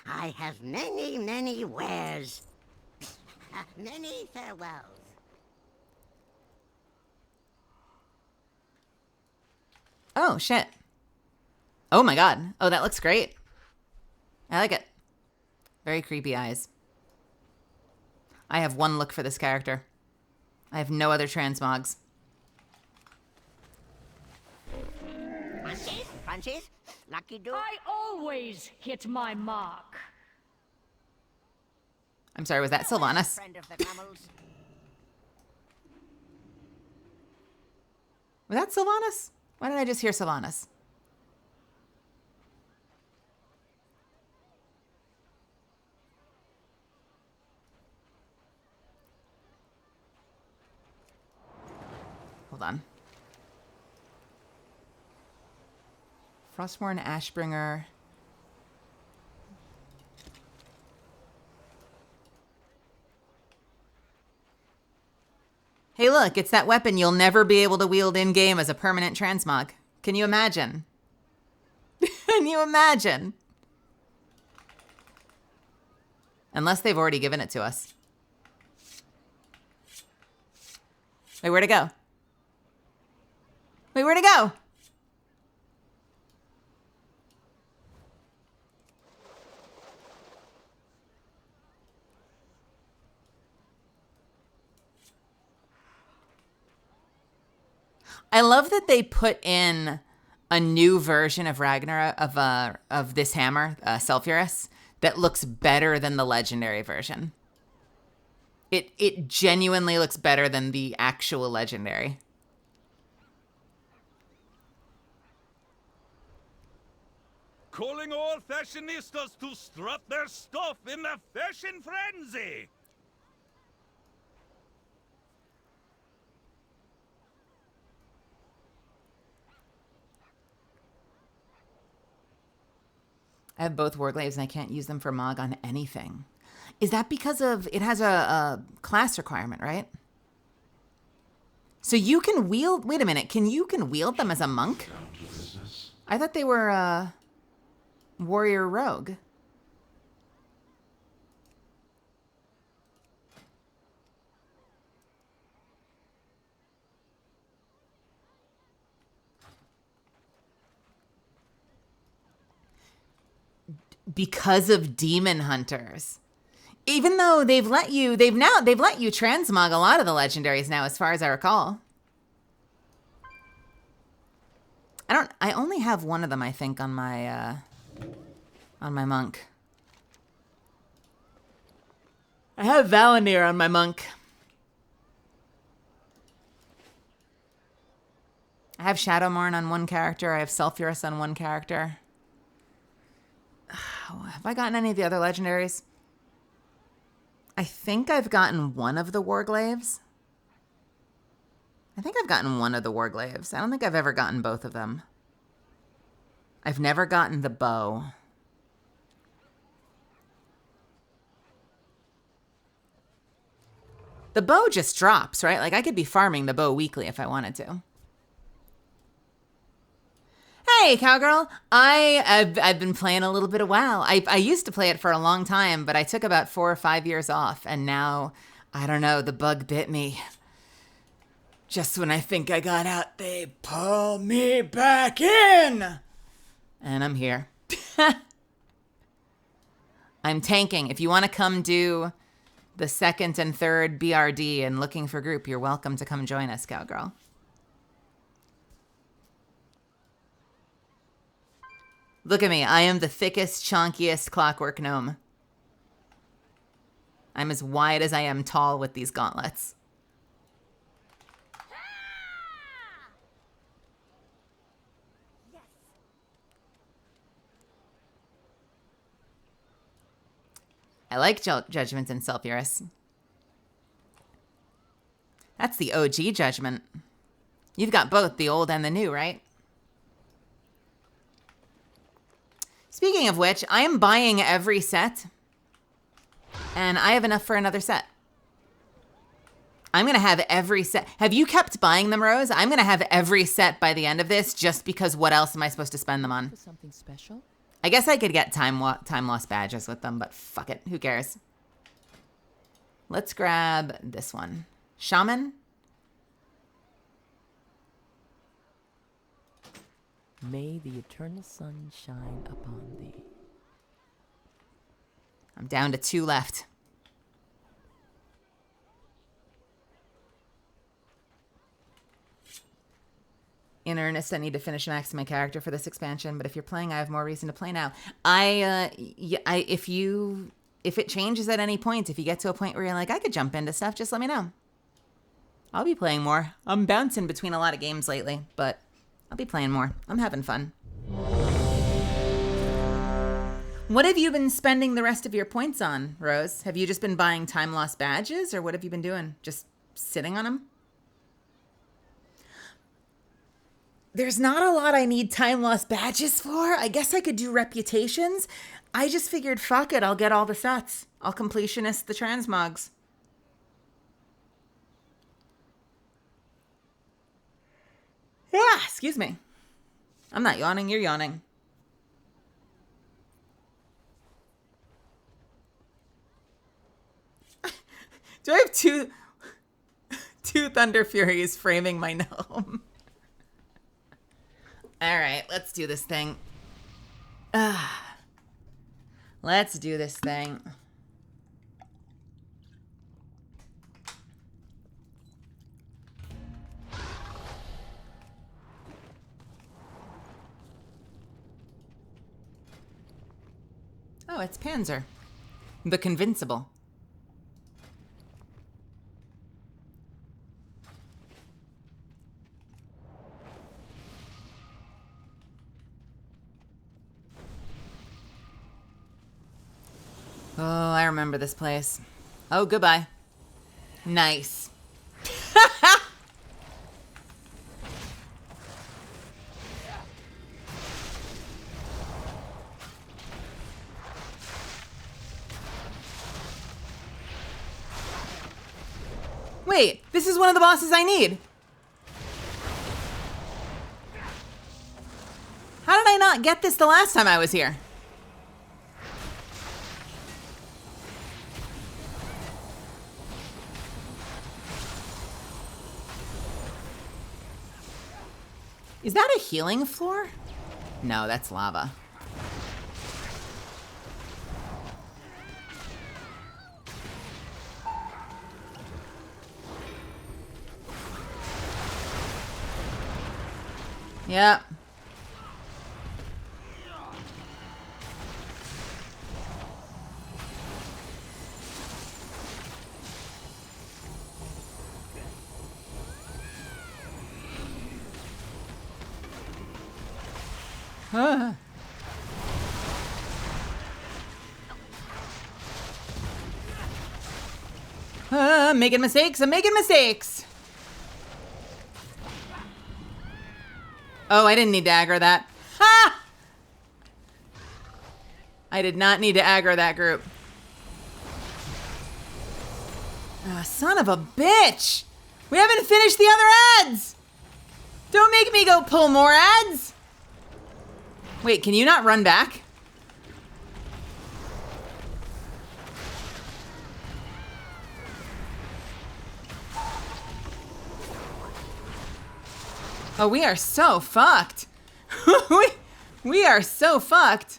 I have many, many wares. Many farewells. Oh, shit. Oh my god. Oh, that looks great. I like it. Very creepy eyes. I have one look for this character. I have no other transmogs. Francis, lucky do. I always hit my mark. I'm sorry, was that Sylvanas? Friend of the camels. Was that Sylvanas? Why did I just hear Sylvanas? Hold on. Frostmourne Ashbringer. Hey, look, it's that weapon you'll never be able to wield in-game as a permanent transmog. Can you imagine? Can you imagine? Unless they've already given it to us. Wait, where'd it go? Wait, where'd it go? I love that they put in a new version of Ragnarok of this hammer, Sulfurous, that looks better than the legendary version. It genuinely looks better than the actual legendary. Calling all fashionistas to strut their stuff in the fashion frenzy! I have both Warglaves and I can't use them for Mog on anything. Is that because of, it has a class requirement, right? So you can wield, wait a minute, you can wield them as a monk? I thought they were warrior rogue. because of demon hunters. Even though they've let you transmog a lot of the legendaries now, as far as I recall. I only have one of them, I think, on my monk. I have Valinir on my monk. I have Shadowmourne on one character. I have Sulfurous on one character. Have I gotten any of the other legendaries? I think I've gotten one of the Warglaves. I think I've gotten one of the Warglaves. I don't think I've ever gotten both of them. I've never gotten the bow. The bow just drops, right? Like, I could be farming the bow weekly if I wanted to. Hey, Cowgirl. I've been playing a little bit of WoW. I used to play it for a long time, but I took about 4 or 5 years off, and now, I don't know, the bug bit me. Just when I think I got out, they pull me back in! And I'm here. I'm tanking. If you want to come do the 2nd and 3rd BRD and looking for group, you're welcome to come join us, Cowgirl. Look at me. I am the thickest, chonkiest clockwork gnome. I'm as wide as I am tall with these gauntlets. I like Judgment and Sulfurous. That's the OG Judgment. You've got both the old and the new, right? Speaking of which, I am buying every set. And I have enough for another set. I'm going to have every set. Have you kept buying them, Rose? I'm going to have every set by the end of this just because what else am I supposed to spend them on? Something special? I guess I could get time loss badges with them, but fuck it. Who cares? Let's grab this one. Shaman? May the eternal sun shine upon thee. I'm down to 2 left. In earnest, I need to finish maxing my character for this expansion, but if you're playing, I have more reason to play now. If it changes at any point, if you get to a point where you're like, I could jump into stuff, just let me know. I'll be playing more. I'm bouncing between a lot of games lately, but I'll be playing more. I'm having fun. What have you been spending the rest of your points on, Rose? Have you just been buying time loss badges, or what have you been doing? Just sitting on them? There's not a lot I need time loss badges for. I guess I could do reputations. I just figured, fuck it, I'll get all the sets. I'll completionist the transmogs. Ah, excuse me. I'm not yawning, you're yawning. Do I have two Thunder Furies framing my gnome? All right, let's do this thing. Let's do this thing. Oh, it's Panzer. The Convincible. Oh, I remember this place. Oh, goodbye. Nice. Wait, this is one of the bosses I need. How did I not get this the last time I was here? Is that a healing floor? No, that's lava. Yep. Huh. I'm making mistakes. I'm making mistakes. Oh, I didn't need to aggro that. Ha! I did not need to aggro that group. Oh, son of a bitch! We haven't finished the other ads! Don't make me go pull more ads! Wait, can you not run back? Oh, we are so fucked. we are so fucked.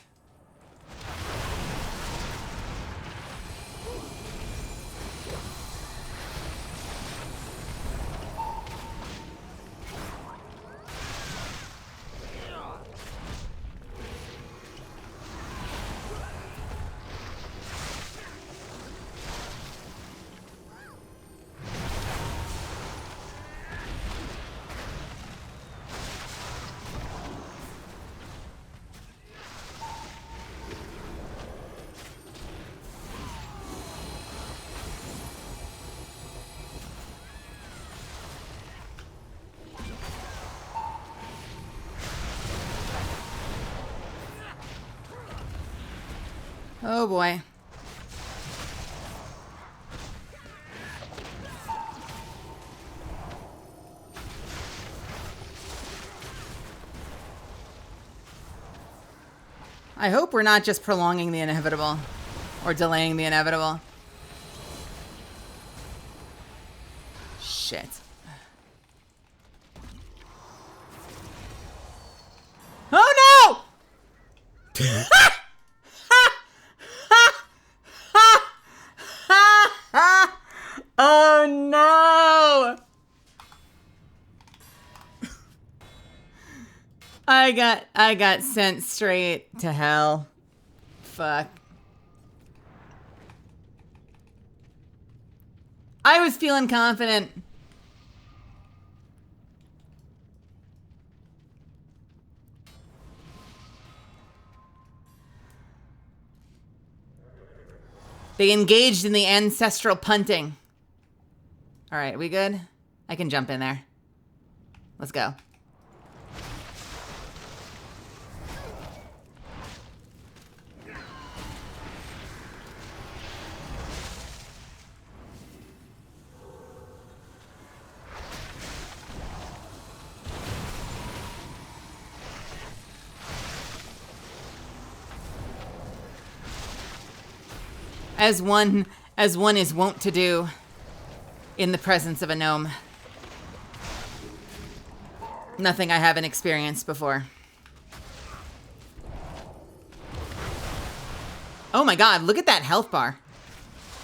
Oh boy. I hope we're not just prolonging the inevitable or delaying the inevitable. Shit. Oh no! Oh no! I got sent straight to hell. Fuck. I was feeling confident. They engaged in the ancestral punting. All right, we good? I can jump in there. Let's go. As one is wont to do in the presence of a gnome. Nothing I haven't experienced before. Oh my god, look at that health bar.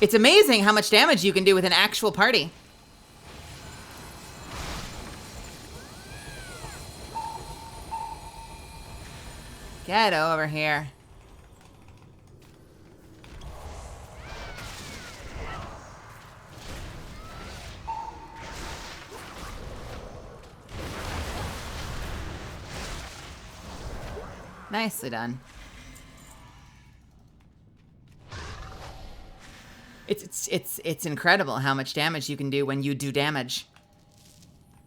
It's amazing how much damage you can do with an actual party. Get over here. Nicely done. It's incredible how much damage you can do when you do damage.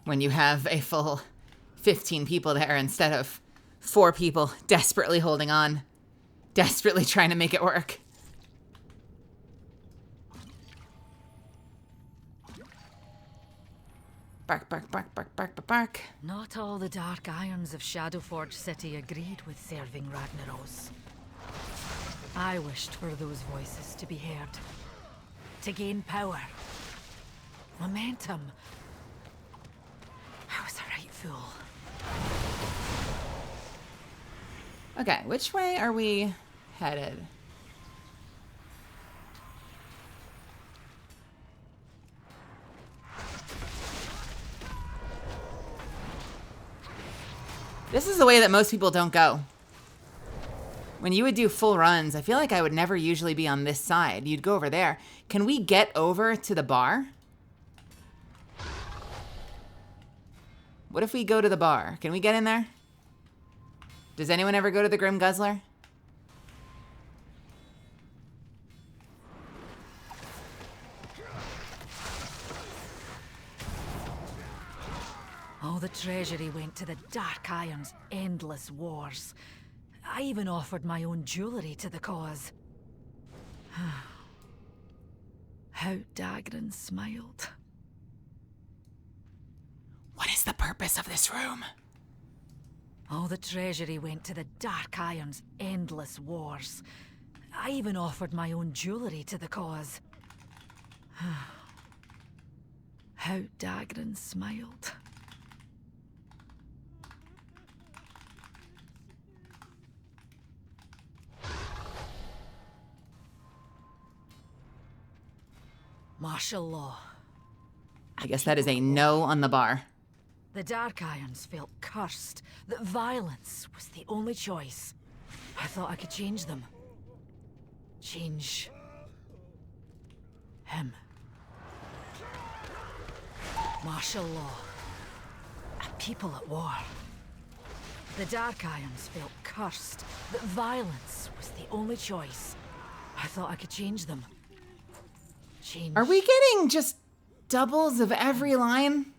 When you have a full 15 people there instead of 4 people desperately holding on, desperately trying to make it work. Bark, bark, bark, bark, bark, bark, bark. Not all the Dark Irons of Shadowforge City agreed with serving Ragnaros. I wished for those voices to be heard. To gain power. Momentum. I was a right fool. Okay, which way are we headed? This is the way that most people don't go. When you would do full runs, I feel like I would never usually be on this side. You'd go over there. Can we get over to the bar? What if we go to the bar? Can we get in there? Does anyone ever go to the Grim Guzzler? All the treasury went to the Dark Iron's endless wars. I even offered my own jewelry to the cause. How Dagran smiled. What is the purpose of this room? All the treasury went to the Dark Iron's endless wars. I even offered my own jewelry to the cause. How Dagran smiled. Martial law. I guess that is a no on the bar. The Dark Irons felt cursed, that violence was the only choice. I thought I could change them. Change him. Martial law. A people at war. The Dark Irons felt cursed, that violence was the only choice. I thought I could change them. Change. Are we getting just doubles of every line?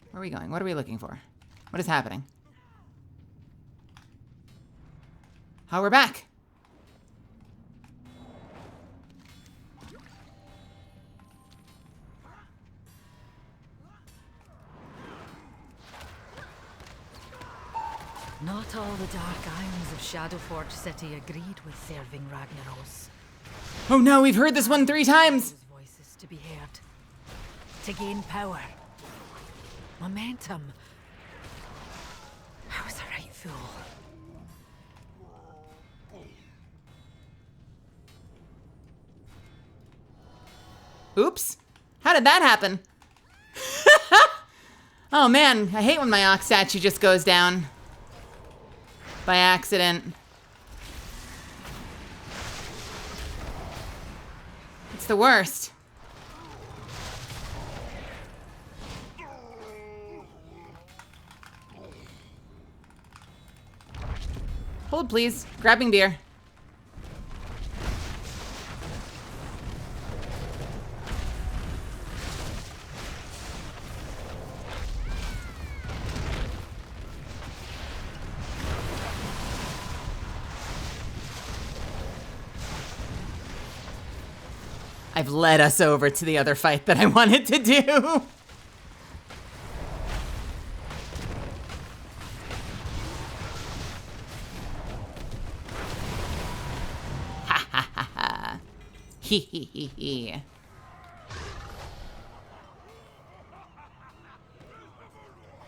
Where are we going? What are we looking for? What is happening? Oh, we're back. Not all the Dark Irons of Shadowforge City agreed with serving Ragnaros. Oh no, we've heard this one 3 times. Those voices to be heard. To gain power. Momentum. I was a right fool. Oops. How did that happen? Oh man, I hate when my ox statue just goes down. By accident. It's the worst. Hold, please. Grabbing beer. I've led us over to the other fight that I wanted to do. Ha ha ha ha. Hee hee hee hee.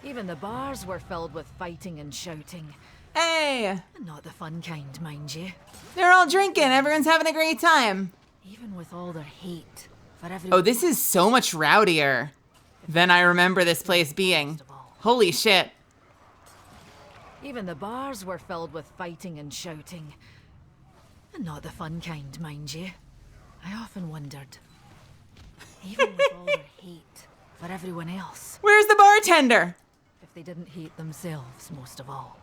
Even the bars were filled with fighting and shouting. Hey! Not the fun kind, mind you. They're all drinking. Everyone's having a great time. Even with all their hate for everyone. Oh, this is so much rowdier than I remember this place being. Holy shit. Even the bars were filled with fighting and shouting. Not the fun kind, mind you. I often wondered. Even with all their hate for everyone else. Where's the bartender? If they didn't hate themselves, most of all.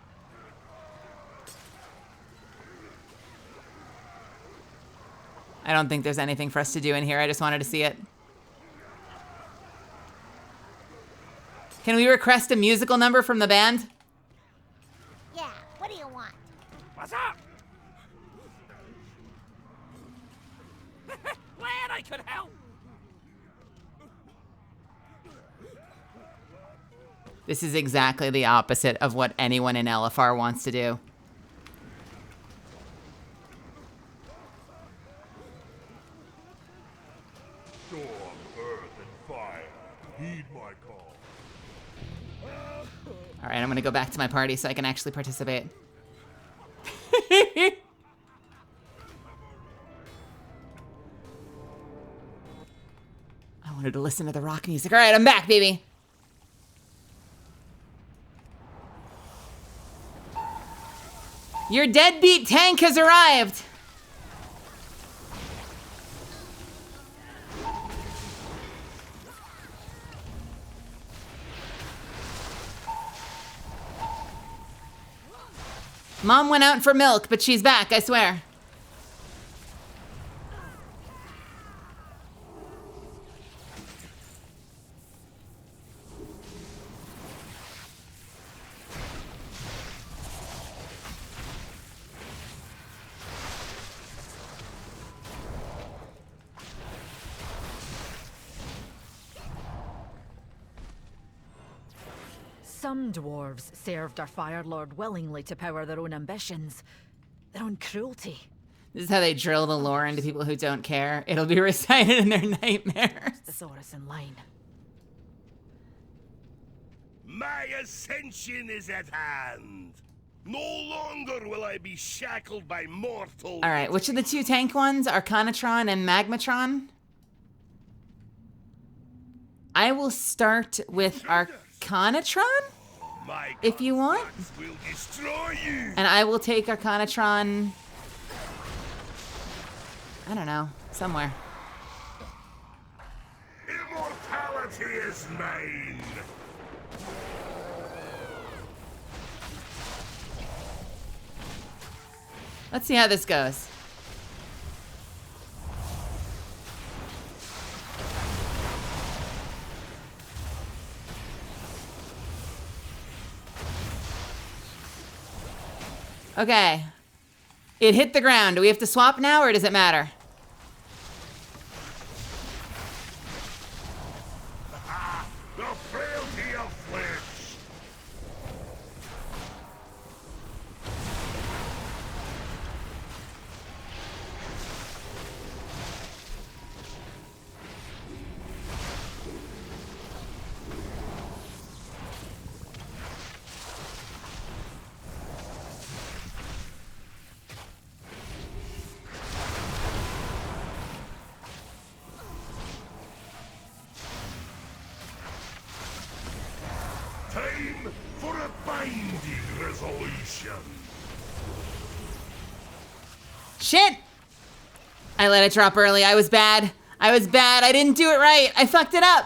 I don't think there's anything for us to do in here. I just wanted to see it. Can we request a musical number from the band? Yeah, what do you want? What's up? Glad I could help. This is exactly the opposite of what anyone in LFR wants to do. Storm, earth, and fire. Heed my call. All right, I'm gonna go back to my party so I can actually participate. wanted to listen to the rock music. All right, I'm back, baby. Your deadbeat tank has arrived. Mom went out for milk, but she's back, I swear. Some dwarves served our Fire Lord willingly to power their own ambitions, their own cruelty. This is how they drill the lore into people who don't care. It'll be recited in their nightmares. Thesaurus in line. My ascension is at hand. No longer will I be shackled by mortal. All right, which of the two tank ones? Arcanatron and Magmatron? I will start with Arcanatron, if you want. Will destroy you. And I will take Arcanatron, I don't know, somewhere. Immortality is mine. Let's see how this goes. Okay. It hit the ground. Do we have to swap now, or does it matter? The frailty of flesh. Time for a binding resolution. Shit! I let it drop early. I was bad. I was bad. I didn't do it right. I fucked it up.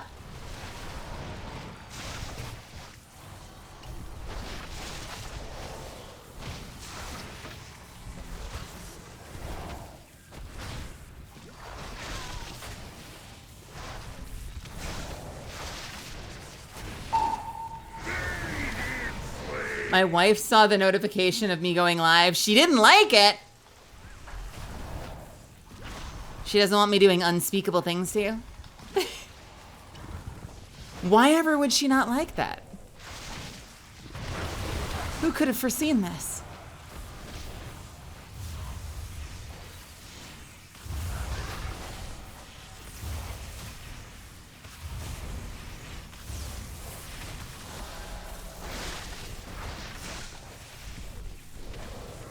My wife saw the notification of me going live. She didn't like it. She doesn't want me doing unspeakable things to you. Why ever would she not like that? Who could have foreseen this?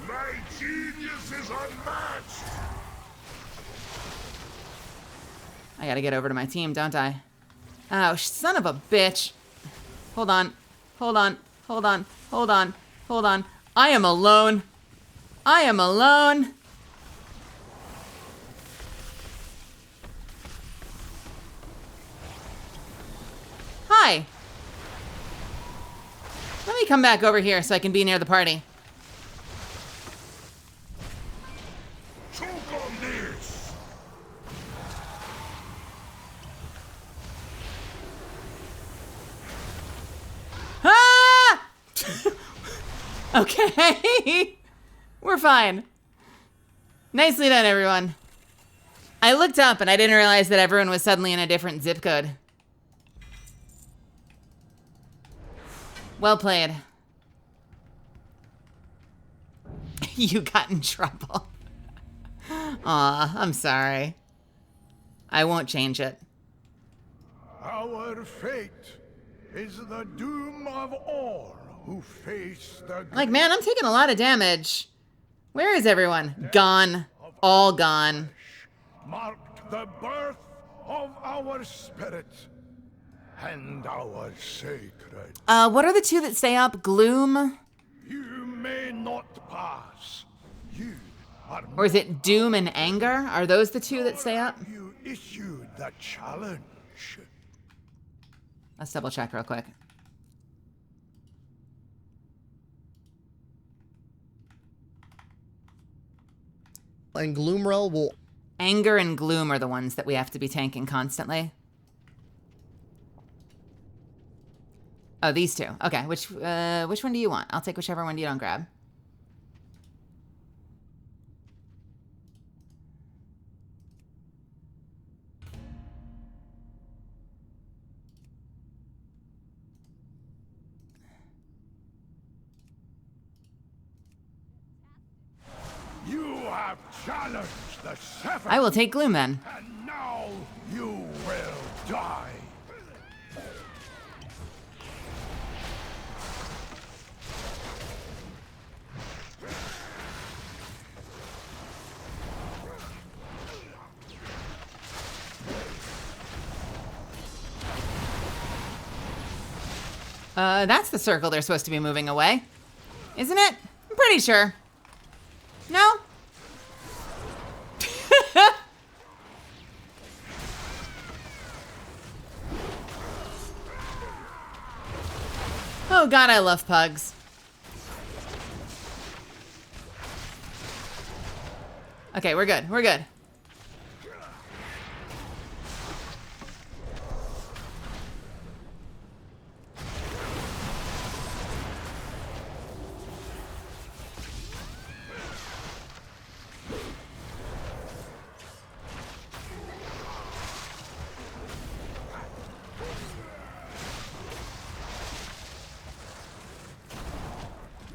My genius is unmatched. I gotta get over to my team, don't I? Oh, son of a bitch. Hold on. Hold on. Hold on. Hold on. Hold on. I am alone. I am alone. Hi. Let me come back over here so I can be near the party. Choke on this. Ah! Okay. We're fine. Nicely done, everyone. I looked up and I didn't realize that everyone was suddenly in a different zip code. Well played. You got in trouble. Aw, I'm sorry. I won't change it. Our fate is the doom of all who face the Like, man, I'm taking a lot of damage. Where is everyone? Gone. All gone. marked the birth of our spirit and our sacred. What are the two that stay up? Gloom? You may not pass. You are Or is it Doom and Anger? Are those the two that stay up? You issued the challenge. Let's double check real quick. And Gloomrel will... Anger and Gloom are the ones that we have to be tanking constantly. Oh, these two. Okay, which one do you want? I'll take whichever one you don't grab. You have challenged the seven. I will take Gloom then. And now you will die. That's the circle they're supposed to be moving away. Isn't it? I'm pretty sure. No? Oh god, I love pugs. Okay, we're good. We're good.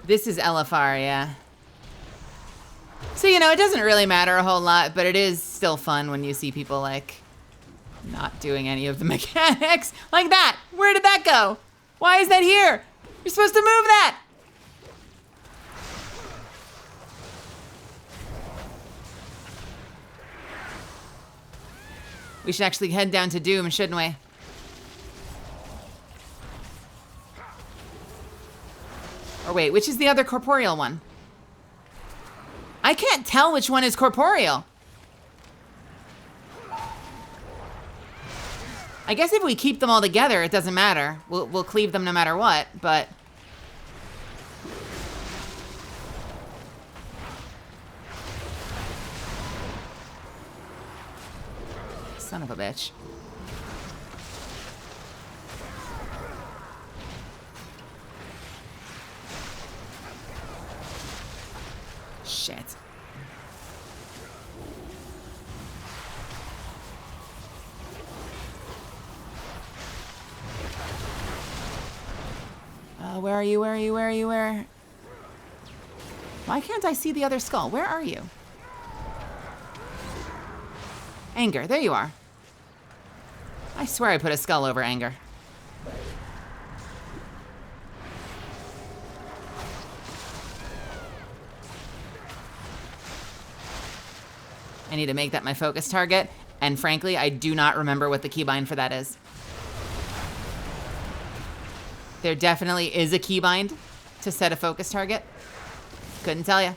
This is LFR, yeah. So, you know, it doesn't really matter a whole lot, but it is still fun when you see people, like, not doing any of the mechanics. Like that! Where did that go? Why is that here? You're supposed to move that! We should actually head down to Doom, shouldn't we? Or wait, which is the other corporeal one? I can't tell which one is corporeal. I guess if we keep them all together, it doesn't matter. We'll cleave them no matter what, but... Son of a bitch. Shit. Where are you? Where are you? Where are you? Where? Why can't I see the other skull? Where are you? Anger. There you are. I swear I put a skull over Anger. I need to make that my focus target, and frankly, I do not remember what the keybind for that is. There definitely is a keybind to set a focus target. Couldn't tell you.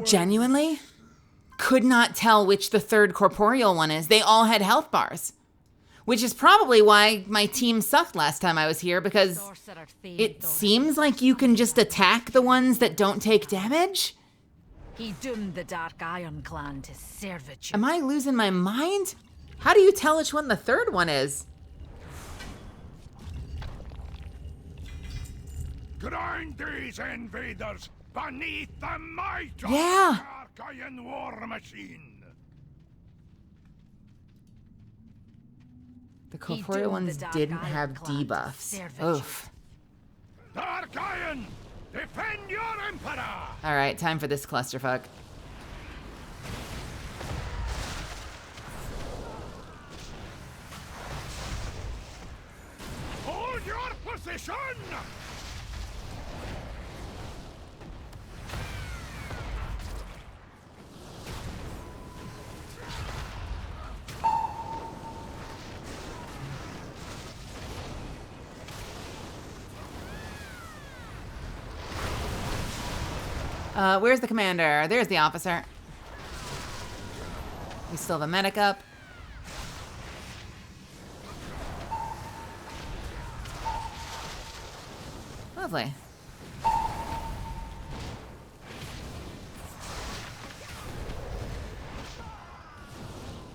Genuinely? Could not tell which the third corporeal one is. They all had health bars. Which is probably why my team sucked last time I was here, because it seems like you can just attack the ones that don't take damage? He doomed the Dark Iron clan to servitude. Am I losing my mind? How do you tell which one the third one is? Grind these invaders beneath the might of Yeah. the Dark Iron war machine. The corporeal ones didn't have debuffs. Oof. Dark Iron, defend your emperor! Alright, time for this clusterfuck. Hold your position! Where's the commander? There's the officer. We still have a medic up. Lovely.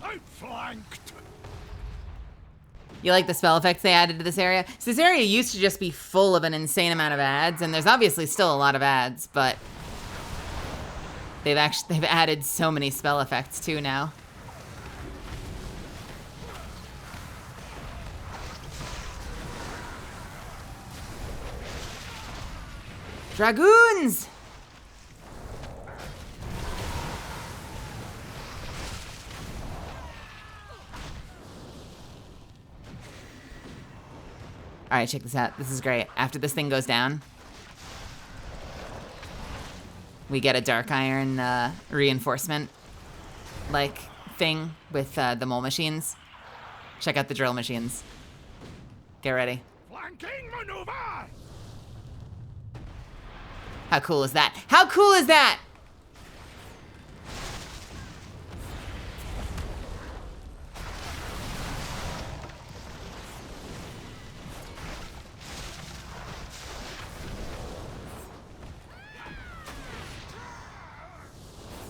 Outflanked! You like the spell effects they added to this area? So this area used to just be full of an insane amount of ads, and there's obviously still a lot of ads, but they've added so many spell effects too now. Dragoons! All right, check this out. This is great. After this thing goes down, we get a dark iron reinforcement like thing with the mole machines. Check out the drill machines. Get ready. Flanking maneuver! How cool is that? How cool is that?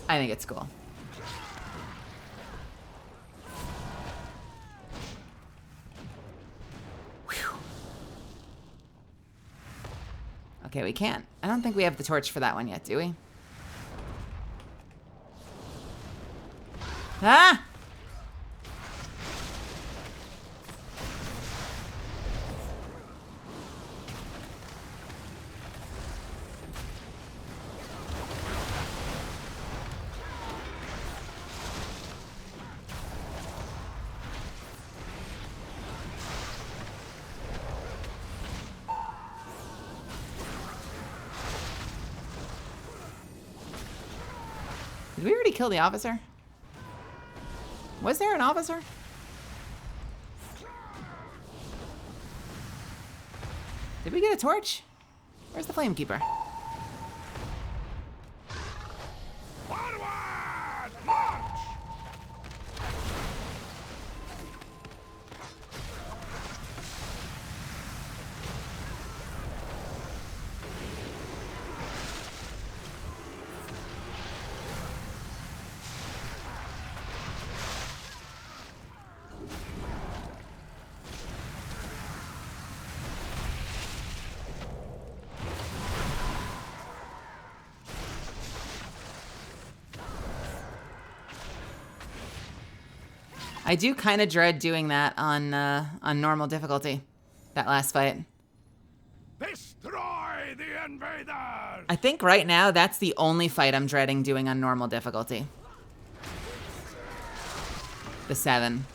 I think it's cool. Whew. Okay, we can't. I don't think we have the torch for that one yet, do we? Ah! Did we already kill the officer? Was there an officer? Did we get a torch? Where's the Flamekeeper? Forward! March! I do kind of dread doing that on normal difficulty. That last fight. Destroy the invaders! I think right now that's the only fight I'm dreading doing on normal difficulty. The 7.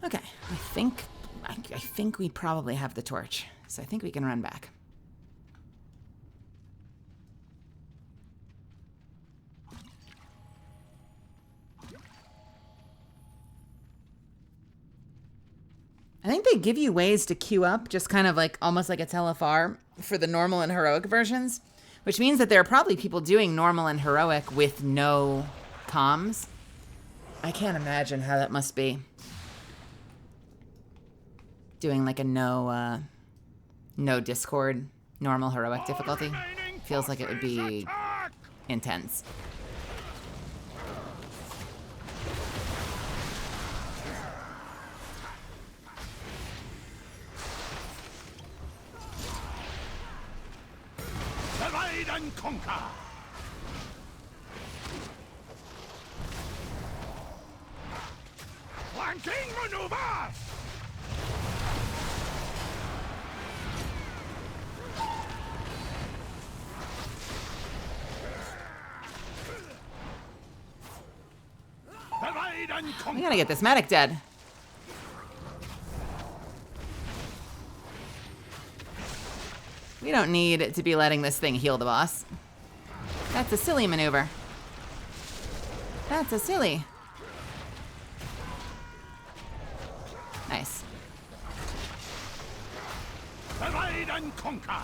Okay, I think we probably have the torch, so I think we can run back. I think they give you ways to queue up, just kind of like almost like a TLFR for the normal and heroic versions, which means that there are probably people doing normal and heroic with no comms. I can't imagine how that must be. Doing like a no Discord normal heroic difficulty. Feels like it would be intense. Divide and conquer! Flanking maneuver! Divide and conquer! We gotta get this medic dead. We don't need to be letting this thing heal the boss. That's a silly maneuver. That's a silly. Nice. Divide and conquer!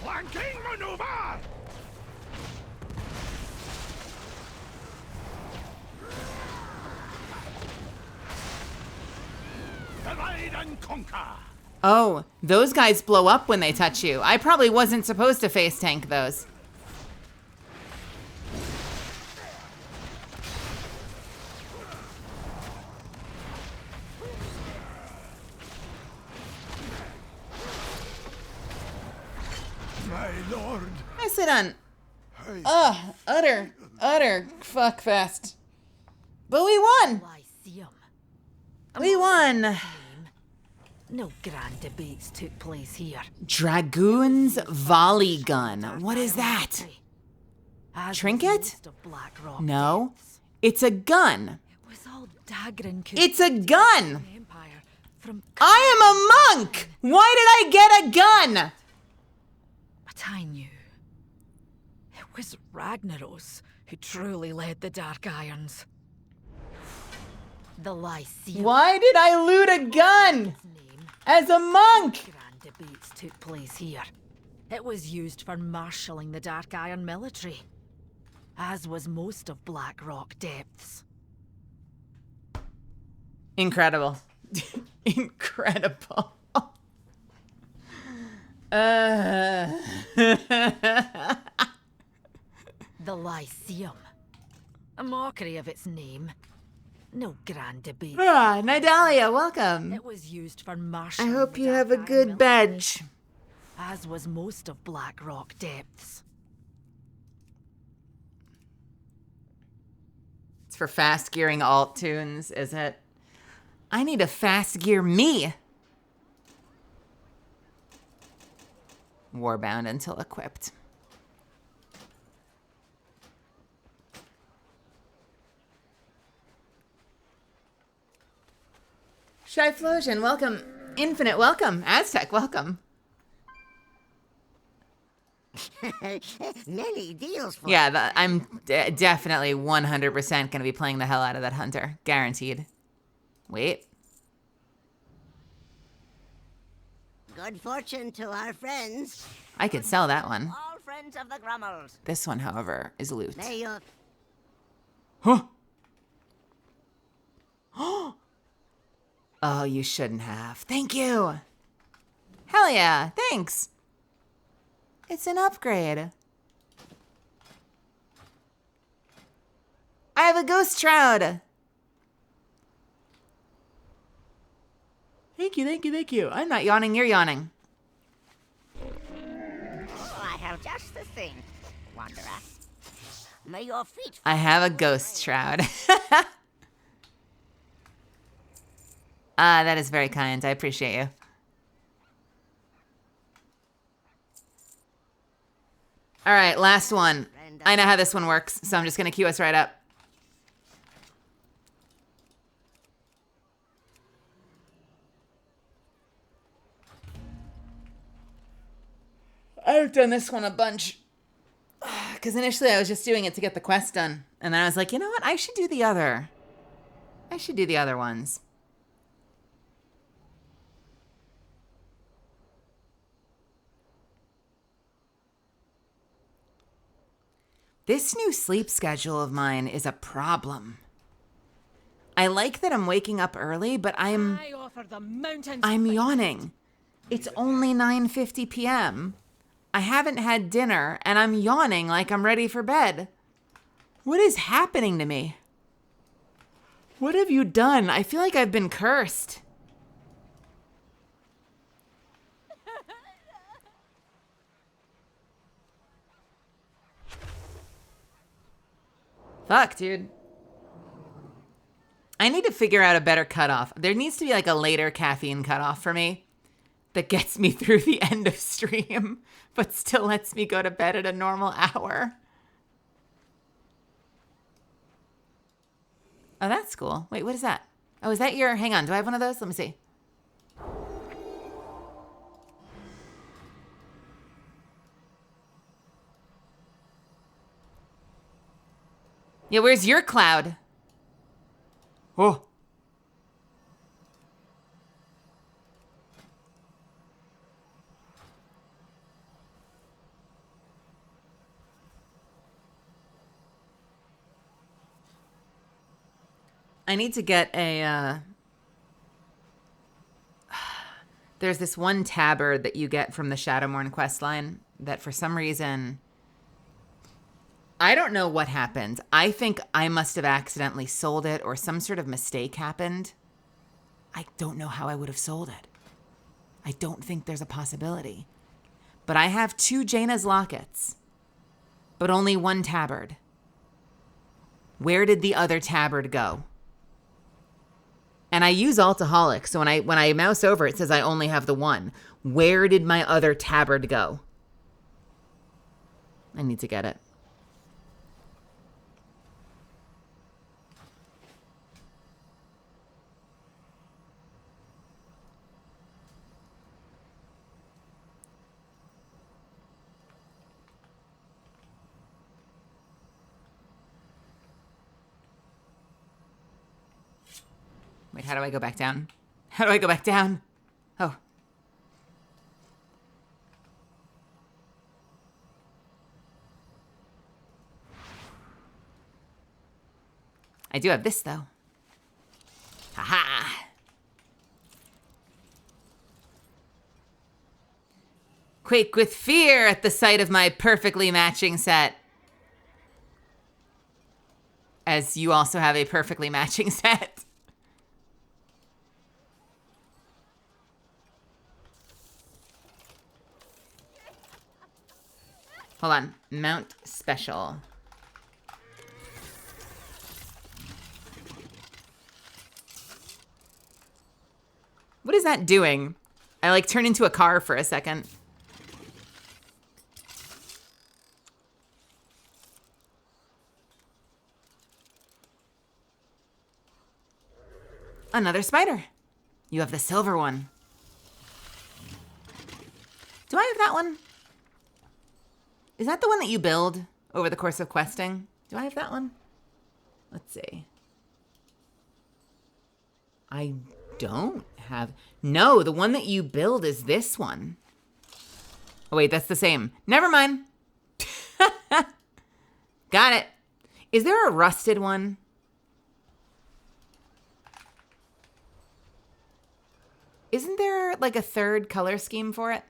Flanking maneuver! Divide and conquer! Oh, those guys blow up when they touch you. I probably wasn't supposed to face tank those. My lord! I sit on. Ugh, utter fuck fest. But we won! Lyceum. We won! No grand debates took place here. Dragoon's volley gun. What is that? Trinket? No. It's a gun. It was all daggering. It's a gun! Empire from I am a monk! Why did I get a gun? But I knew. It was Ragnaros who truly led the Dark Irons. The Lyceum. Why did I loot a gun? As a monk! Grand debates took place here. It was used for marshalling the Dark Iron military, as was most of Blackrock Depths. Incredible. Incredible. The Lyceum. A mockery of its name. No grand debate. Ah, Nidalia, welcome. It was used for I marshalling. hope the you have Dark a Iron good military, badge. as was most of Blackrock Depths. It's for fast gearing alt tunes, is it? I need to fast gear me. Warbound until equipped. Shyflosion, welcome. Infinite, welcome. Aztec, welcome. Many deals for Yeah, I'm definitely 100% going to be playing the hell out of that hunter. Guaranteed. Wait. good fortune to our friends. I could sell that one. All friends of the Grummels. This one, however, is loot. May you... Huh? Oh, you shouldn't have. Thank you. Hell yeah, thanks. It's an upgrade. I have a ghost shroud. Thank you, thank you, thank you. I'm not yawning, you're yawning. I have just the thing, Wanderer. May your feet... I have a ghost shroud. That is very kind. I appreciate you. All right, last one. I know how this one works, so I'm just going to queue us right up. I've done this one a bunch. Because initially I was just doing it to get the quest done. And then I was like, you know what? I should do the other. I should do the other ones. This new sleep schedule of mine is a problem. I like that I'm waking up early, but I'm yawning. It's only 9:50 p.m. I haven't had dinner, and I'm yawning like I'm ready for bed. What is happening to me? What have you done? I feel like I've been cursed. Fuck, dude. I need to figure out a better cutoff. There needs to be like a later caffeine cutoff for me that gets me through the end of stream, but still lets me go to bed at a normal hour. Oh, that's cool. Wait, what is that? Oh, is that your... Hang on, do I have one of those? Let me see. Yeah, where's your cloud? Oh. I need to get a, there's this one tabard that you get from the Shadowmourne questline that for some reason, I don't know what happened. I think I must have accidentally sold it or some sort of mistake happened. I don't know how I would have sold it. I don't think there's a possibility. But I have 2 Jaina's lockets, but only 1 tabard. Where did the other tabard go? And I use Altaholic, so when I mouse over, it says I only have the 1. Where did my other tabard go? I need to get it. Wait, how do I go back down? How do I go back down? Oh. I do have this, though. Haha. Quake with fear at the sight of my perfectly matching set. As you also have a perfectly matching set. Hold on. Mount special. What is that doing? I like turn into a car for a second. Another spider. You have the silver one. Do I have that one? Is that the one that you build over the course of questing? Do I have that one? Let's see. I don't have... No, the one that you build is this one. Oh, wait, that's the same. Never mind. Got it. Is there a rusted one? Isn't there like a third color scheme for it?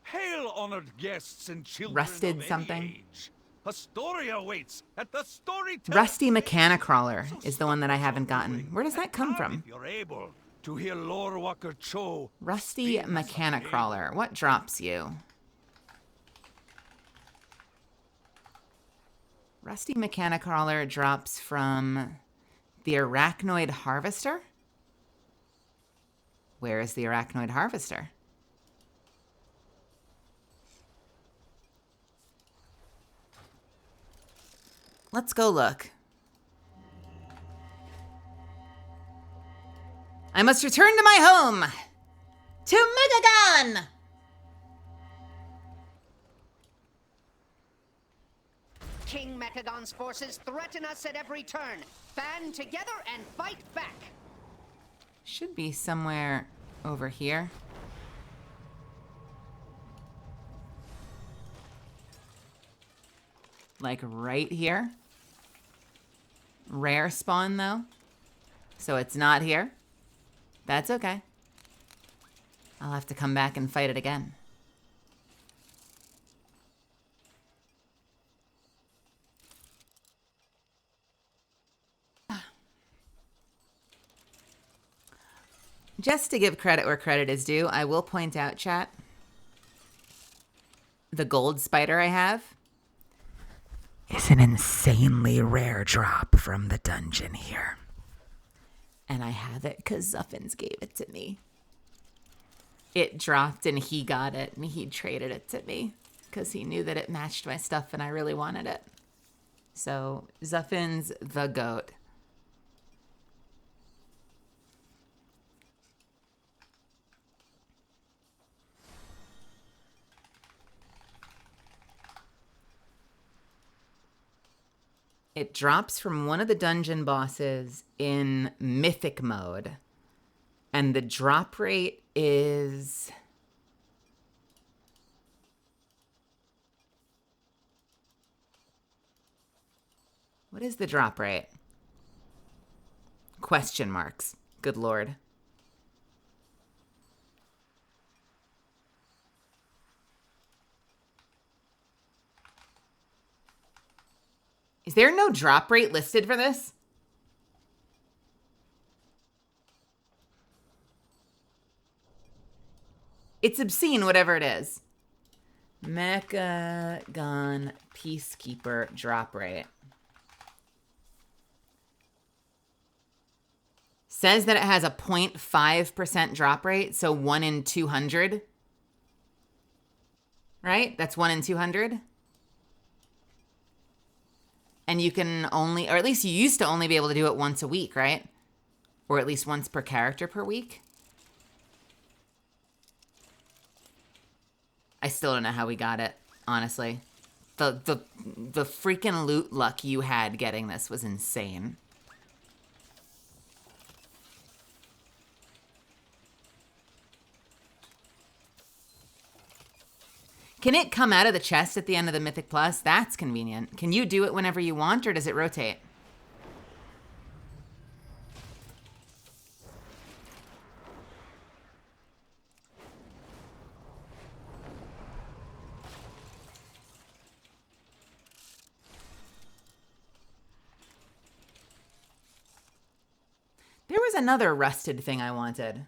Hail, honored guests and children Rusted of any something. age. A story awaits at the storyteller. Rusty Mechanicrawler is the one that I haven't gotten. Where does that come from? If you're able to hear Lore Walker Cho. Rusty Mechanicrawler. What drops you? Rusty Mechanicrawler drops from the Arachnoid Harvester? Where is the Arachnoid Harvester? Let's go look. I must return to my home! To Megagon! King Mechagon's forces threaten us at every turn. Band together and fight back. Should be somewhere over here. Like right here. Rare spawn though. So it's not here. That's okay. I'll have to come back and fight it again. Just to give credit where credit is due, I will point out, chat, the gold spider I have is an insanely rare drop from the dungeon here. And I have it because Zuffins gave it to me. It dropped and he got it and he traded it to me because he knew that it matched my stuff and I really wanted it. So, Zuffins the GOAT. It drops from one of the dungeon bosses in mythic mode. And the drop rate is... What is the drop rate? Question marks. Good lord. Is there no drop rate listed for this? It's obscene, whatever it is. Mechagon Peacekeeper drop rate. Says that it has a 0.5% drop rate, so 1 in 200. Right? That's 1 in 200. And you can only, or at least you used to only be able to do it once a week, right? Or at least once per character per week. I still don't know how we got it, honestly. The freaking loot luck you had getting this was insane. Can it come out of the chest at the end of the Mythic Plus? That's convenient. Can you do it whenever you want, or does it rotate? There was another rusted thing I wanted.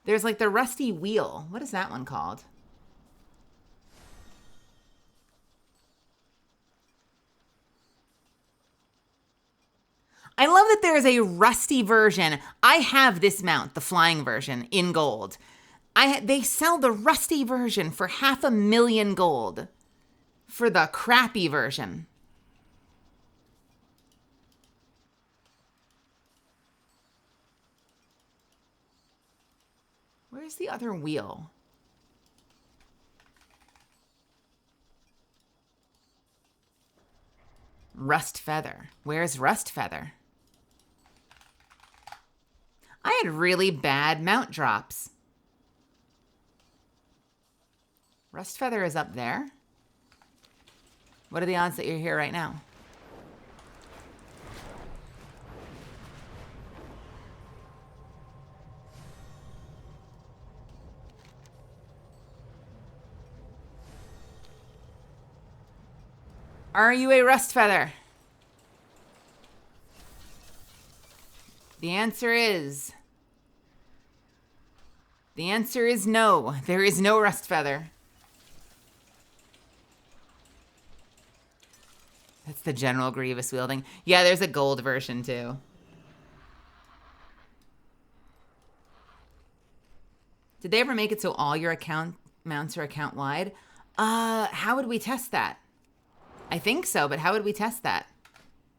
There's like the rusty wheel. What is that one called? I love that there is a rusty version. I have this mount, the flying version, in gold. They sell the rusty version for 500,000 gold for the crappy version. Where's the other wheel? Rust Feather. Where's Rust Feather? I had really bad mount drops. Rust Feather is up there. What are the odds that you're here right now? Are you a Rust Feather? The answer is no. There is no Rust Feather. That's the General Grievous wielding. Yeah, there's a gold version too. Did they ever make it so all your account mounts are account wide? How would we test that? I think so, but how would we test that?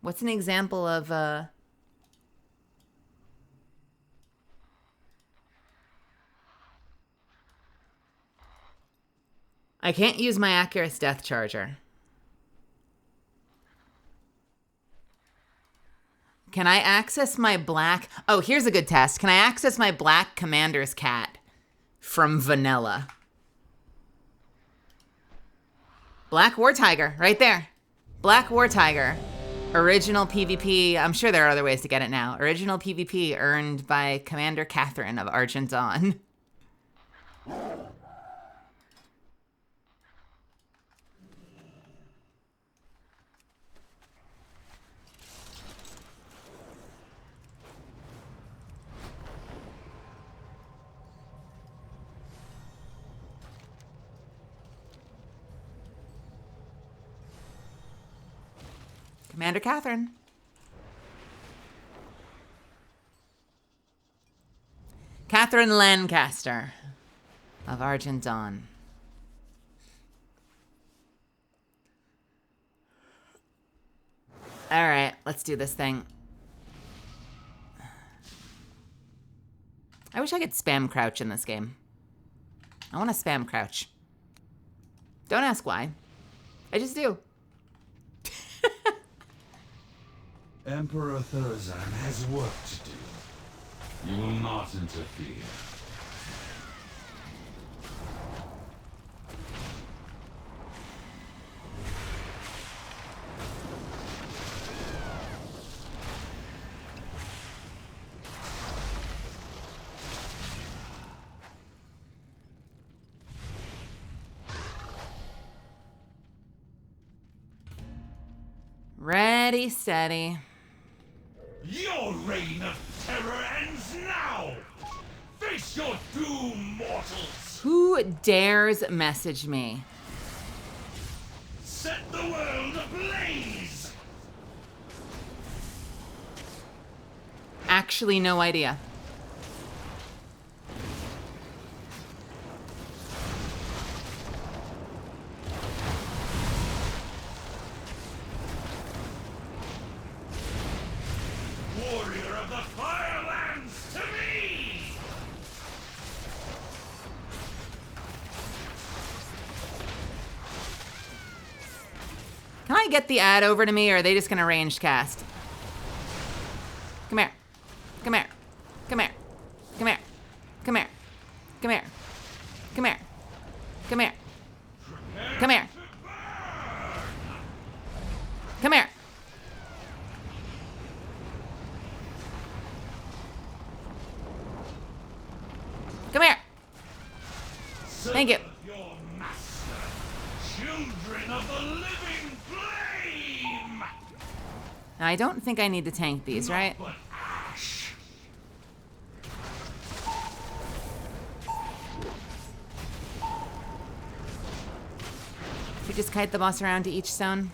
What's an example of I can't use my Accurus Death Charger. Can I access my black... Oh, here's a good test. Can I access my black Commander's Cat from Vanilla? Black War Tiger, right there. Black War Tiger. Original PvP. I'm sure there are other ways to get it now. Original PvP earned by Commander Catherine of Argent Dawn. Commander Catherine. Catherine Lancaster of Argent Dawn. All right, let's do this thing. I wish I could spam crouch in this game. I want to spam crouch. Don't ask why. I just do. Emperor Thurzan has work to do. You will not interfere. Ready, steady. Your reign of terror ends now! Face your doom, mortals! Who dares message me? Set the world ablaze! Actually, no idea. Warrior of the Firelands, to me! Can I get the ad over to me, or are they just gonna ranged cast? Come here. Come here. Come here. Come here. Come here. Come here. Come here. Come here. Come here. Come here. Come here. Thank you. Your master, children of the living flame! Now, I don't think I need to tank these, right? But ash! We just kite the boss around to each stone.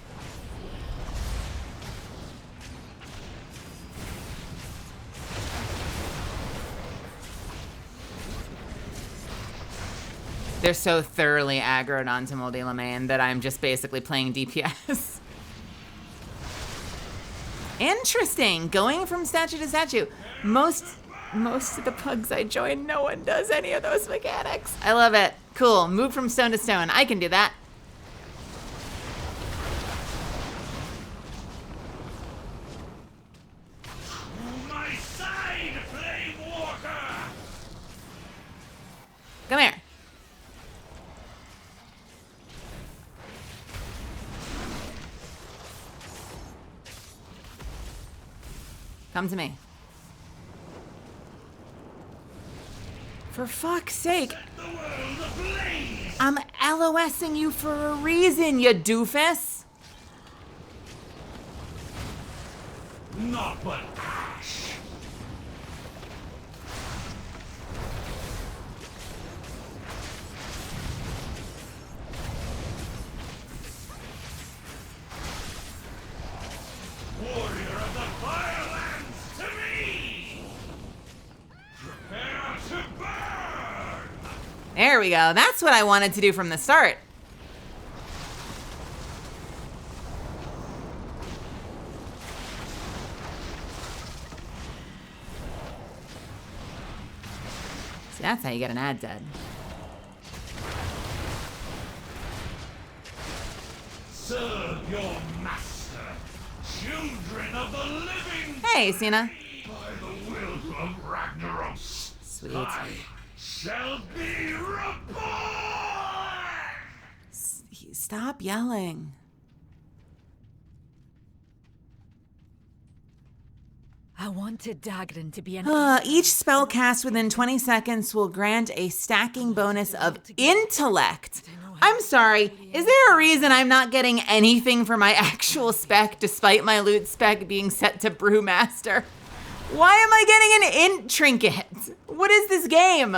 They're so thoroughly aggroed onto Moldy Lemaine that I'm just basically playing DPS. Interesting. Going from statue to statue. Most of the pugs I join, no one does any of those mechanics. I love it. Cool. Move from stone to stone. I can do that. My side, Flame Walker! Come here. Come to me. For fuck's sake. The world ablaze! I'm LOSing you for a reason, you doofus. Not but ash! Warrior of the Firelands, to me! Prepare to burn! There we go. That's what I wanted to do from the start. See, that's how you get an ad dead. Serve your master, children of the living. Hey, Cena. By the will of Ragnaros, Sweet. I shall be reborn! Stop yelling. I wanted Dagran to be an Each spell cast within 20 seconds will grant a stacking bonus of intellect. I'm sorry, is there a reason I'm not getting anything for my actual spec despite my loot spec being set to Brewmaster? Why am I getting an int trinket? What is this game?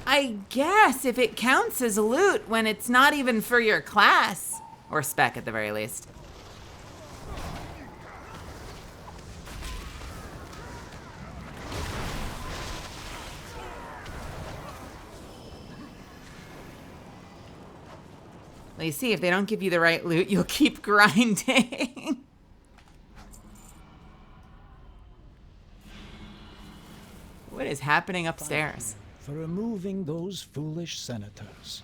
I guess if it counts as loot when it's not even for your class. Or spec at the very least. Well, you see, if they don't give you the right loot, you'll keep grinding. What is happening upstairs? For removing those foolish senators.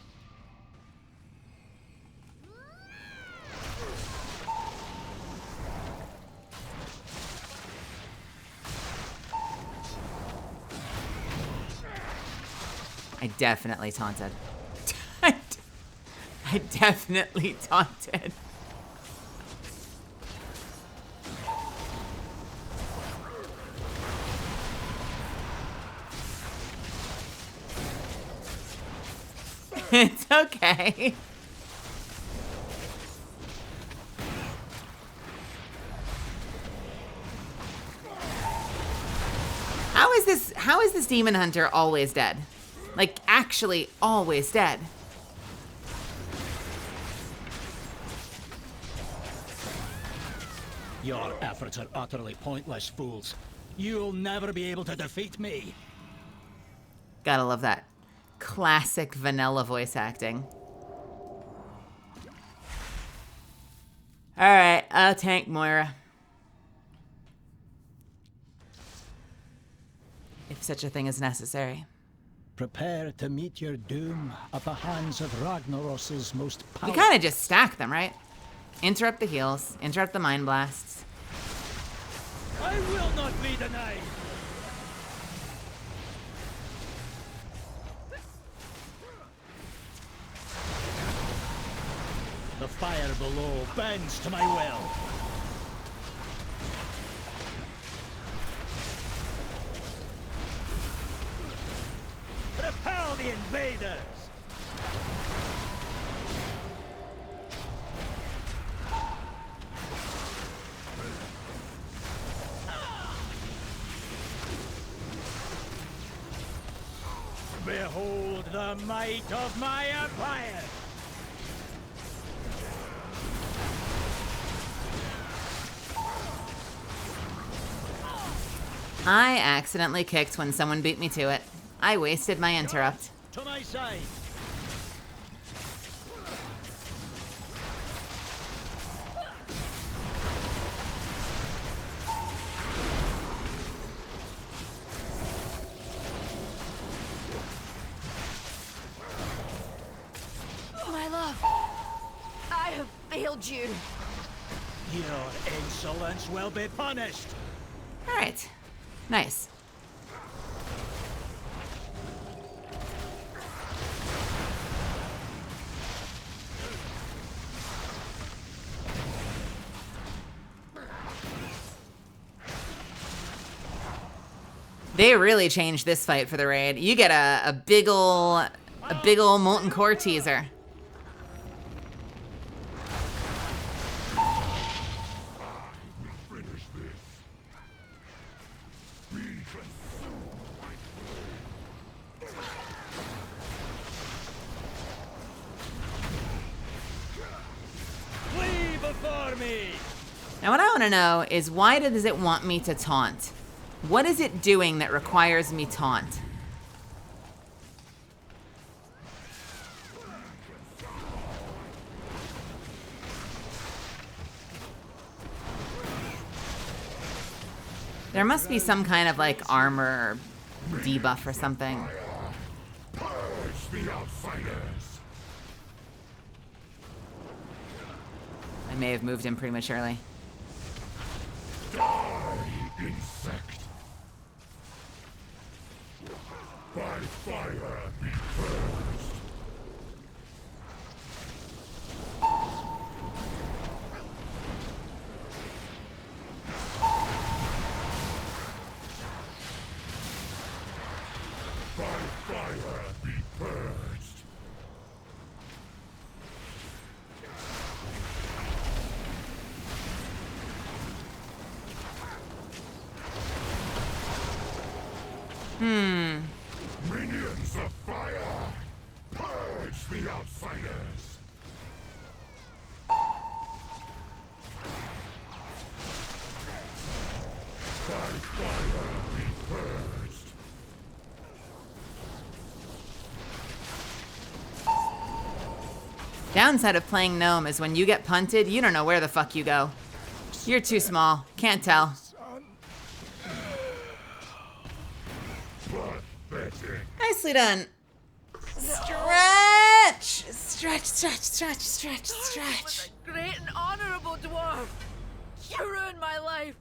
I definitely taunted. I definitely taunted. It's okay. How is this demon hunter always dead? Like, actually always dead. Your efforts are utterly pointless, fools. You'll never be able to defeat me. Gotta love that. Classic vanilla voice acting. Alright, I'll tank Moira. If such a thing is necessary. Prepare to meet your doom at the hands of Ragnaros' most powerful... We kind of just stack them, right? Interrupt the heals, interrupt the mind blasts. I will not be denied! The fire below bends to my will. Repel the invaders! Behold the might of my empire! I accidentally kicked when someone beat me to it. I wasted my interrupt. To my side! My love, I have failed you. Your insolence will be punished! Alright. Nice. They really changed this fight for the raid. You get a big ol' molten core teaser. Now what I want to know is why does it want me to taunt? What is it doing that requires me taunt? There must be some kind of like armor debuff or something. Purge the outsiders. I may have moved him prematurely. Die, insect. By fire be purged. By fire be purged. Minions of fire, purge the outsiders. By fire be purged. Downside of playing Gnome is when you get punted, you don't know where the fuck you go. You're too small. Can't tell. Pathetic. Nicely done. Stretch! Stretch, stretch, stretch, stretch, stretch. Great and honorable dwarf. You ruined my life.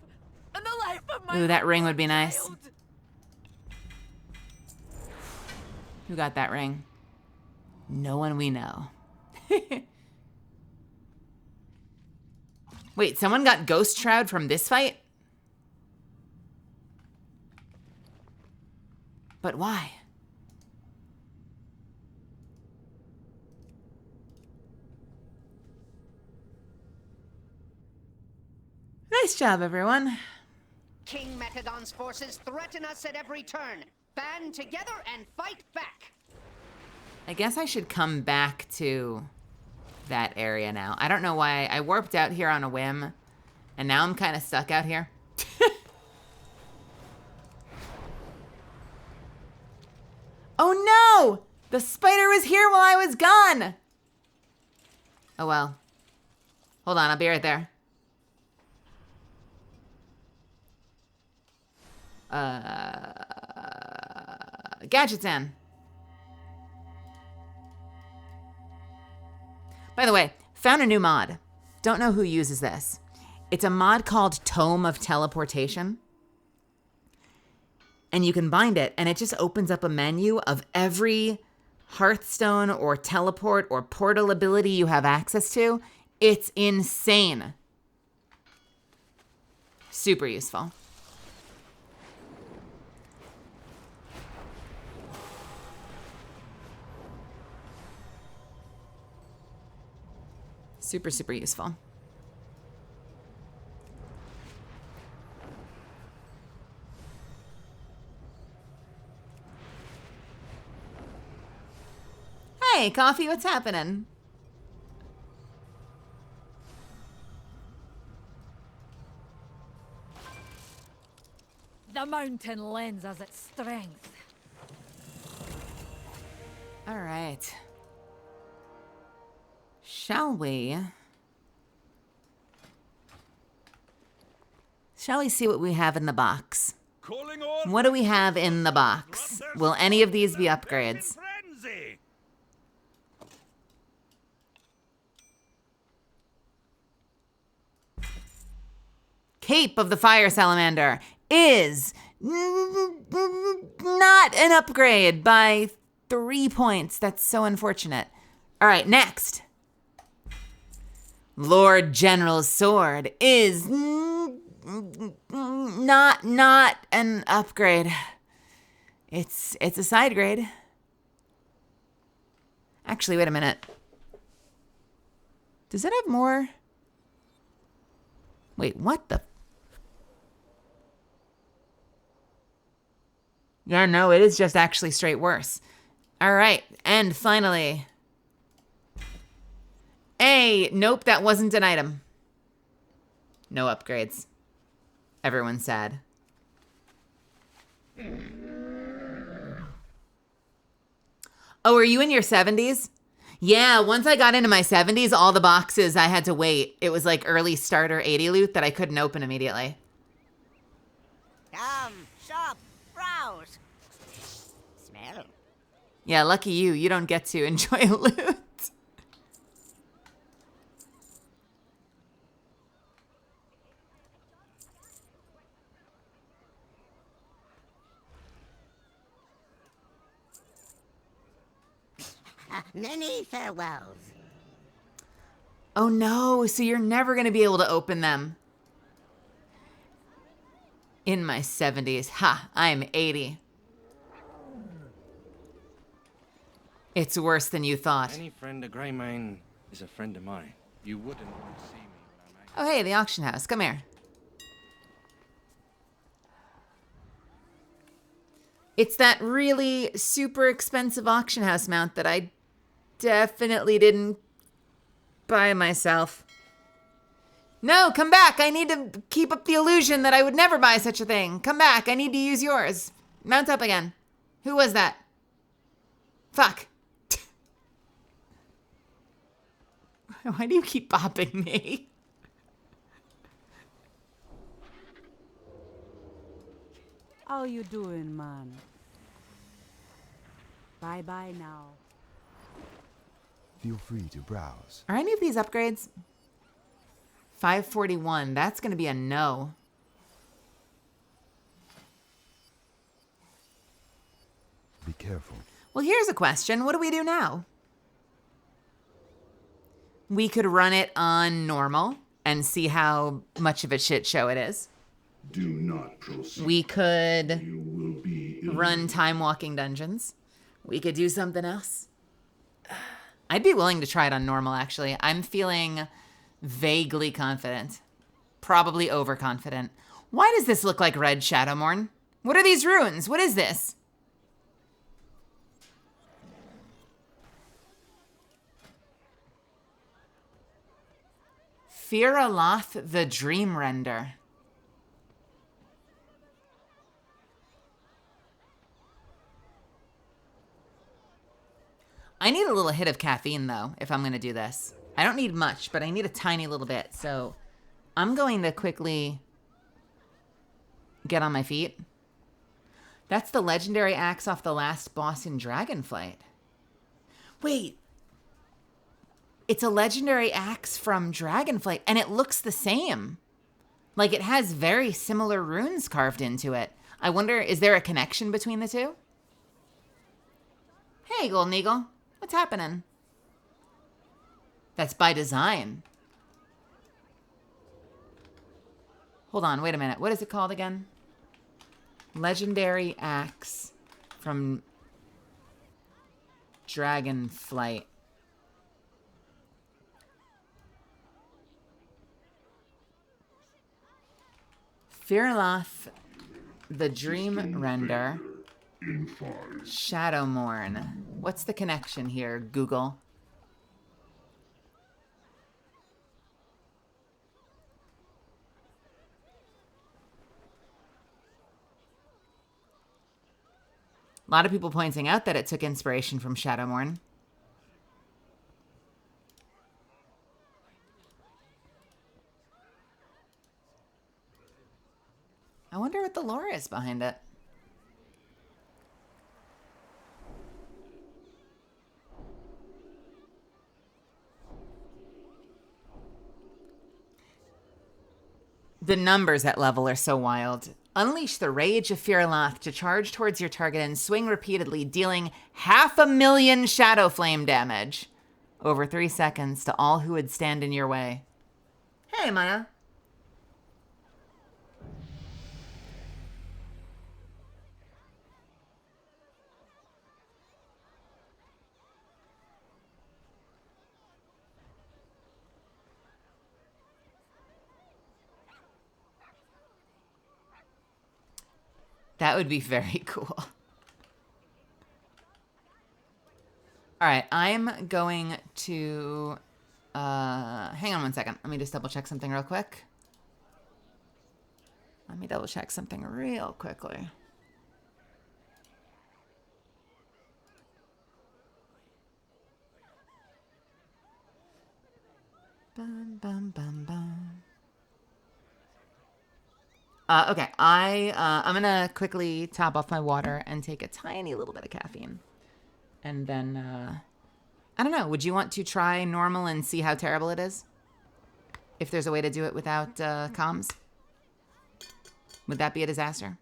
And the life of my Ooh, that ring would be nice. child. Who got that ring? No one we know. Wait, someone got Ghost Shroud from this fight? But why? Nice job, everyone. King Mechagon's forces threaten us at every turn. Band together and fight back. I guess I should come back to that area now. I don't know why. I warped out here on a whim, and now I'm kind of stuck out here. Oh no! The spider was here while I was gone! Oh well. Hold on, I'll be right there. Gadgets in. By the way, found a new mod. Don't know who uses this. It's a mod called Tome of Teleportation. And you can bind it, and it just opens up a menu of every Hearthstone or teleport or portal ability you have access to. It's insane. Super useful. Super, super useful. Hey, Coffee, what's happening? The mountain lends us its strength. All right. Shall we see what we have in the box? What do we have in the box? Will any of these be upgrades? Cape of the Fire Salamander is not an upgrade by 3 points. That's so unfortunate. All right, next. Lord General's sword is not an upgrade. It's a side grade. Actually, wait a minute. Does it have more? Wait, what the? Yeah, no, it is just actually straight worse. All right, and finally. Nope, that wasn't an item. No upgrades. Everyone's sad. Oh, are you in your 70s? Yeah, once I got into my 70s, all the boxes I had to wait. It was like early starter 80 loot that I couldn't open immediately. Come, shop, browse, smell. Yeah, lucky you. You don't get to enjoy loot. Many farewells. Oh no, so you're never going to be able to open them. In my 70s. Ha, I'm 80. It's worse than you thought. Any friend of Greymane is a friend of mine. You wouldn't want to see me when I'm Oh, hey, the auction house. Come here. It's that really super expensive auction house mount that I definitely didn't buy myself. No, come back. I need to keep up the illusion that I would never buy such a thing. Come back. I need to use yours. Mount up again. Who was that? Fuck. Why do you keep bopping me? How you doing, man? Bye-bye now. Feel free to browse. Are any of these upgrades? 541. That's going to be a no. Be careful. Well, here's a question. What do we do now? We could run it on normal and see how much of a shit show it is. Do not proceed. We could You will be run time walking dungeons. We could do something else. I'd be willing to try it on normal, actually. I'm feeling vaguely confident. Probably overconfident. Why does this look like Red Shadowmourne? What are these runes? What is this? Firaloth the Dream Render. I need a little hit of caffeine, though, if I'm going to do this. I don't need much, but I need a tiny little bit. So I'm going to quickly get on my feet. That's the legendary axe off the last boss in Dragonflight. Wait. It's a legendary axe from Dragonflight, and it looks the same. Like, it has very similar runes carved into it. I wonder, is there a connection between the two? Hey, Golden Eagle. What's happening? That's by design. Hold on, wait a minute. What is it called again? Legendary axe from Dragonflight. Firaloth the Dream Render. Shadowmourne. What's the connection here, Google? A lot of people pointing out that it took inspiration from Shadowmourne. I wonder what the lore is behind it. The numbers at level are so wild. Unleash the rage of Firaloth to charge towards your target and swing repeatedly, dealing 500,000 shadow flame damage over 3 seconds to all who would stand in your way. Hey, Maya. That would be very cool. All right, I'm going to... hang on one second. Let me just double check something real quick. Let me double check something real quickly. Bum, bum, bum, bum. Okay, I'm gonna quickly top off my water and take a tiny little bit of caffeine, and then I don't know. Would you want to try normal and see how terrible it is? If there's a way to do it without comms, would that be a disaster?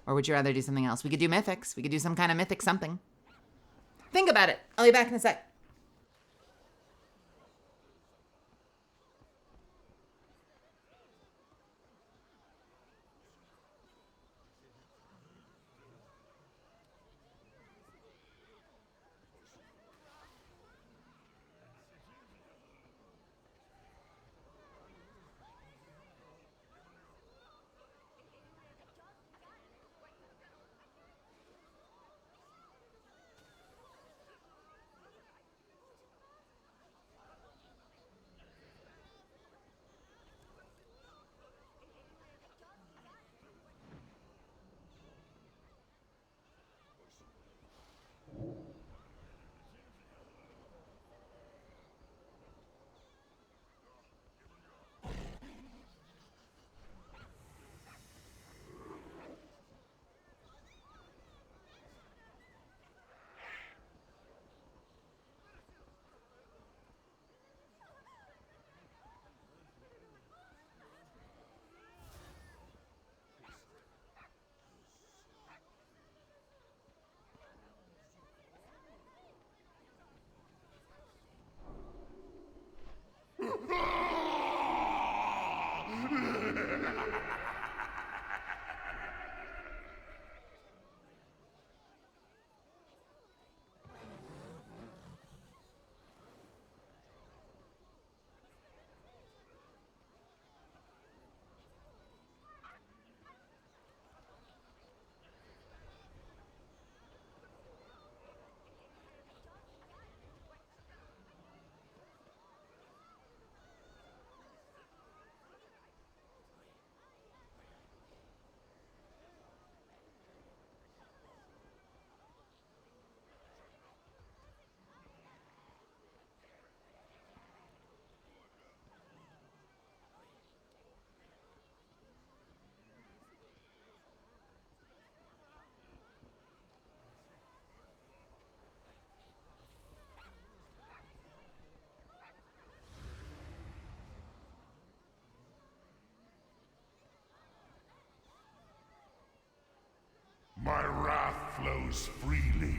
Or would you rather do something else? We could do mythics. We could do some kind of mythic something. Think about it. I'll be back in a sec. My wrath flows freely.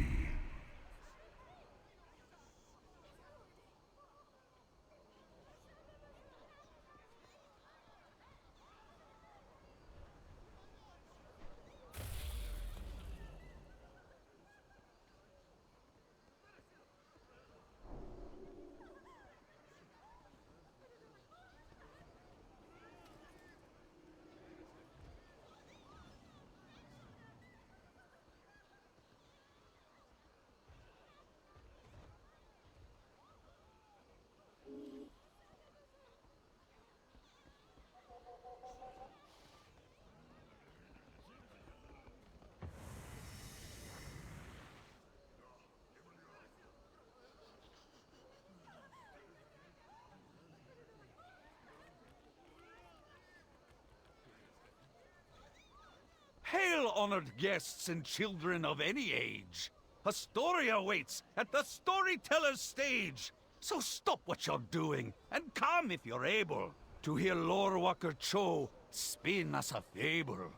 Hail, honored guests and children of any age. A story awaits at the storyteller's stage. So stop what you're doing and come if you're able to hear Lore Walker Cho spin us a fable.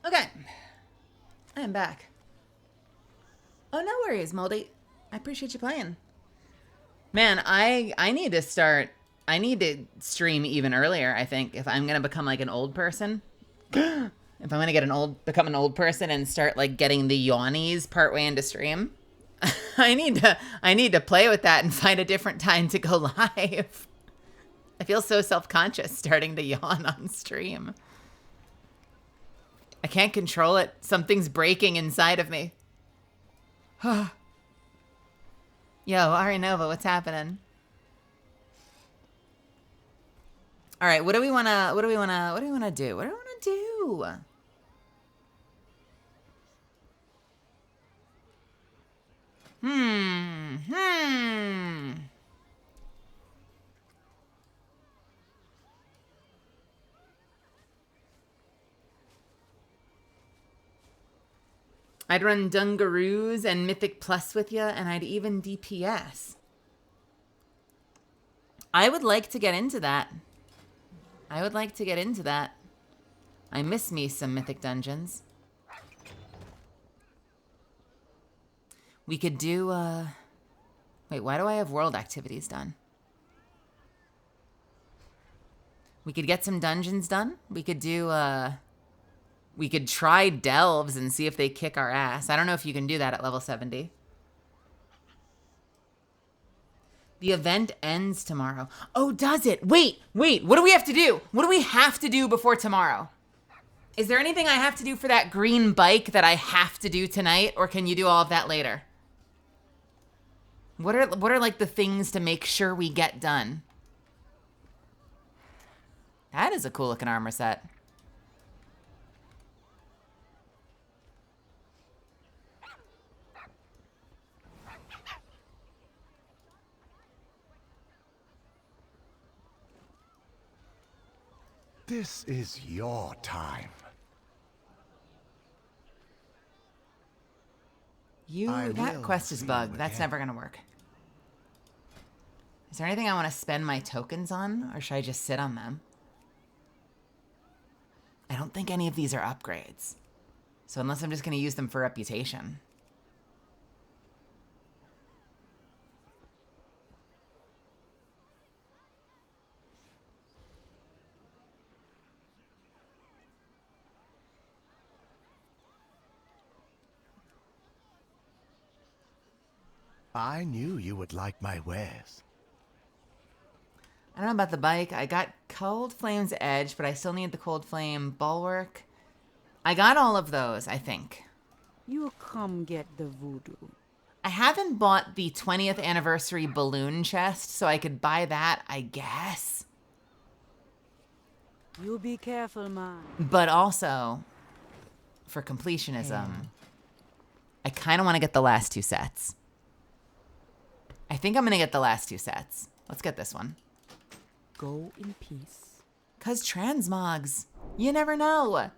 Okay. I'm back. Oh, no worries, Moldy. I appreciate you playing. Man, I need to start... I need to stream even earlier, I think, if I'm going to become like an old person. If I'm gonna become an old person and start like getting the yawnies partway into stream, I need to play with that and find a different time to go live. I feel so self-conscious starting to yawn on stream. I can't control it. Something's breaking inside of me. Yo, Ari Nova, what's happening? All right, what do we wanna do? I'd run Dungaroos and Mythic Plus with you, and I'd even DPS. I would like to get into that. I miss me some Mythic Dungeons. We could do, wait, why do I have world activities done? We could get some dungeons done. We could do, we could try delves and see if they kick our ass. I don't know if you can do that at level 70. The event ends tomorrow. Oh, does it? Wait, what do we have to do? What do we have to do before tomorrow? Is there anything I have to do for that green bike that I have to do tonight, or can you do all of that later? What are like the things to make sure we get done? That is a cool looking armor set. This is your time. That quest is bugged. That's never gonna work. Is there anything I want to spend my tokens on, or should I just sit on them? I don't think any of these are upgrades. So unless I'm just gonna use them for reputation. I knew you would like my wares. I don't know about the bike. I got Cold Flame's Edge, but I still need the Cold Flame Bulwark. I got all of those, I think. You come get the voodoo. I haven't bought the 20th anniversary balloon chest, so I could buy that, I guess. You be careful, man. But also, for completionism, I kind of want to get the last two sets. I think I'm going to get the last two sets. Let's get this one. Go in peace. 'Cause transmogs. You never know.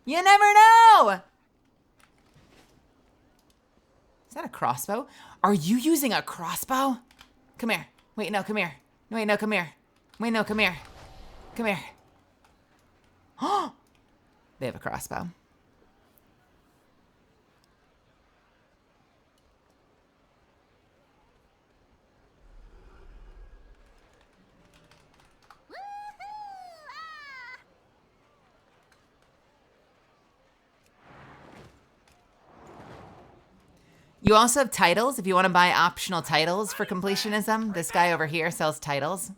You never know! Is that a crossbow? Are you using a crossbow? Come here. Wait, no, come here. Wait, no, come here. Wait, no, come here. Come here. Oh! They have a crossbow. You also have titles if you want to buy optional titles for completionism. This guy over here sells titles.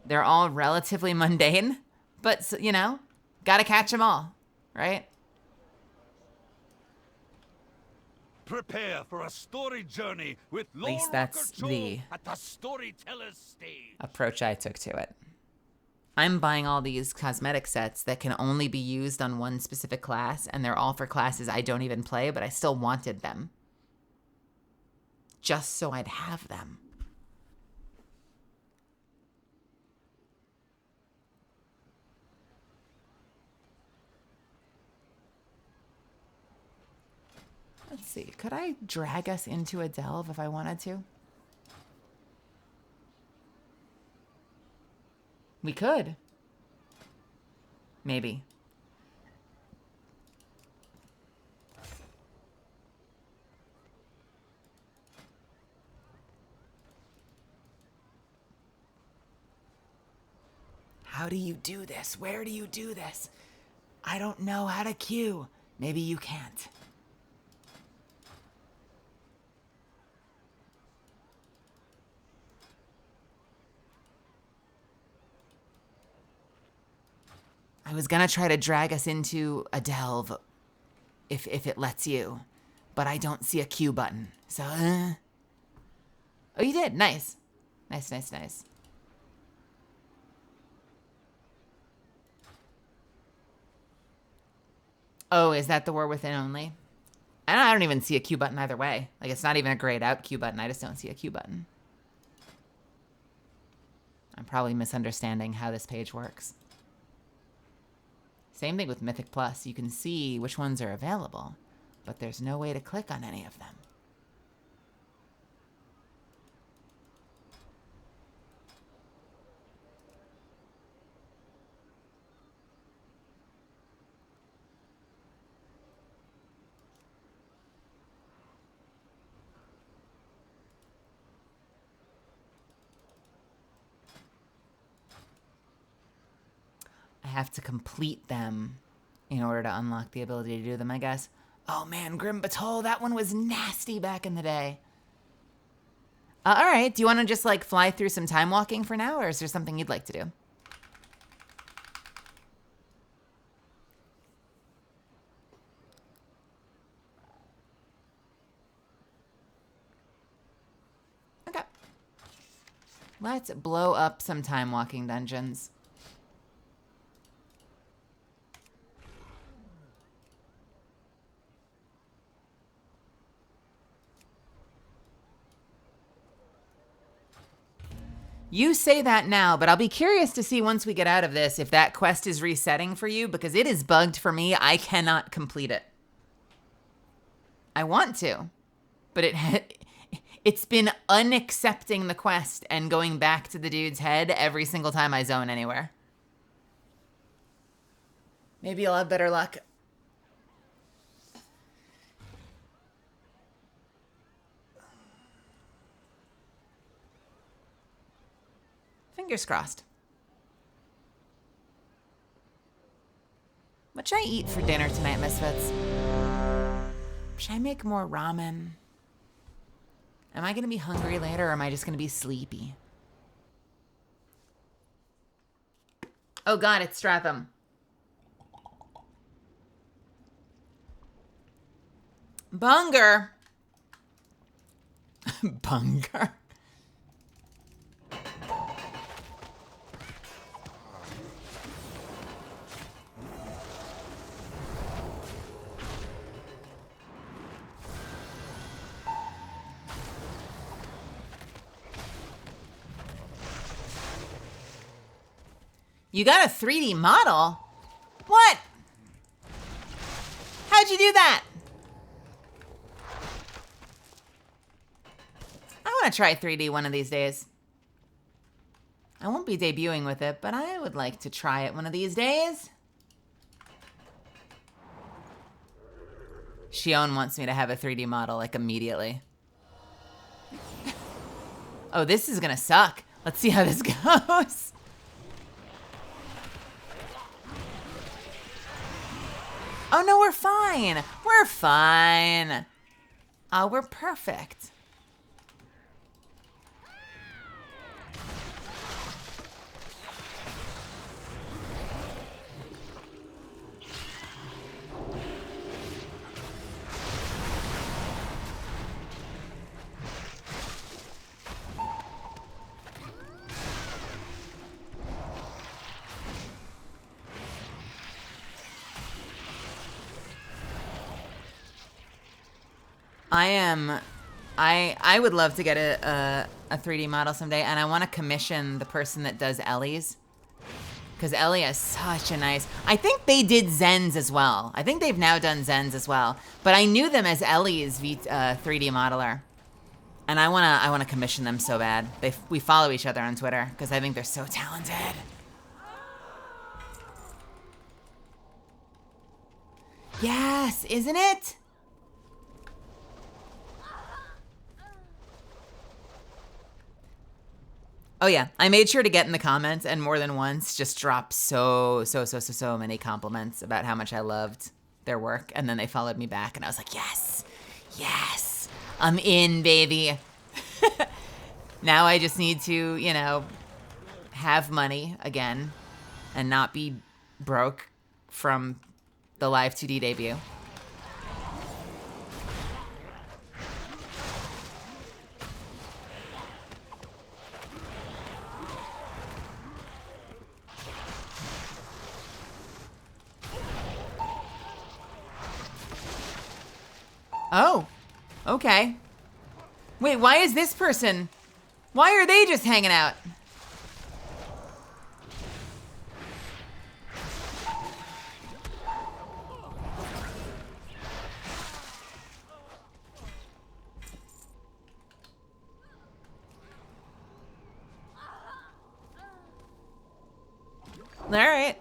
They're all relatively mundane, but, you know, gotta catch them all, right? Prepare for a story journey with At least that's the at the storyteller's stage. approach I took to it. I'm buying all these cosmetic sets that can only be used on one specific class, and they're all for classes I don't even play, but I still wanted them. Just so I'd have them. Let's see, could I drag us into a delve if I wanted to? We could. Maybe. How do you do this? Where do you do this? I don't know how to queue. Maybe you can't. I was gonna try to drag us into a delve, if it lets you, but I don't see a Q button, so, Oh, you did, nice. Nice, nice, nice. Oh, is that the War Within only? I don't even see a Q button either way. Like, it's not even a grayed out Q button, I just don't see a Q button. I'm probably misunderstanding how this page works. Same thing with Mythic Plus. You can see which ones are available, but there's no way to click on any of them. I have to complete them in order to unlock the ability to do them, I guess. Oh man, Grim Batol, that one was nasty back in the day. All right, do you want to just like fly through some time walking for now, or is there something you'd like to do? Okay. Let's blow up some time walking dungeons. You say that now, but I'll be curious to see once we get out of this if that quest is resetting for you, because it is bugged for me. I cannot complete it. I want to, but it's been unaccepting the quest and going back to the dude's head every single time I zone anywhere. Maybe I'll have better luck. Fingers crossed. What should I eat for dinner tonight, Misfits? Should I make more ramen? Am I gonna be hungry later, or am I just gonna be sleepy? Oh god, it's Stratham. Bunger. Bunger. You got a 3D model? What? How'd you do that? I want to try 3D one of these days. I won't be debuting with it, but I would like to try it one of these days. Shion wants me to have a 3D model, like, immediately. Oh, this is gonna suck. Let's see how this goes. Oh no, we're fine. We're fine. Oh, we're perfect. I would love to get a 3D model someday, and I want to commission the person that does Ellie's, because Ellie has such a nice, I think they did Zen's as well. I think they've now done Zen's as well, but I knew them as Ellie's 3D modeler, and I wanna commission them so bad. We follow each other on Twitter, because I think they're so talented. Yes, isn't it? Oh yeah, I made sure to get in the comments and more than once just drop so many compliments about how much I loved their work, and then they followed me back and I was like, yes, yes, I'm in, baby. Now I just need to, you know, have money again and not be broke from the live 2D debut. Oh, okay. Wait, why is this person? Why are they just hanging out? All right.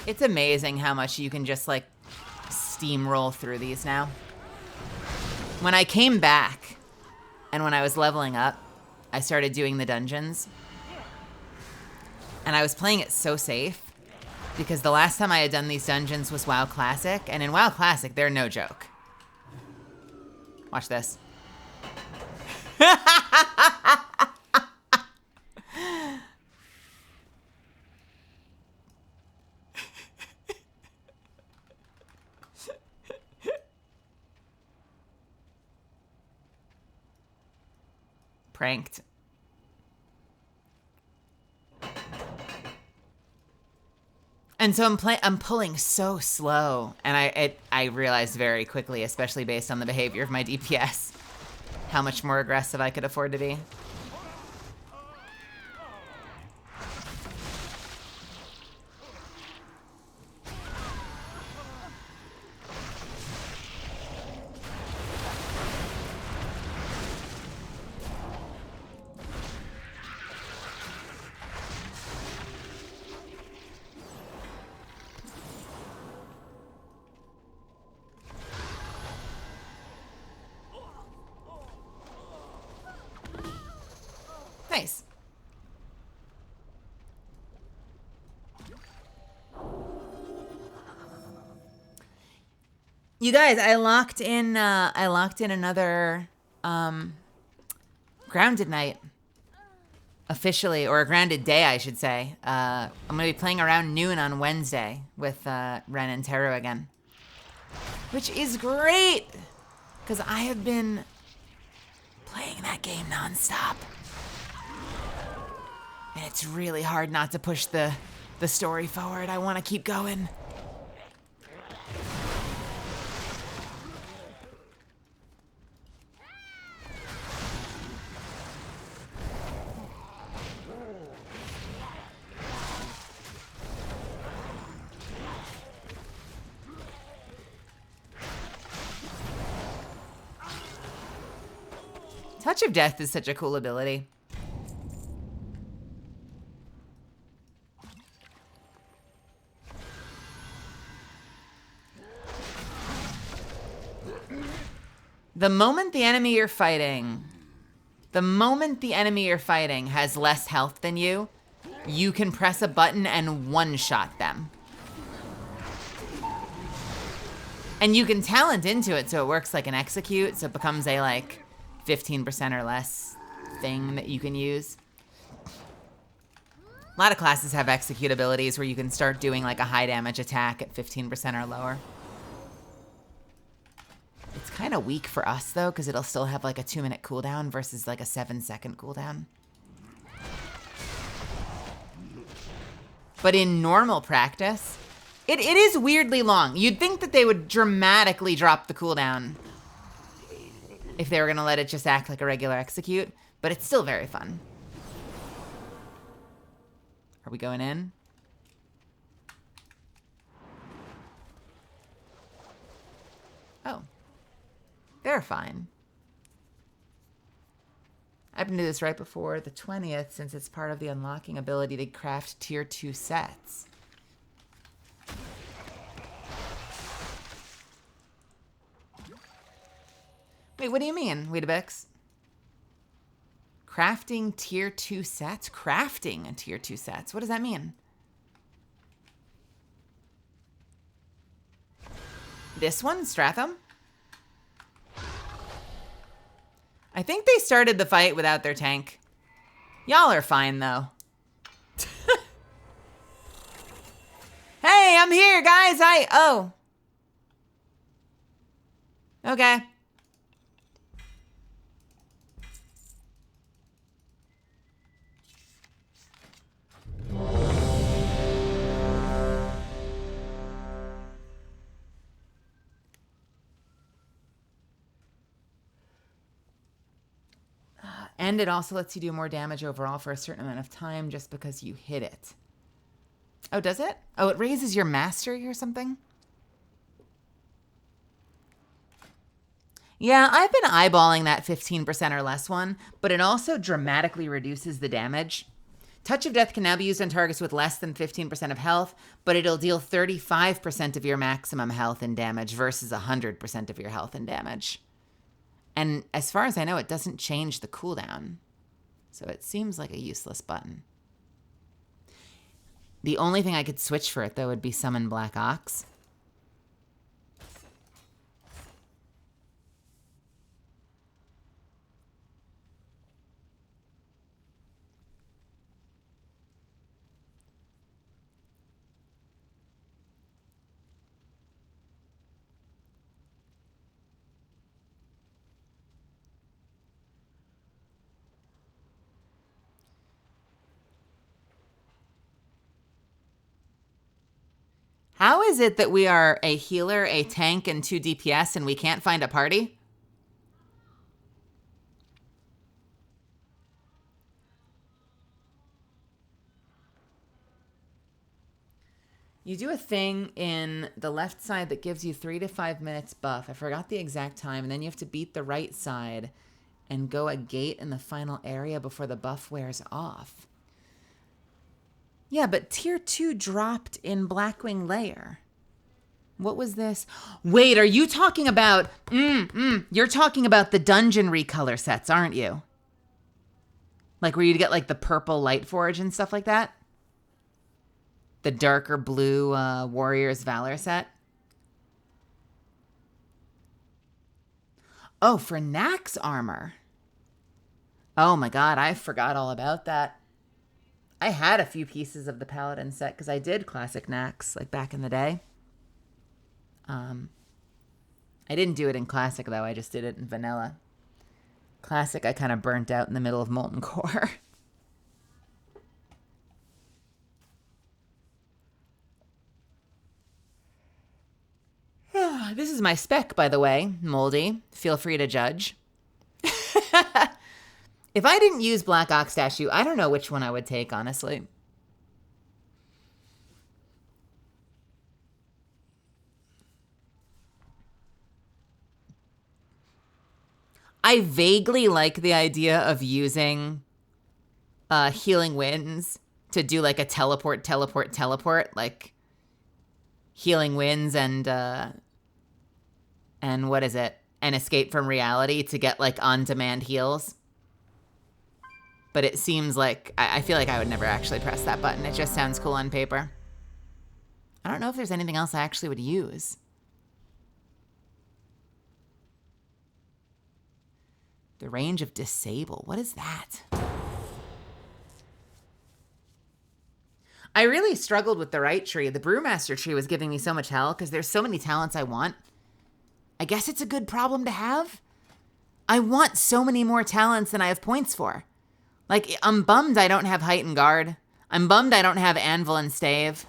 It's amazing how much you can just like steamroll through these now. When I came back and when I was leveling up, I started doing the dungeons. And I was playing it so safe because the last time I had done these dungeons was WoW Classic, and in WoW Classic, they're no joke. Watch this. Pranked. And so I'm pulling so slow, and I realized very quickly, especially based on the behavior of my DPS, how much more aggressive I could afford to be. Nice. You guys, I locked in another grounded night officially, or a grounded day, I should say. I'm gonna be playing around noon on Wednesday with Ren and Teru again, which is great because I have been playing that game nonstop. And it's really hard not to push the story forward. I want to keep going. Touch of Death is such a cool ability. The moment the enemy you're fighting has less health than you, you can press a button and one-shot them. And you can talent into it so it works like an execute, so it becomes a like 15% or less thing that you can use. A lot of classes have execute abilities where you can start doing like a high damage attack at 15% or lower. It's kind of weak for us though, because it'll still have like a 2-minute cooldown versus like a 7-second cooldown. But in normal practice, it is weirdly long. You'd think that they would dramatically drop the cooldown if they were gonna let it just act like a regular execute, but it's still very fun. Are we going in? They're fine. I've been doing this right before the 20th since it's part of the unlocking ability to craft tier 2 sets. Wait, what do you mean, Weetabix? Crafting tier 2 sets? Crafting a tier 2 sets. What does that mean? This one, Stratham? I think they started the fight without their tank. Y'all are fine, though. Hey, I'm here, guys. Oh. Okay. And it also lets you do more damage overall for a certain amount of time just because you hit it. Oh, does it? Oh, it raises your mastery or something? Yeah, I've been eyeballing that 15% or less one, but it also dramatically reduces the damage. Touch of Death can now be used on targets with less than 15% of health, but it'll deal 35% of your maximum health and damage versus 100% of your health and damage. And as far as I know, it doesn't change the cooldown. So it seems like a useless button. The only thing I could switch for it, though, would be Summon Black Ox. How is it that we are a healer, a tank, and 2 DPS and we can't find a party? You do a thing in the left side that gives you 3 to 5 minutes buff. I forgot the exact time. And then you have to beat the right side and go a gate in the final area before the buff wears off. Yeah, but tier 2 dropped in Blackwing Lair. What was this? Wait, are you talking about... You're talking about the dungeon recolor sets, aren't you? Like where you'd get like the purple Light Forge and stuff like that? The darker blue Warrior's Valor set? Oh, for Nax armor. Oh my god, I forgot all about that. I had a few pieces of the Paladin set because I did classic Nax like back in the day. I didn't do it in Classic though, I just did it in Vanilla. Classic I kind of burnt out in the middle of Molten Core. This is my spec, by the way, Moldy. Feel free to judge. If I didn't use Black Ox Statue, I don't know which one I would take, honestly. I vaguely like the idea of using Healing Winds to do like a teleport, like Healing Winds and what is it? An Escape from Reality to get like on-demand heals. But it seems like, I feel like I would never actually press that button. It just sounds cool on paper. I don't know if there's anything else I actually would use. The range of disable, what is that? I really struggled with the right tree. The Brewmaster tree was giving me so much hell because there's so many talents I want. I guess it's a good problem to have. I want so many more talents than I have points for. Like, I'm bummed I don't have Height and Guard. I'm bummed I don't have Anvil and Stave.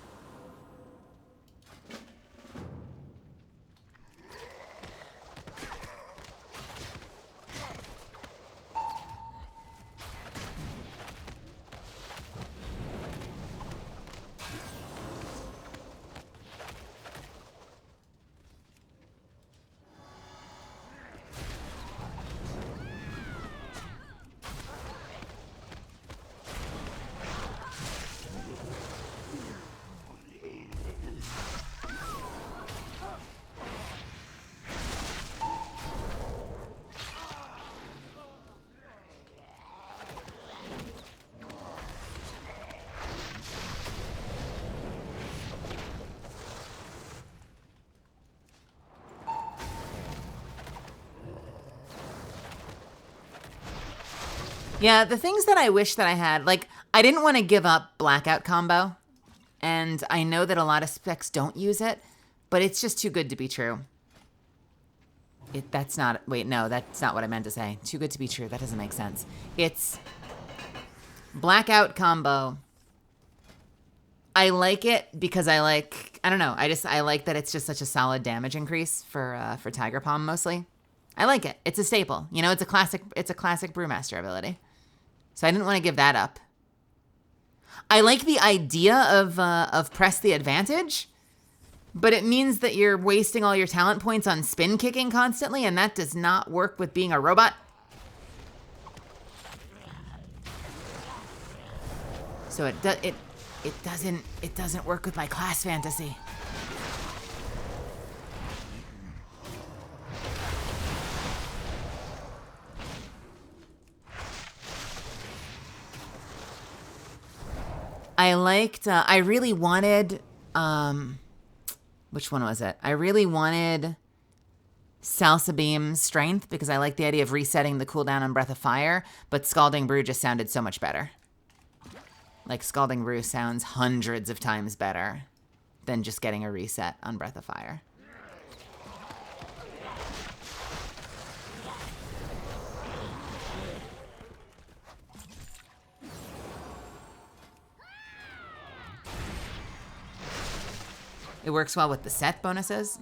Yeah, the things that I wish that I had, like, I didn't want to give up Blackout combo, and I know that a lot of specs don't use it, but it's just too good to be true. That's not what I meant to say. Too good to be true. That doesn't make sense. It's Blackout combo. I like it because I don't know. I like that it's just such a solid damage increase for Tiger Palm mostly. I like it. It's a staple. You know, it's a classic Brewmaster ability. So I didn't want to give that up. I like the idea of press the advantage, but it means that you're wasting all your talent points on spin kicking constantly, and that does not work with being a robot. So it doesn't work with my class fantasy. I really wanted, which one was it? I really wanted Salsa Beam's Strength because I like the idea of resetting the cooldown on Breath of Fire, but Scalding Brew just sounded so much better. Like, Scalding Brew sounds hundreds of times better than just getting a reset on Breath of Fire. It works well with the set bonuses.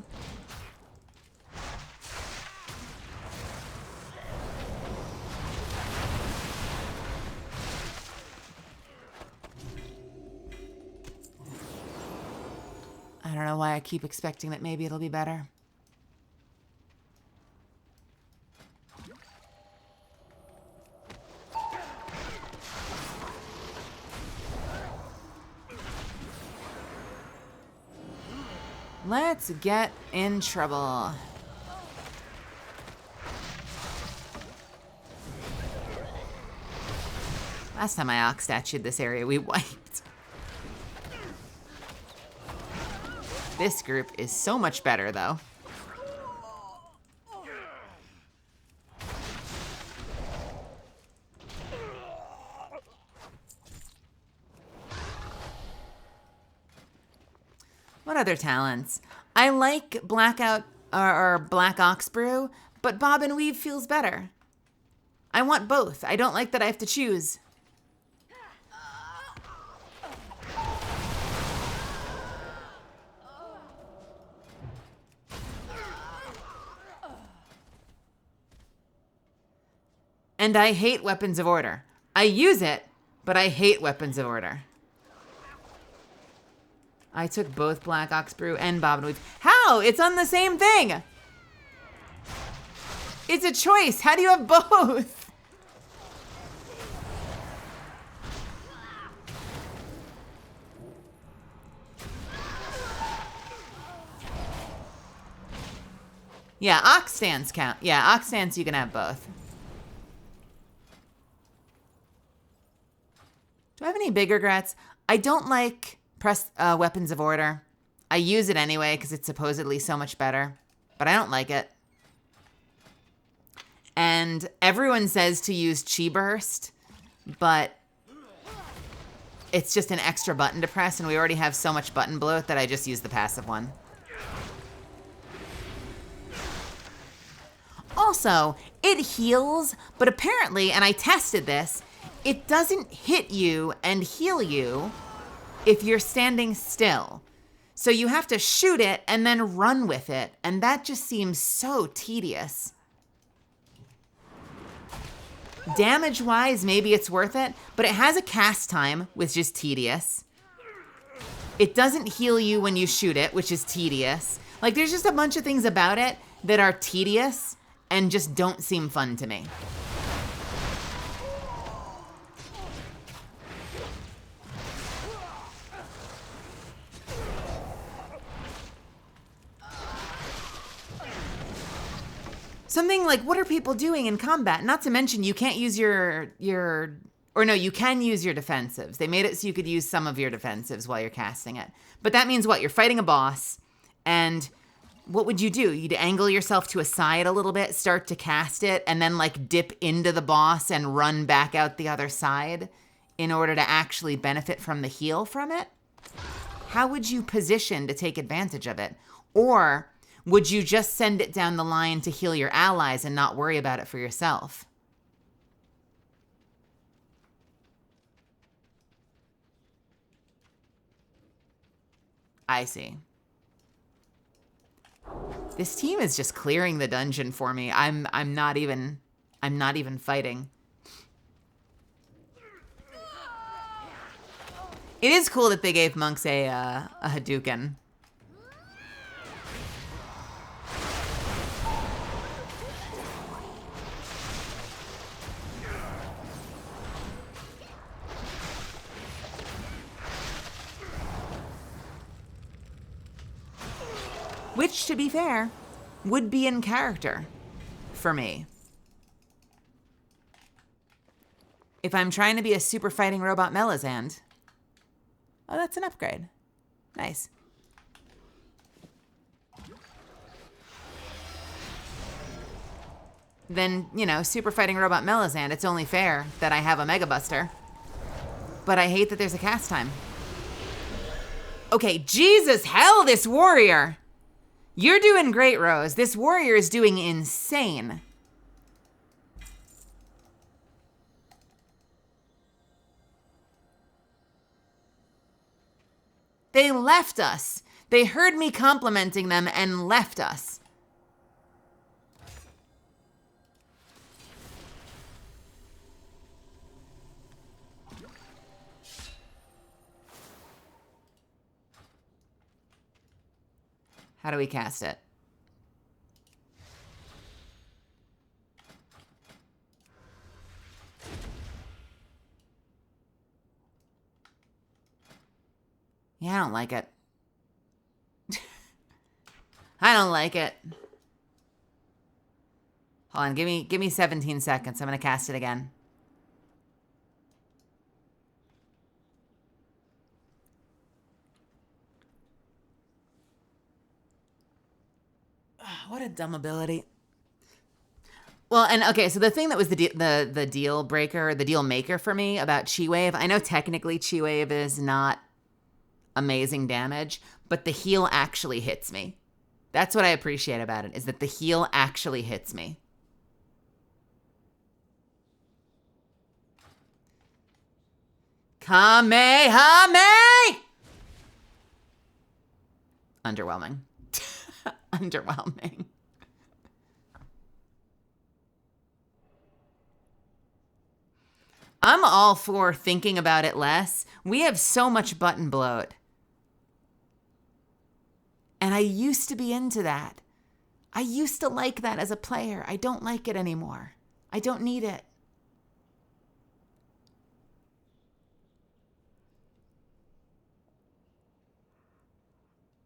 I don't know why I keep expecting that maybe it'll be better. Let's get in trouble. Last time I ox statued this area, we wiped. This group is so much better, though. What other talents? I like Blackout or Black Ox Brew, but Bob and Weave feels better. I want both. I don't like that I have to choose. And I hate Weapons of Order. I use it, but I hate Weapons of Order. I took both Black Ox Brew and Bob and Weave. How? It's on the same thing. It's a choice. How do you have both? Yeah, Ox stands count. Yeah, Ox stands you can have both. Do I have any big regrets? I don't like Weapons of Order. I use it anyway because it's supposedly so much better, but I don't like it. And everyone says to use Chi Burst, but it's just an extra button to press, and we already have so much button bloat that I just use the passive one. Also, it heals, but apparently, and I tested this, it doesn't hit you and heal you if you're standing still. So you have to shoot it and then run with it, and that just seems so tedious. Damage-wise, maybe it's worth it, but it has a cast time, which is tedious. It doesn't heal you when you shoot it, which is tedious. Like, there's just a bunch of things about it that are tedious and just don't seem fun to me. Something like, what are people doing in combat? Not to mention, you can't use you can use your defensives. They made it so you could use some of your defensives while you're casting it. But that means what? You're fighting a boss, and what would you do? You'd angle yourself to a side a little bit, start to cast it, and then like dip into the boss and run back out the other side in order to actually benefit from the heal from it? How would you position to take advantage of it? Or would you just send it down the line to heal your allies and not worry about it for yourself? I see. This team is just clearing the dungeon for me. I'm not even fighting. It is cool that they gave monks a Hadouken. Which, to be fair, would be in character for me. If I'm trying to be a super fighting robot Melizand. Oh, that's an upgrade. Nice. Then, you know, super fighting robot Melizand, it's only fair that I have a Mega Buster. But I hate that there's a cast time. Okay, Jesus hell, this warrior! You're doing great, Rose. This warrior is doing insane. They left us. They heard me complimenting them and left us. How do we cast it? Yeah, I don't like it. I don't like it. Hold on, give me 17 seconds. I'm gonna cast it again. What a dumb ability. Well, and okay, so the thing that was the deal breaker, the deal maker for me about Chi Wave, I know technically Chi Wave is not amazing damage, but the heal actually hits me. That's what I appreciate about it, is that the heal actually hits me. Kamehame! Underwhelming. Underwhelming. I'm all for thinking about it less. We have so much button bloat. And I used to be into that. I used to like that as a player. I don't like it anymore. I don't need it.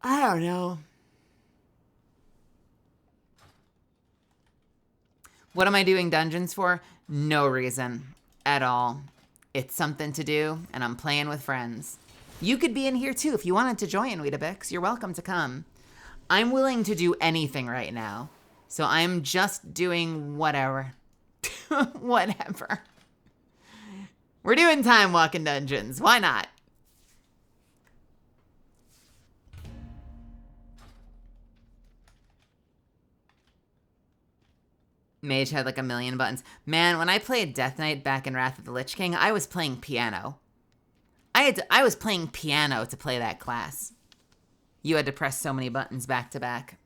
I don't know. What am I doing dungeons for? No reason at all. It's something to do, and I'm playing with friends. You could be in here too if you wanted to join, Weetabix. You're welcome to come. I'm willing to do anything right now, so I'm just doing whatever. Whatever. We're doing time walking dungeons. Why not? Mage had like a million buttons. Man, when I played Death Knight back in Wrath of the Lich King, I was playing piano. I was playing piano to play that class. You had to press so many buttons back to back.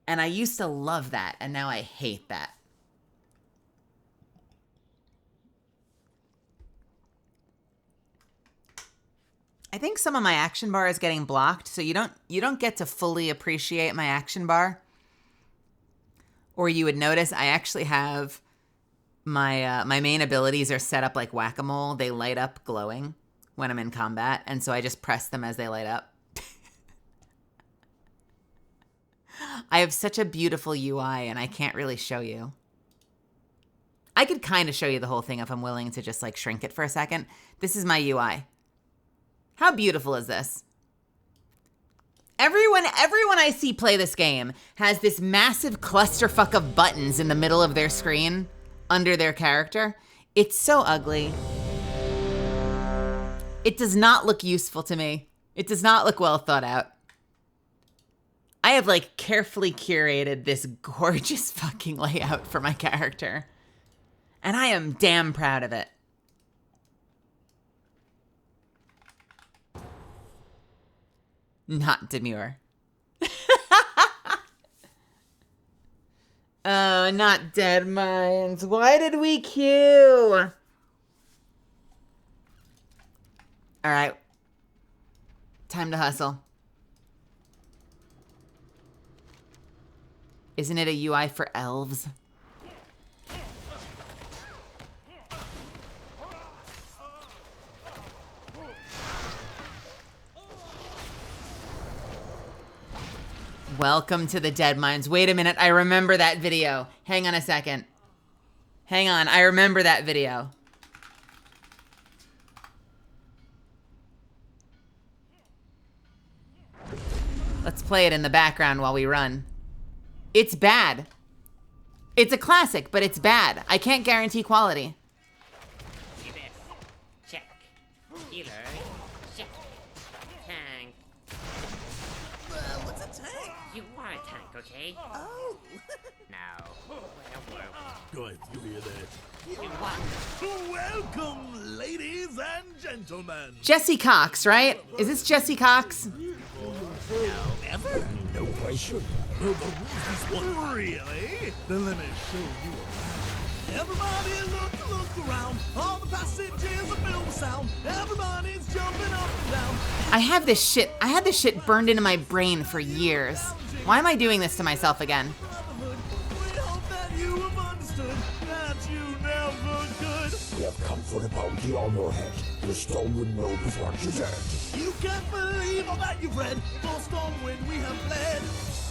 And I used to love that, and now I hate that. I think some of my action bar is getting blocked, so you don't get to fully appreciate my action bar. Or you would notice I actually have my main abilities are set up like whack-a-mole. They light up glowing when I'm in combat, and so I just press them as they light up. I have such a beautiful UI, and I can't really show you. I could kind of show you the whole thing if I'm willing to just like shrink it for a second. This is my UI. How beautiful is this? Everyone I see play this game has this massive clusterfuck of buttons in the middle of their screen under their character. It's so ugly. It does not look useful to me. It does not look well thought out. I have like carefully curated this gorgeous fucking layout for my character. And I am damn proud of it. Not demure. Oh, not dead minds. Why did we queue? All right. Time to hustle. Isn't it a UI for elves? Welcome to the Dead Mines. Wait a minute, I remember that video. Hang on a second. Hang on, I remember that video. Let's play it in the background while we run. It's bad. It's a classic, but it's bad. I can't guarantee quality. See this? Check. Healer. Check. Tank. What's a tank? You are a tank, okay? Oh. Now, where were Good, you hear that? we? You what? Welcome, ladies and gentlemen. Jesse Cox, right? Is this Jesse Cox? Ever? No, I shouldn't. No, the rules is one. Really? Then let me show you around. Everybody look around. All the passengers are filled with sound. Everybody's jumping up and down. I have this shit. I had this shit burned into my brain for years. Why am I doing this to myself again? We hope that you have understood that you never could. We have come for the bounty on your head. The Stormwind know before you dead. You can't believe all that you've read. For Stormwind we have fled.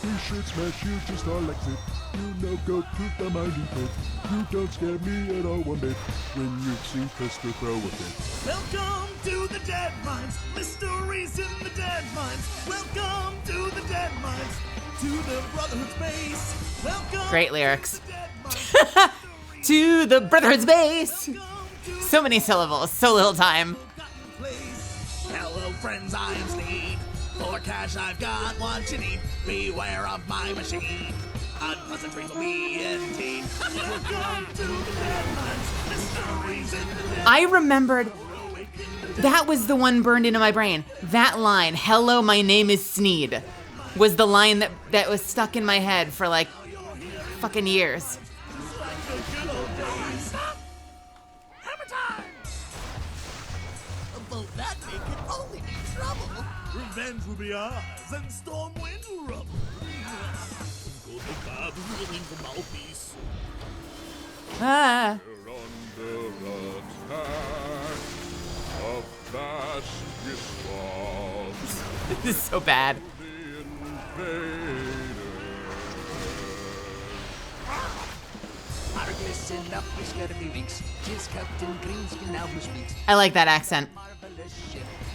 We should smash you just our exit. You know go to the mighty pit. You don't scare me at all one bit. When you see Pistol throw a fit. Welcome to the Dead Mines. Mysteries in the Dead Mines. Welcome to the Dead Mines. To the Brotherhood's base. Welcome. Great lyrics. To the Brotherhood's base. So many syllables, so little time. Hello, friends, I am Sneed. For cash, I've got what you need. Beware of my machine. Unpleasant dreams will be indeed. Welcome to the Dead Mines. Mysteries in the Dead. I remembered. That was the one burned into my brain. That line, "Hello, my name is Sneed," was the line that was stuck in my head for like fucking years. Although that may could only be trouble. Revenge will be ours, and Stormwind will rub. Go to God, ruling the mouthpiece. Ah. We're under attack of fascist squads. This is so bad. I like that accent.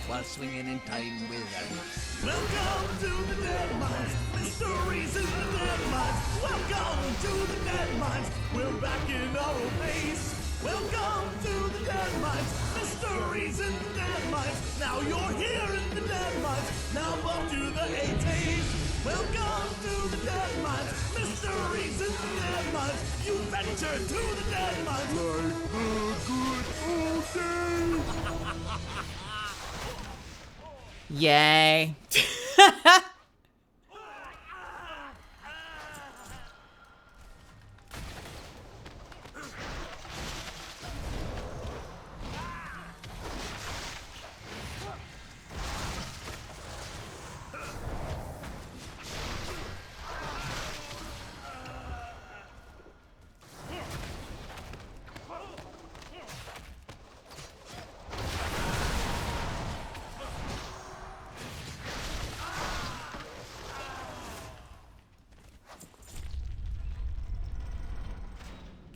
While swinging in time with us. Welcome to the Dead Mines. Mysteries in the Dead Mines. Welcome to the Dead Mines. We're back in our old base. Welcome to the Dead Mines. Mysteries in the Dead Mines. Now you're here in the Dead Mines. Now up to the 80s. Welcome to the Dead Mines. Mysteries in the Dead Mines. You ventured to the Dead Mines. Like the good old days. Yay.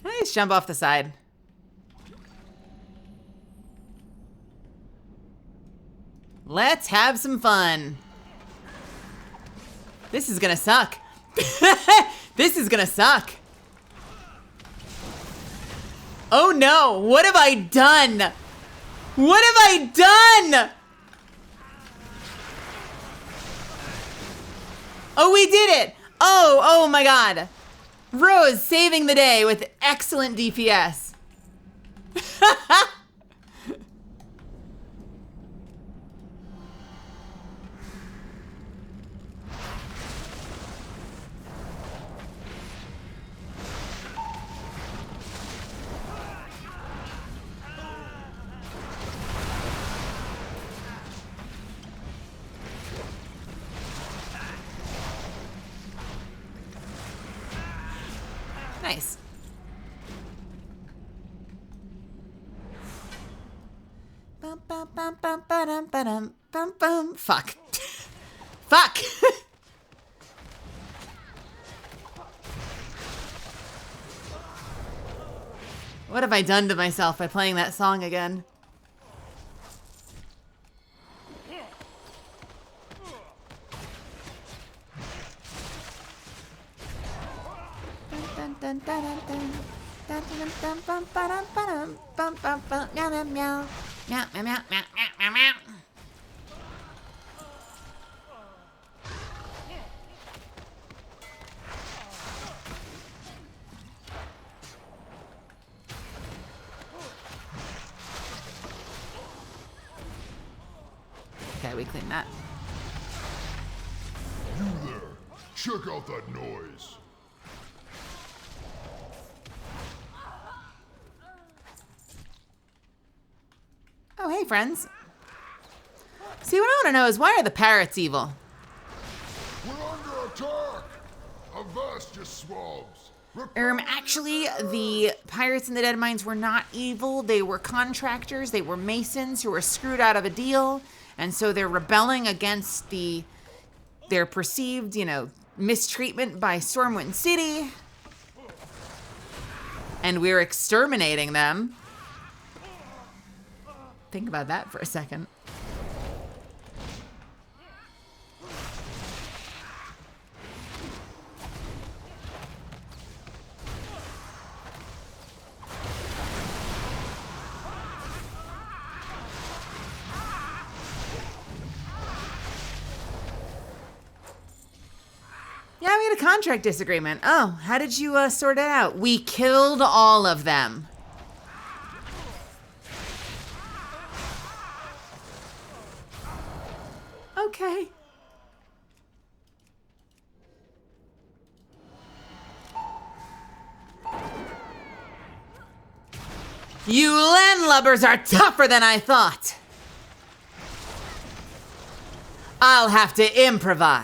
Can I just jump off the side? Let's have some fun. This is gonna suck. This is gonna suck. Oh no, what have I done? What have I done? Oh, we did it. Oh my God. Rose saving the day with excellent DPS. Nice. Bum, bum, bum, bum, ba-dum, ba-dum, bum, bum. Fuck. Fuck. What have I done to myself by playing that song again? Dun, dun, dun, dun, dun. Dun, dun, dun, bum, ba-dum, ba-dum, bum, bum, bum, meow, meow, meow. Meow, meow, meow, meow, meow, meow. Okay, we clean that. You there. Check out that noise. Oh, hey, friends. See, what I want to know is why are the parrots evil? We're under attack. Avast, you swabs. Actually, the pirates in the Dead Mines were not evil. They were contractors. They were masons who were screwed out of a deal. And so they're rebelling against their perceived, mistreatment by Stormwind City. And we're exterminating them. Think about that for a second. Yeah, we had a contract disagreement. Oh, how did you sort it out? We killed all of them. Okay. You landlubbers are tougher than I thought. I'll have to improvise.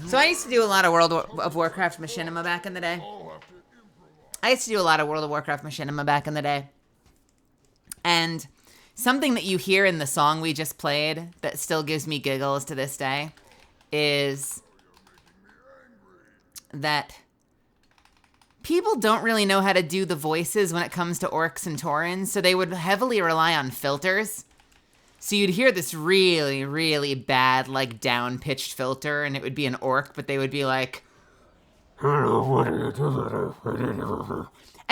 So I used to do a lot of World of Warcraft machinima back in the day. And something that you hear in the song we just played that still gives me giggles to this day is that people don't really know how to do the voices when it comes to orcs and taurens, so they would heavily rely on filters. So you'd hear this really, really bad, like, down-pitched filter, and it would be an orc, but they would be like, and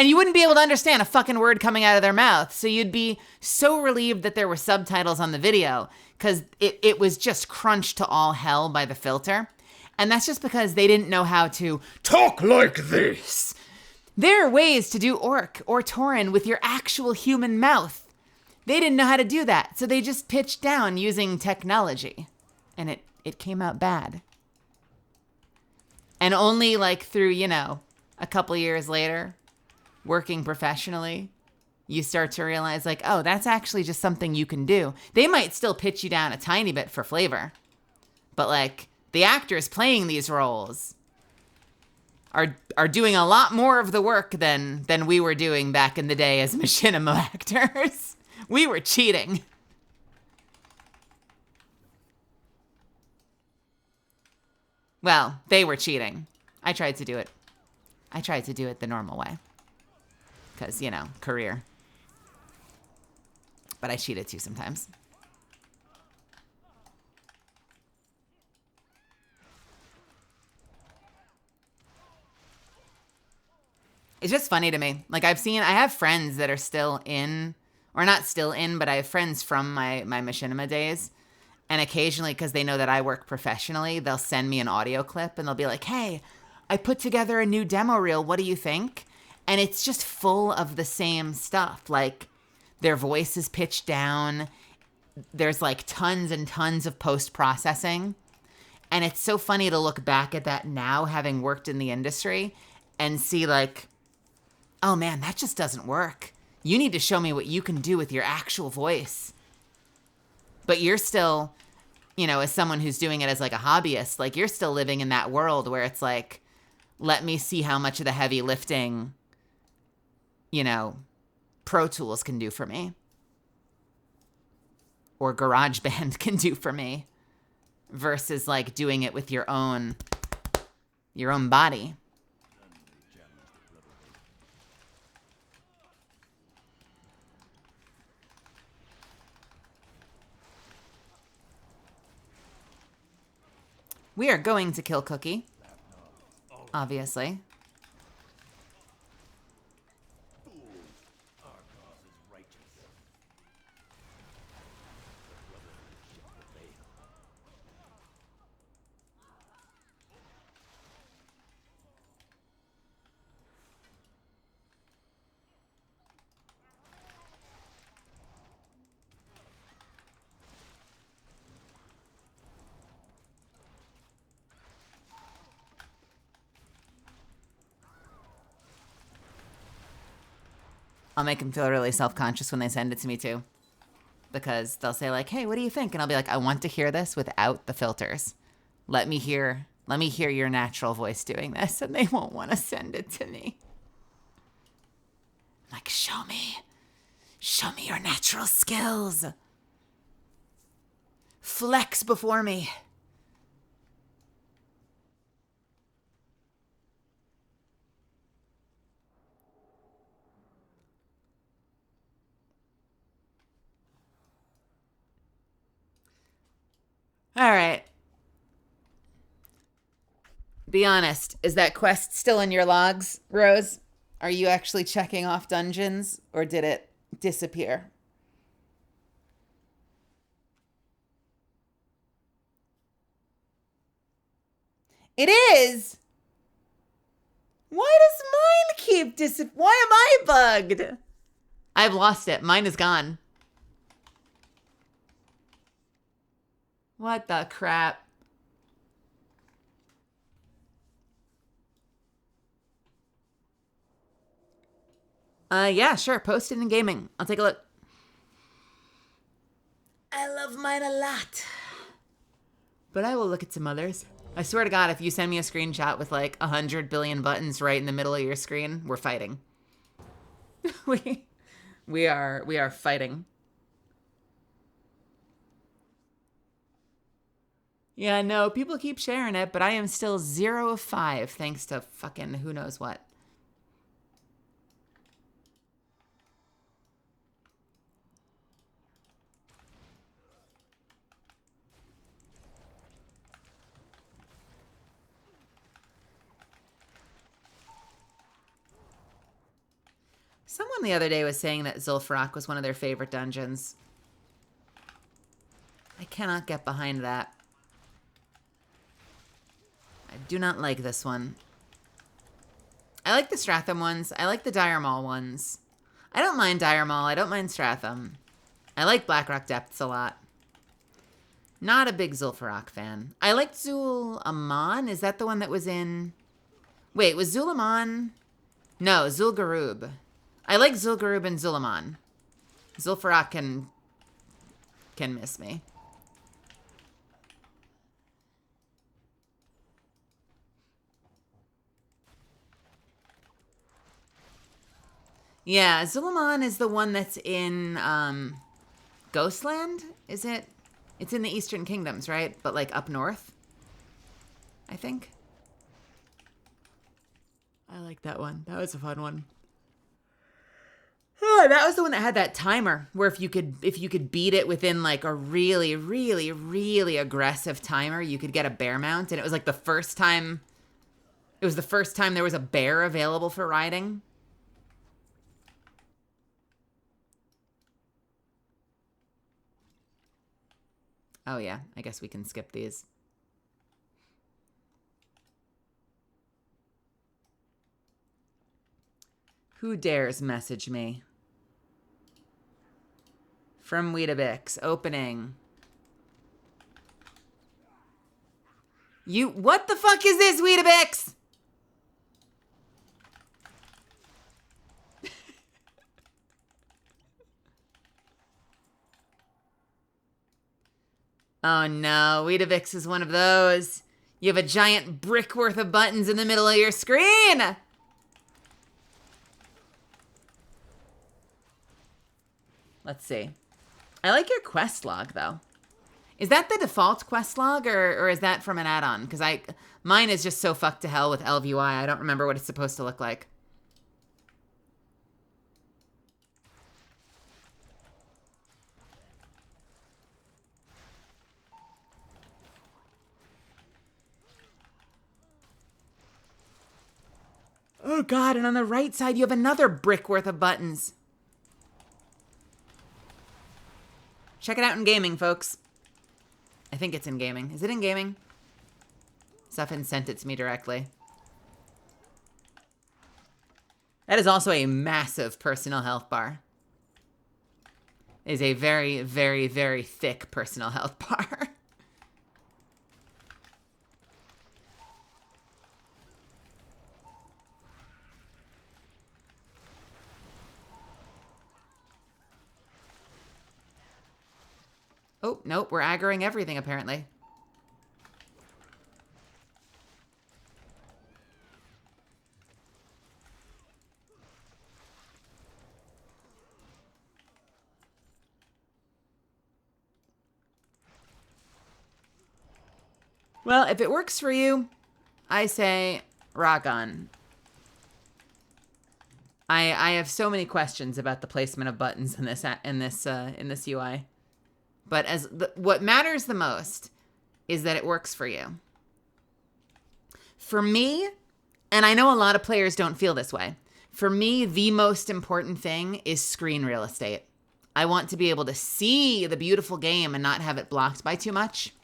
you wouldn't be able to understand a fucking word coming out of their mouth. So you'd be so relieved that there were subtitles on the video, because it was just crunched to all hell by the filter. And that's just because they didn't know how to talk like this. There are ways to do orc or tauren with your actual human mouth. They didn't know how to do that, so they just pitched down using technology. And it came out bad. And only like through, a couple years later, working professionally, you start to realize like, oh, that's actually just something you can do. They might still pitch you down a tiny bit for flavor. But like, the actors playing these roles are doing a lot more of the work than we were doing back in the day as machinima actors. We were cheating. Well, they were cheating. I tried to do it the normal way. Because, you know, career. But I cheat it too sometimes. It's just funny to me. Like, I have friends that are still in, or not still in, but I have friends from my machinima days. And occasionally, because they know that I work professionally, they'll send me an audio clip and they'll be like, hey, I put together a new demo reel. What do you think? And it's just full of the same stuff. Like, their voice is pitched down. There's like tons and tons of post-processing. And it's so funny to look back at that now, having worked in the industry, and see like, oh man, that just doesn't work. You need to show me what you can do with your actual voice. But you're still, you know, as someone who's doing it as like a hobbyist, like you're still living in that world where it's like, let me see how much of the heavy lifting, you know, Pro Tools can do for me. Or GarageBand can do for me. Versus like doing it with your own body. We are going to kill Cookie. Obviously. I'll make them feel really self-conscious when they send it to me too. Because they'll say like, hey, what do you think? And I'll be like, I want to hear this without the filters. Let me hear your natural voice doing this. And they won't want to send it to me. I'm like, show me your natural skills. Flex before me. All right. Be honest. Is that quest still in your logs, Rose? Are you actually checking off dungeons, or did it disappear? It is. Why does mine keep Why am I bugged? I've lost it. Mine is gone. What the crap? Yeah, sure. Post it in gaming. I'll take a look. I love mine a lot. But I will look at some others. I swear to God, if you send me a screenshot with like 100 billion buttons right in the middle of your screen, we're fighting. we are fighting. Yeah, no, people keep sharing it, but I am still 0 of 5 thanks to fucking who knows what. Someone the other day was saying that Zul'Farrak was one of their favorite dungeons. I cannot get behind that. I do not like this one. I like the Stratham ones. I like the Dire Maul ones. I don't mind Dire Maul. I don't mind Stratham. I like Blackrock Depths a lot. Not a big Zul'Farrak fan. I liked Zul-Aman. Is that the one that was in... Wait, was Zul-Aman... No, Zul'Garub. I like Zul'Garub and Zul-Aman. Zul'Farrak can miss me. Yeah, Zul-Aman is the one that's in Ghostland, is it? It's in the Eastern Kingdoms, right? But like up north, I think. I like that one. That was a fun one. that was the one that had that timer where if you could beat it within like a really, really, really aggressive timer, you could get a bear mount. And it was like the first time there was a bear available for riding. Oh yeah, I guess we can skip these. Who dares message me? From Weetabix, opening. What the fuck is this, Weetabix? Oh no, Weetabix is one of those. You have a giant brick worth of buttons in the middle of your screen. Let's see. I like your quest log though. Is that the default quest log or is that from an add-on? Because mine is just so fucked to hell with LVUI. I don't remember what it's supposed to look like. Oh god, and on the right side you have another brick worth of buttons. Check it out in gaming, folks. I think it's in gaming. Is it in gaming? Suffin sent it to me directly. That is also a massive personal health bar. It is a very, very, very thick personal health bar. Oh, nope, we're aggroing everything, apparently. Well, if it works for you, I say rock on. I have so many questions about the placement of buttons in this UI. But what matters the most is that it works for you. For me, and I know a lot of players don't feel this way, for me, the most important thing is screen real estate. I want to be able to see the beautiful game and not have it blocked by too much.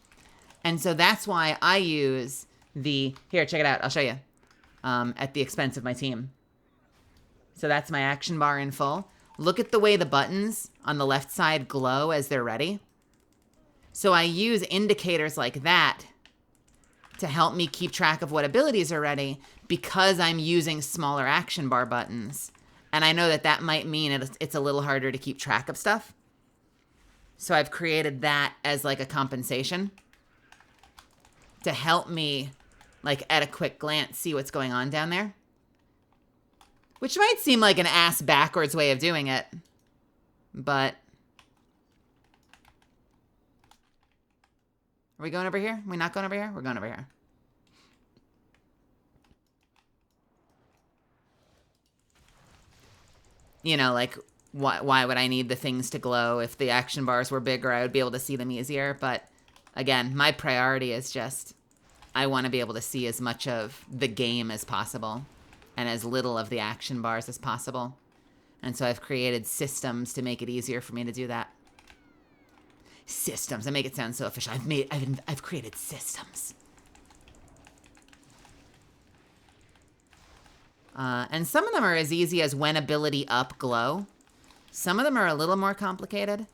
And so that's why I use here, check it out, I'll show you, at the expense of my team. So that's my action bar in full. Look at the way the buttons on the left side glow as they're ready. So I use indicators like that to help me keep track of what abilities are ready because I'm using smaller action bar buttons. And I know that might mean it's a little harder to keep track of stuff. So I've created that as like a compensation to help me, like at a quick glance, see what's going on down there. Which might seem like an ass backwards way of doing it, but... Are we going over here? Are we not going over here? We're going over here. You know, like, why would I need the things to glow? If the action bars were bigger, I would be able to see them easier. But, again, my priority is just, I want to be able to see as much of the game as possible and as little of the action bars as possible. And so I've created systems to make it easier for me to do that. Systems. I make it sound so official. I've created systems. And some of them are as easy as when ability up glow. Some of them are a little more complicated.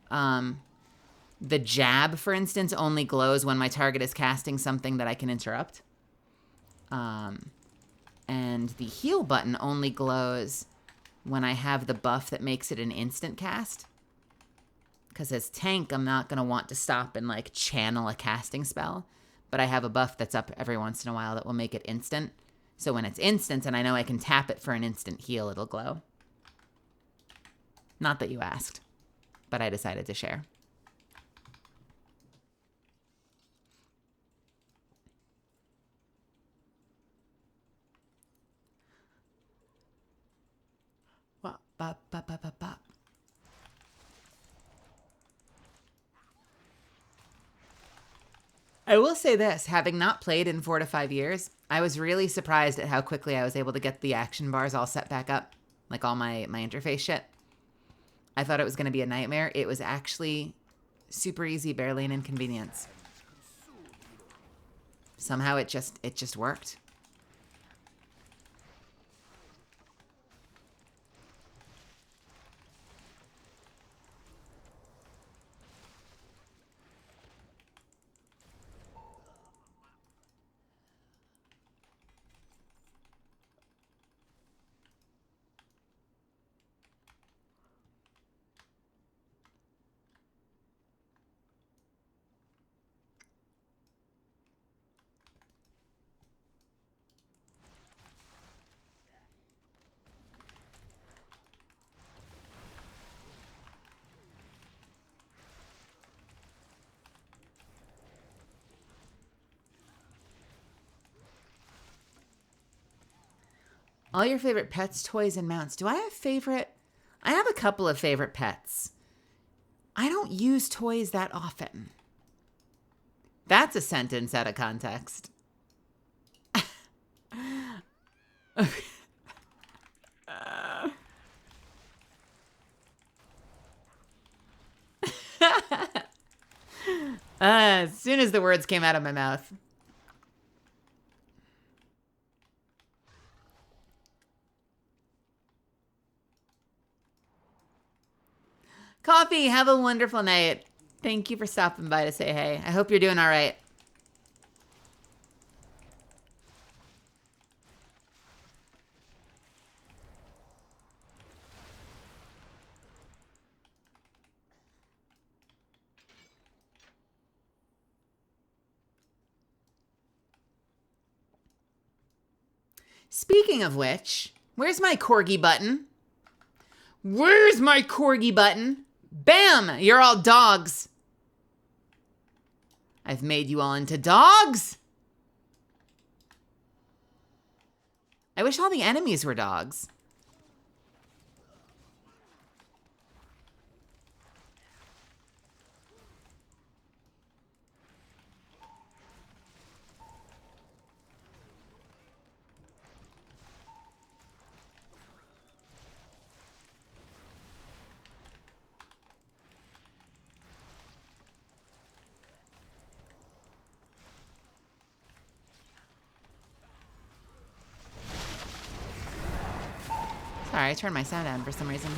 The jab, for instance, only glows when my target is casting something that I can interrupt. And the heal button only glows when I have the buff that makes it an instant cast. Because as tank, I'm not going to want to stop and like channel a casting spell. But I have a buff that's up every once in a while that will make it instant. So when it's instant and I know I can tap it for an instant heal, it'll glow. Not that you asked, but I decided to share. Bop, bop, bop, bop, bop. I will say this, having not played in 4 to 5 years, I was really surprised at how quickly I was able to get the action bars all set back up, like all my interface shit. I thought it was going to be a nightmare. It was actually super easy, barely an inconvenience. Somehow it just worked. All your favorite pets, toys, and mounts. Do I have favorite? I have a couple of favorite pets. I don't use toys that often. That's a sentence out of context. As soon as the words came out of my mouth. Coffee, have a wonderful night. Thank you for stopping by to say hey. I hope you're doing all right. Speaking of which, where's my corgi button? Where's my corgi button? Bam! You're all dogs. I've made you all into dogs. I wish all the enemies were dogs. Sorry, I turned my sound down for some reason.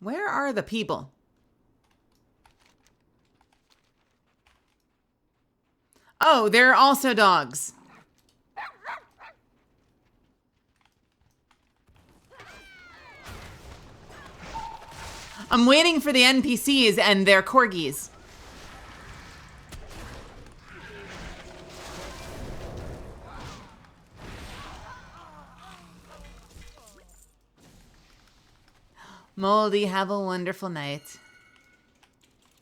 Where are the people? Oh, they're also dogs. I'm waiting for the NPCs and their corgis. Moldy, have a wonderful night.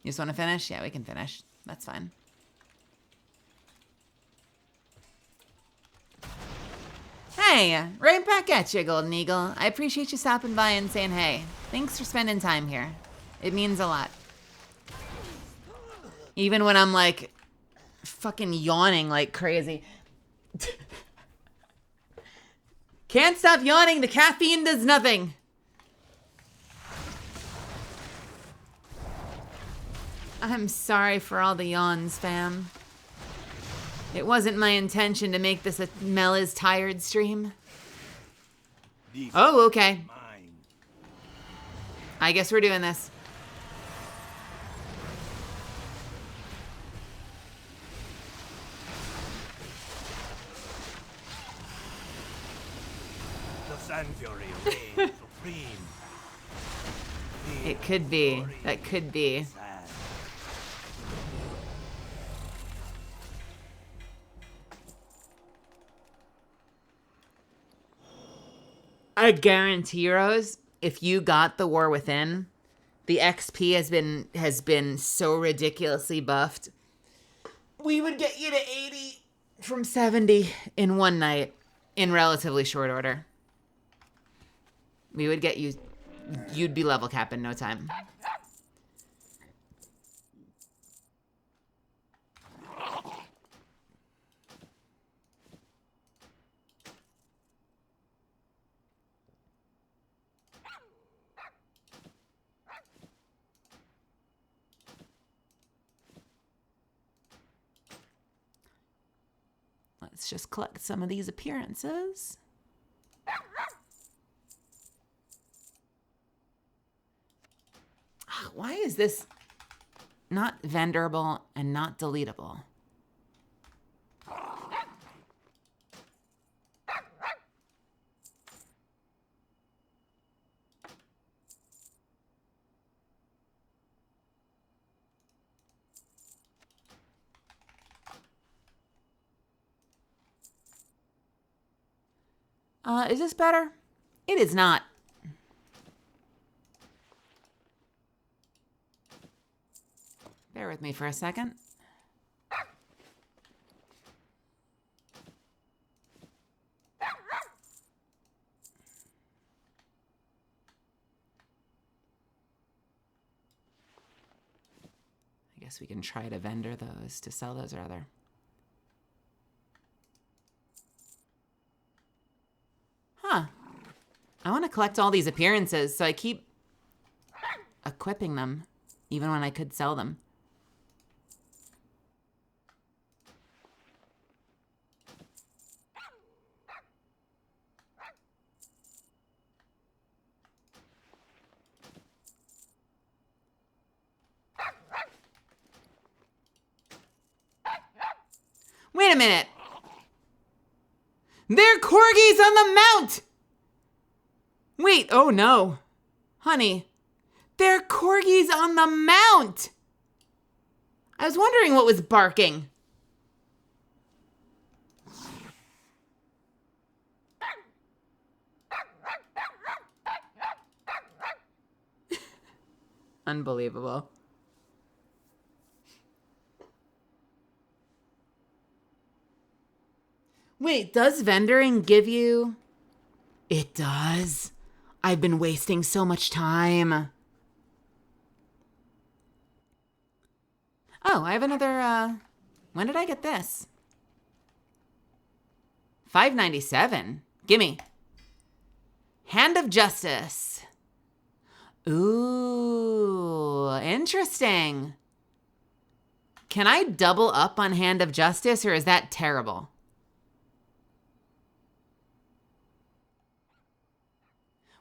You just want to finish? Yeah, we can finish. That's fine. Hey, right back at you, Golden Eagle. I appreciate you stopping by and saying hey. Thanks for spending time here. It means a lot. Even when I'm like fucking yawning like crazy. Can't stop yawning. The caffeine does nothing. I'm sorry for all the yawns, fam. It wasn't my intention to make this a Mel is tired stream. Oh, okay. I guess we're doing this. The Sand Fury reigns supreme. It could be. That could be. I guarantee, Rose, if you got the War Within, the XP has been so ridiculously buffed. We would get you to 80 from 70 in one night in relatively short order. We would get you, you'd be level cap in no time. Let's just collect some of these appearances. Why is this not venderable and not deletable? Is this better? It is not. Bear with me for a second. I guess we can try to vendor those, to sell those rather. Huh. I want to collect all these appearances, so I keep equipping them, even when I could sell them. Wait a minute. They're corgis on the mount. Wait, oh no. Honey, they're corgis on the mount. I was wondering what was barking. Unbelievable. Wait, does vendoring give you... It does. I've been wasting so much time. Oh, I have another, when did I get this? $5.97. Gimme. Hand of Justice. Ooh, interesting. Can I double up on Hand of Justice, or is that terrible?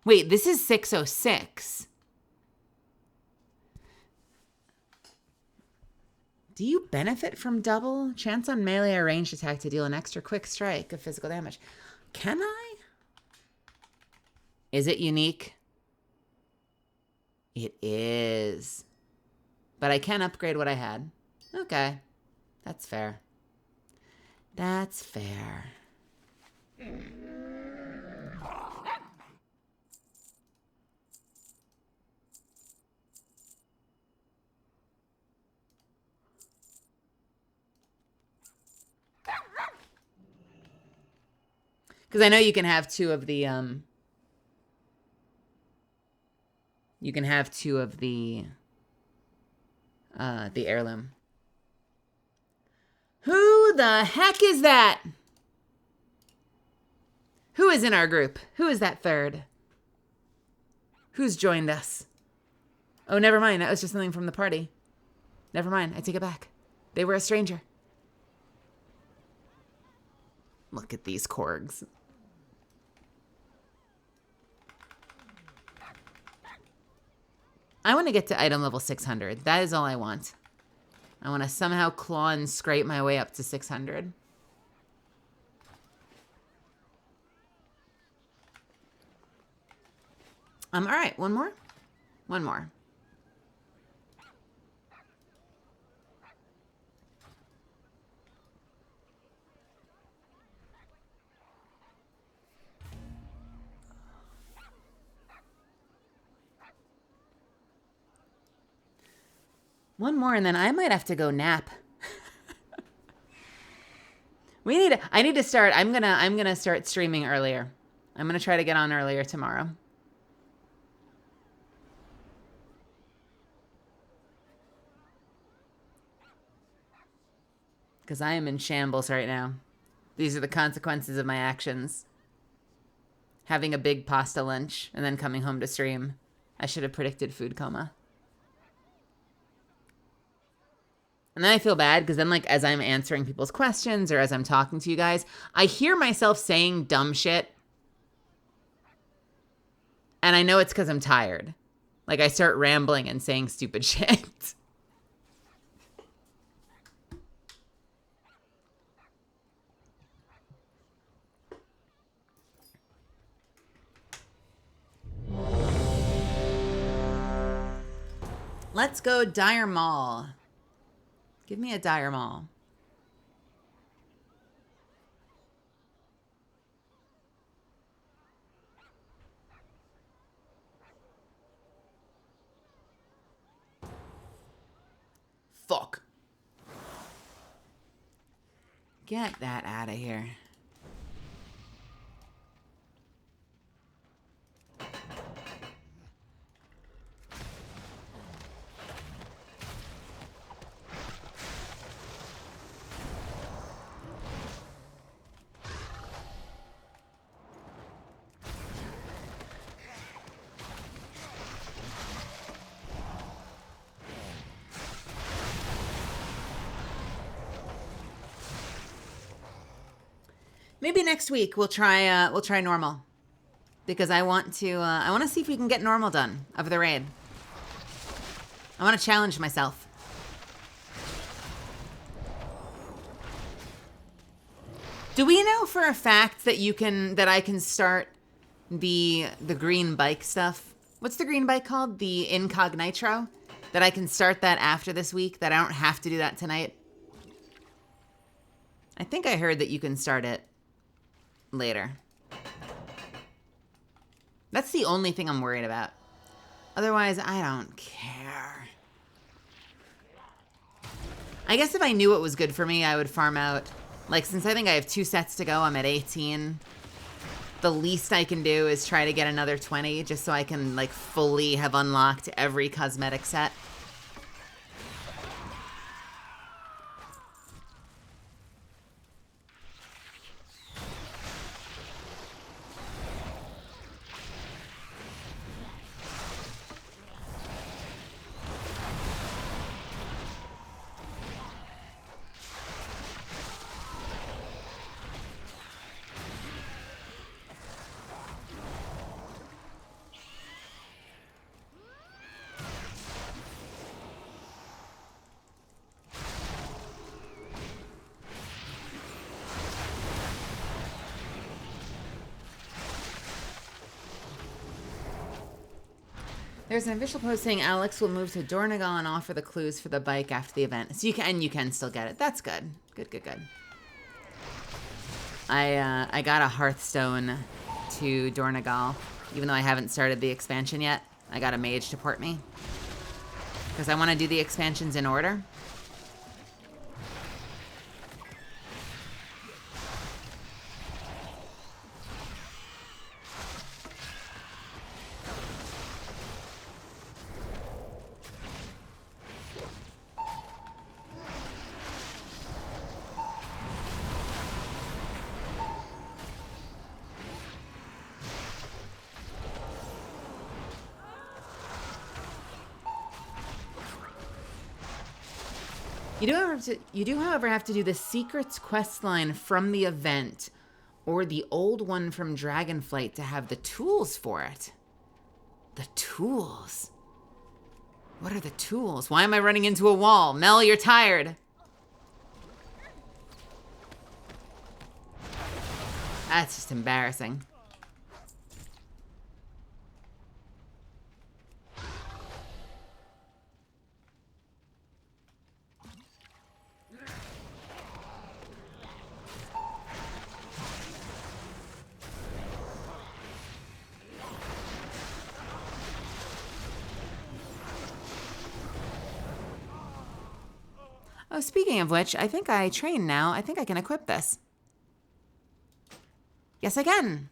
Wait, this is 606. Do you benefit from double? Chance on melee or ranged attack to deal an extra quick strike of physical damage. Can I? Is it unique? It is. But I can upgrade what I had. Okay. That's fair. That's fair. Because I know you can have two of the, you can have two of the heirloom. Who the heck is that? Who is in our group? Who is that third? Who's joined us? Oh, never mind. That was just something from the party. Never mind. I take it back. They were a stranger. Look at these corgs. I want to get to item level 600. That is all I want. I want to somehow claw and scrape my way up to 600. All right, one more. One more. One more and then I might have to go nap. I need to start. I'm gonna start streaming earlier. I'm gonna try to get on earlier tomorrow. Because I am in shambles right now. These are the consequences of my actions. Having a big pasta lunch and then coming home to stream. I should have predicted food coma. And then I feel bad because then, like, as I'm answering people's questions or as I'm talking to you guys, I hear myself saying dumb shit. And I know it's because I'm tired. Like, I start rambling and saying stupid shit. Let's go Dire Mall. Give me a Dire Mall. Fuck. Get that out of here. Maybe next week we'll try normal, because I want to see if we can get normal done of the raid. I want to challenge myself. Do we know for a fact that I can start the green bike stuff? What's the green bike called? The Incognitro? That I can start that after this week? That I don't have to do that tonight? I think I heard that you can start it later. That's the only thing I'm worried about. Otherwise, I don't care. I guess if I knew what was good for me, I would farm out. Like, since I think I have 2 sets to go, I'm at 18. The least I can do is try to get another 20, just so I can, like, fully have unlocked every cosmetic set. There's an official post saying Alex will move to Dornagal and offer the clues for the bike after the event. So you can still get it. That's good. Good. I got a Hearthstone to Dornagal, even though I haven't started the expansion yet. I got a mage to port me, because I want to do the expansions in order. You do, however, have to do the Secrets questline from the event or the old one from Dragonflight to have the tools for it. The tools? What are the tools? Why am I running into a wall? Mel, you're tired. That's just embarrassing. Oh, speaking of which, I think I train now. I think I can equip this. Yes, I can.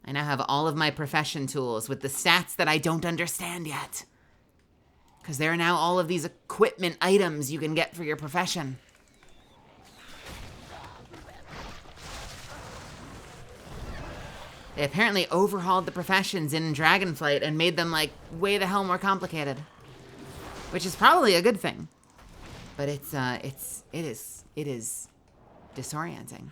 I now have all of my profession tools with the stats that I don't understand yet. Because there are now all of these equipment items you can get for your profession. They apparently overhauled the professions in Dragonflight and made them, like, way the hell more complicated. Which is probably a good thing. But it is disorienting.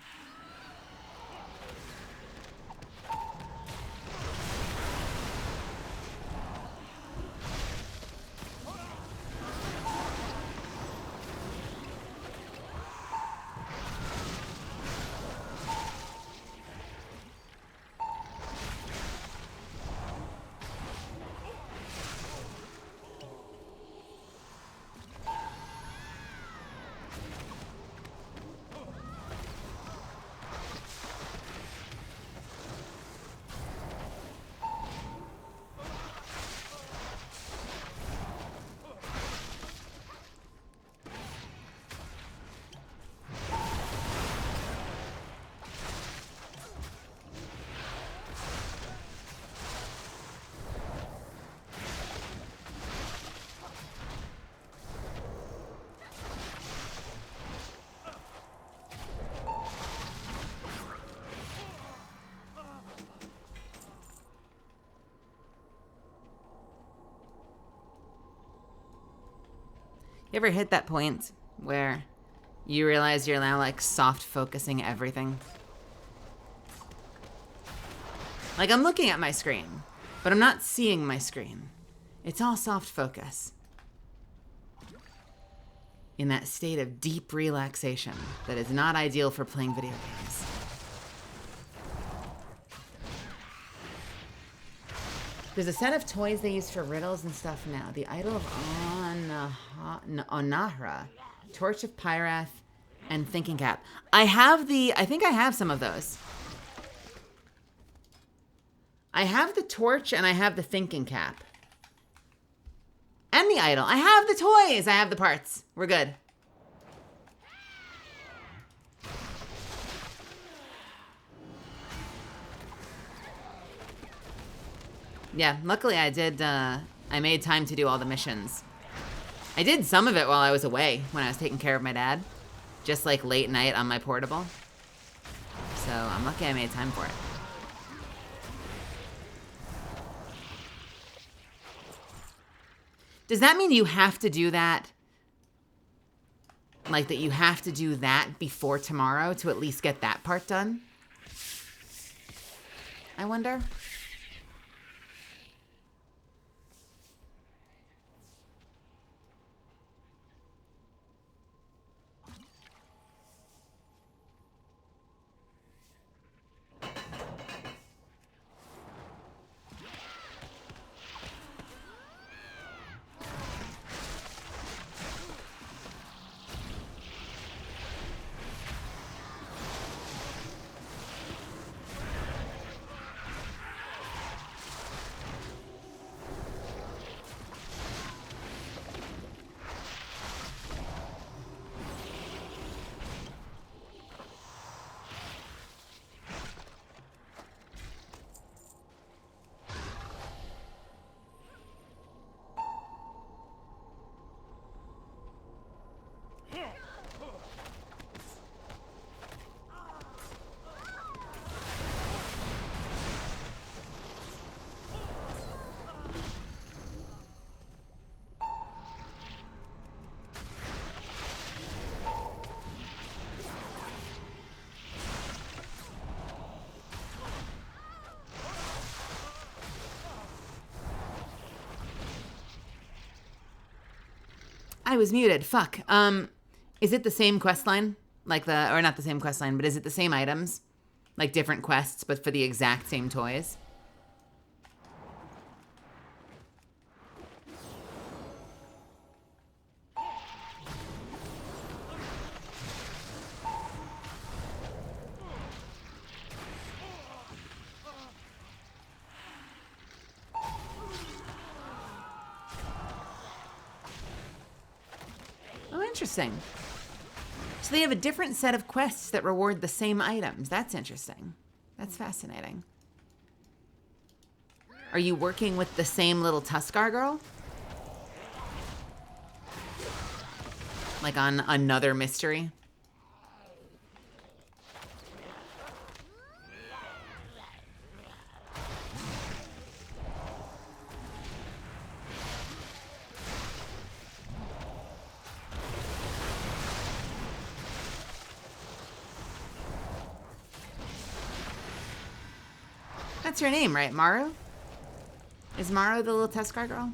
You ever hit that point where you realize you're now, like, soft focusing everything? Like, I'm looking at my screen, but I'm not seeing my screen. It's all soft focus. In that state of deep relaxation that is not ideal for playing video games. There's a set of toys they use for riddles and stuff now. The Idol of Onahra, Torch of Pyrath, and Thinking Cap. I think I have some of those. I have the Torch and I have the Thinking Cap. And the Idol. I have the toys. I have the parts. We're good. Yeah, luckily I did, I made time to do all the missions. I did some of it while I was away, when I was taking care of my dad. Just like late night on my portable. So I'm lucky I made time for it. Does that mean you have to do that? Like that you have to do that before tomorrow to at least get that part done? I wonder. I was muted. Fuck. Is it the same quest line? Like or not the same quest line, but is it the same items? Like different quests, but for the exact same toys? interesting. So they have a different set of quests that reward the same items. That's interesting. That's fascinating. Are you working with the same little Tuskar girl? Like on another mystery? That's her name, right? Maru? Is Maru the little Tuskar girl?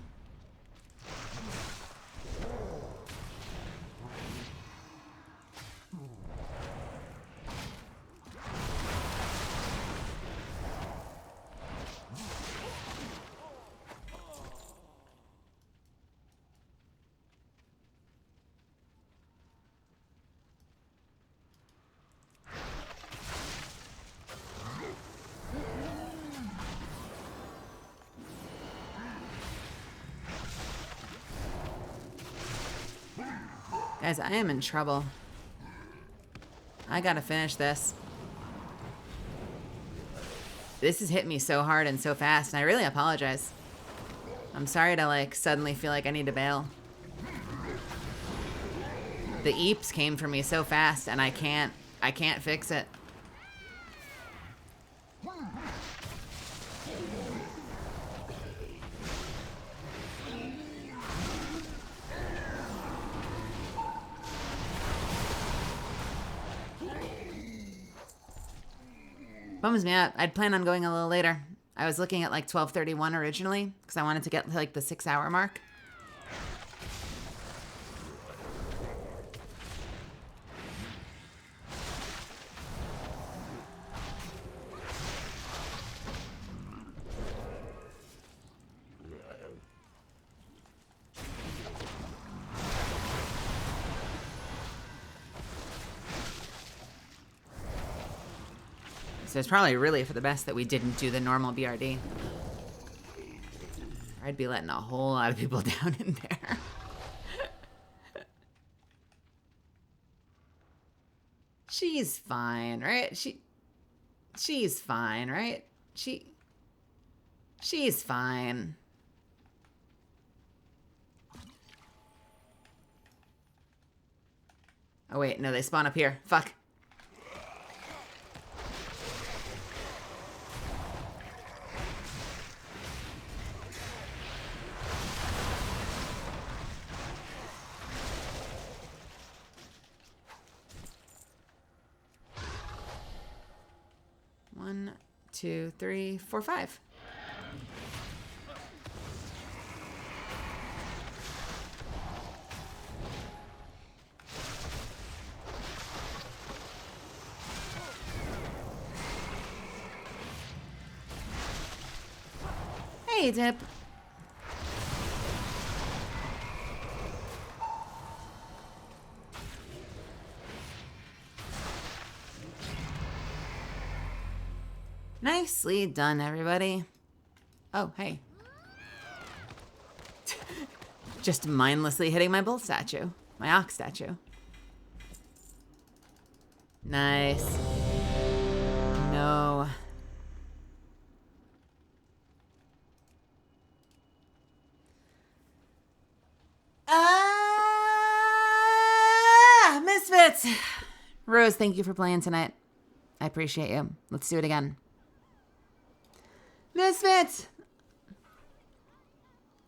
Guys, I am in trouble. I gotta finish this. This has hit me so hard and so fast, and I really apologize. I'm sorry to like suddenly feel like I need to bail. The eeps came for me so fast, and I can't fix it. Bums me out. I'd plan on going a little later. I was looking at like 12:31 originally because I wanted to get to like the 6-hour mark. So it's probably really for the best that we didn't do the normal BRD. I'd be letting a whole lot of people down in there. She's fine, right? She's fine, right? She's fine. Oh wait, no, they spawn up here. Fuck. One, two, three, four, five. Hey, Dip. Nicely done, everybody. Oh, hey. Just mindlessly hitting my bull statue. My ox statue. Nice. No. Misfits! Rose, thank you for playing tonight. I appreciate you. Let's do it again. Misfits!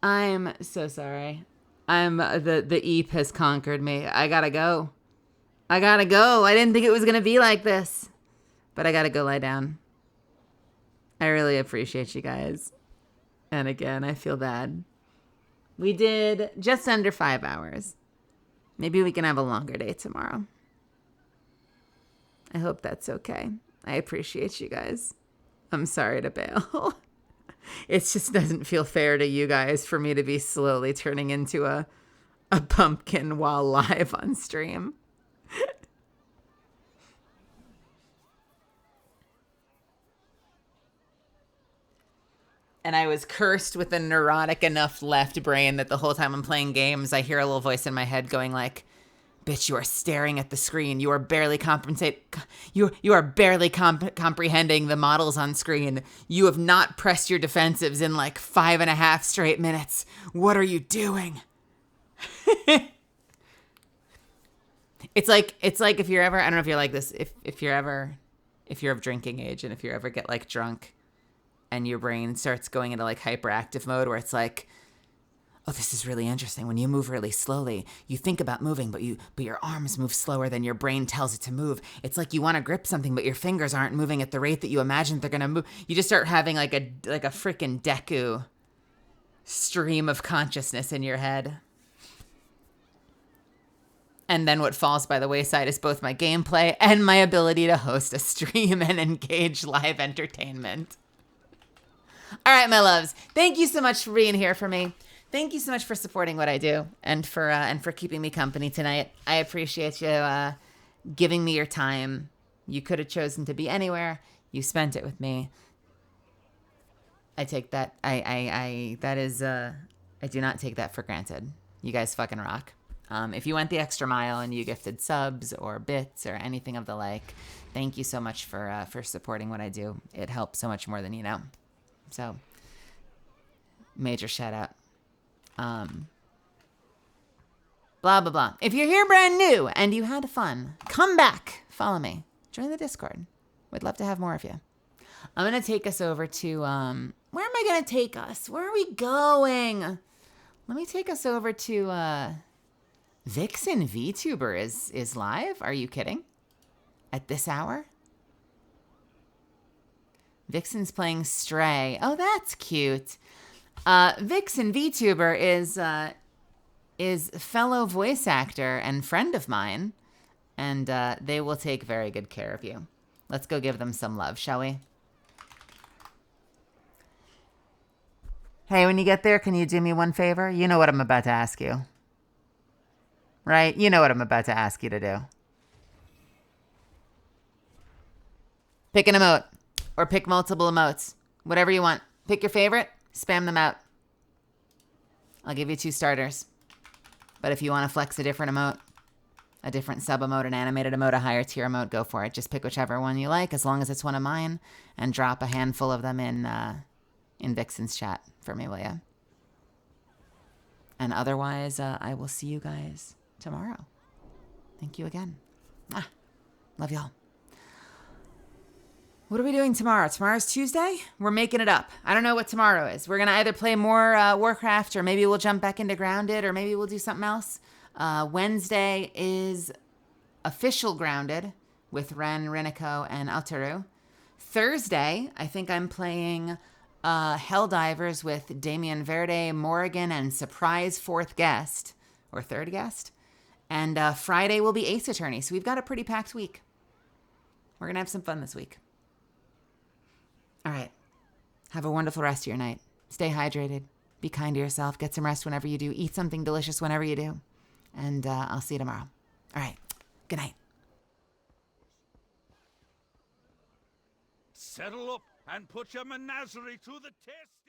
I'm so sorry. The Eep has conquered me. I gotta go. I didn't think it was gonna be like this. But I gotta go lie down. I really appreciate you guys. And again, I feel bad. We did just under 5 hours. Maybe we can have a longer day tomorrow. I hope that's okay. I appreciate you guys. I'm sorry to bail. It just doesn't feel fair to you guys for me to be slowly turning into a pumpkin while live on stream. And I was cursed with a neurotic enough left brain that the whole time I'm playing games, I hear a little voice in my head going like, Bitch, you are staring at the screen. You are barely you are barely comprehending the models on screen. You have not pressed your defensives in like 5.5 straight minutes. What are you doing? It's like if you're ever, I don't know if you're like this, if you're of drinking age and if you ever get like drunk and your brain starts going into like hyperactive mode where it's like, oh, this is really interesting. When you move really slowly, you think about moving, but your arms move slower than your brain tells it to move. It's like you want to grip something, but your fingers aren't moving at the rate that you imagine they're gonna move. You just start having like a freaking Deku stream of consciousness in your head. And then what falls by the wayside is both my gameplay and my ability to host a stream and engage live entertainment. All right, my loves. Thank you so much for being here for me. Thank you so much for supporting what I do and for keeping me company tonight. I appreciate you giving me your time. You could have chosen to be anywhere. You spent it with me. I take that. I do not take that for granted. You guys fucking rock. If you went the extra mile and you gifted subs or bits or anything of the like, thank you so much for supporting what I do. It helps so much more than you know. So, major shout out. Blah, blah, blah. If you're here brand new and you had fun, come back, follow me, join the Discord. We'd love to have more of you. I'm going to take us over to, where am I going to take us? Where are we going? Let me take us over to, Vixen VTuber is live. Are you kidding? At this hour? Vixen's playing Stray. Oh, that's cute. Vixen VTuber is fellow voice actor and friend of mine, and they will take very good care of you. Let's go give them some love, shall we? Hey, when you get there, can you do me one favor? You know what I'm about to ask you. Right? You know what I'm about to ask you to do. Pick an emote. Or pick multiple emotes. Whatever you want. Pick your favorite. Spam them out. I'll give you 2 starters. But if you want to flex a different emote, a different sub emote, an animated emote, a higher tier emote, go for it. Just pick whichever one you like, as long as it's one of mine, and drop a handful of them in Vixen's chat for me, will ya? And otherwise, I will see you guys tomorrow. Thank you again. Love y'all. What are we doing tomorrow? Tomorrow's Tuesday? We're making it up. I don't know what tomorrow is. We're going to either play more Warcraft, or maybe we'll jump back into Grounded, or maybe we'll do something else. Wednesday is official Grounded with Ren, Riniko, and Ataru. Thursday, I think I'm playing Helldivers with Damian Verde, Morrigan, and surprise 4th guest, or 3rd guest. And Friday will be Ace Attorney, so we've got a pretty packed week. We're going to have some fun this week. All right. Have a wonderful rest of your night. Stay hydrated. Be kind to yourself. Get some rest whenever you do. Eat something delicious whenever you do. And I'll see you tomorrow. All right. Good night. Settle up and put your menagerie to the test.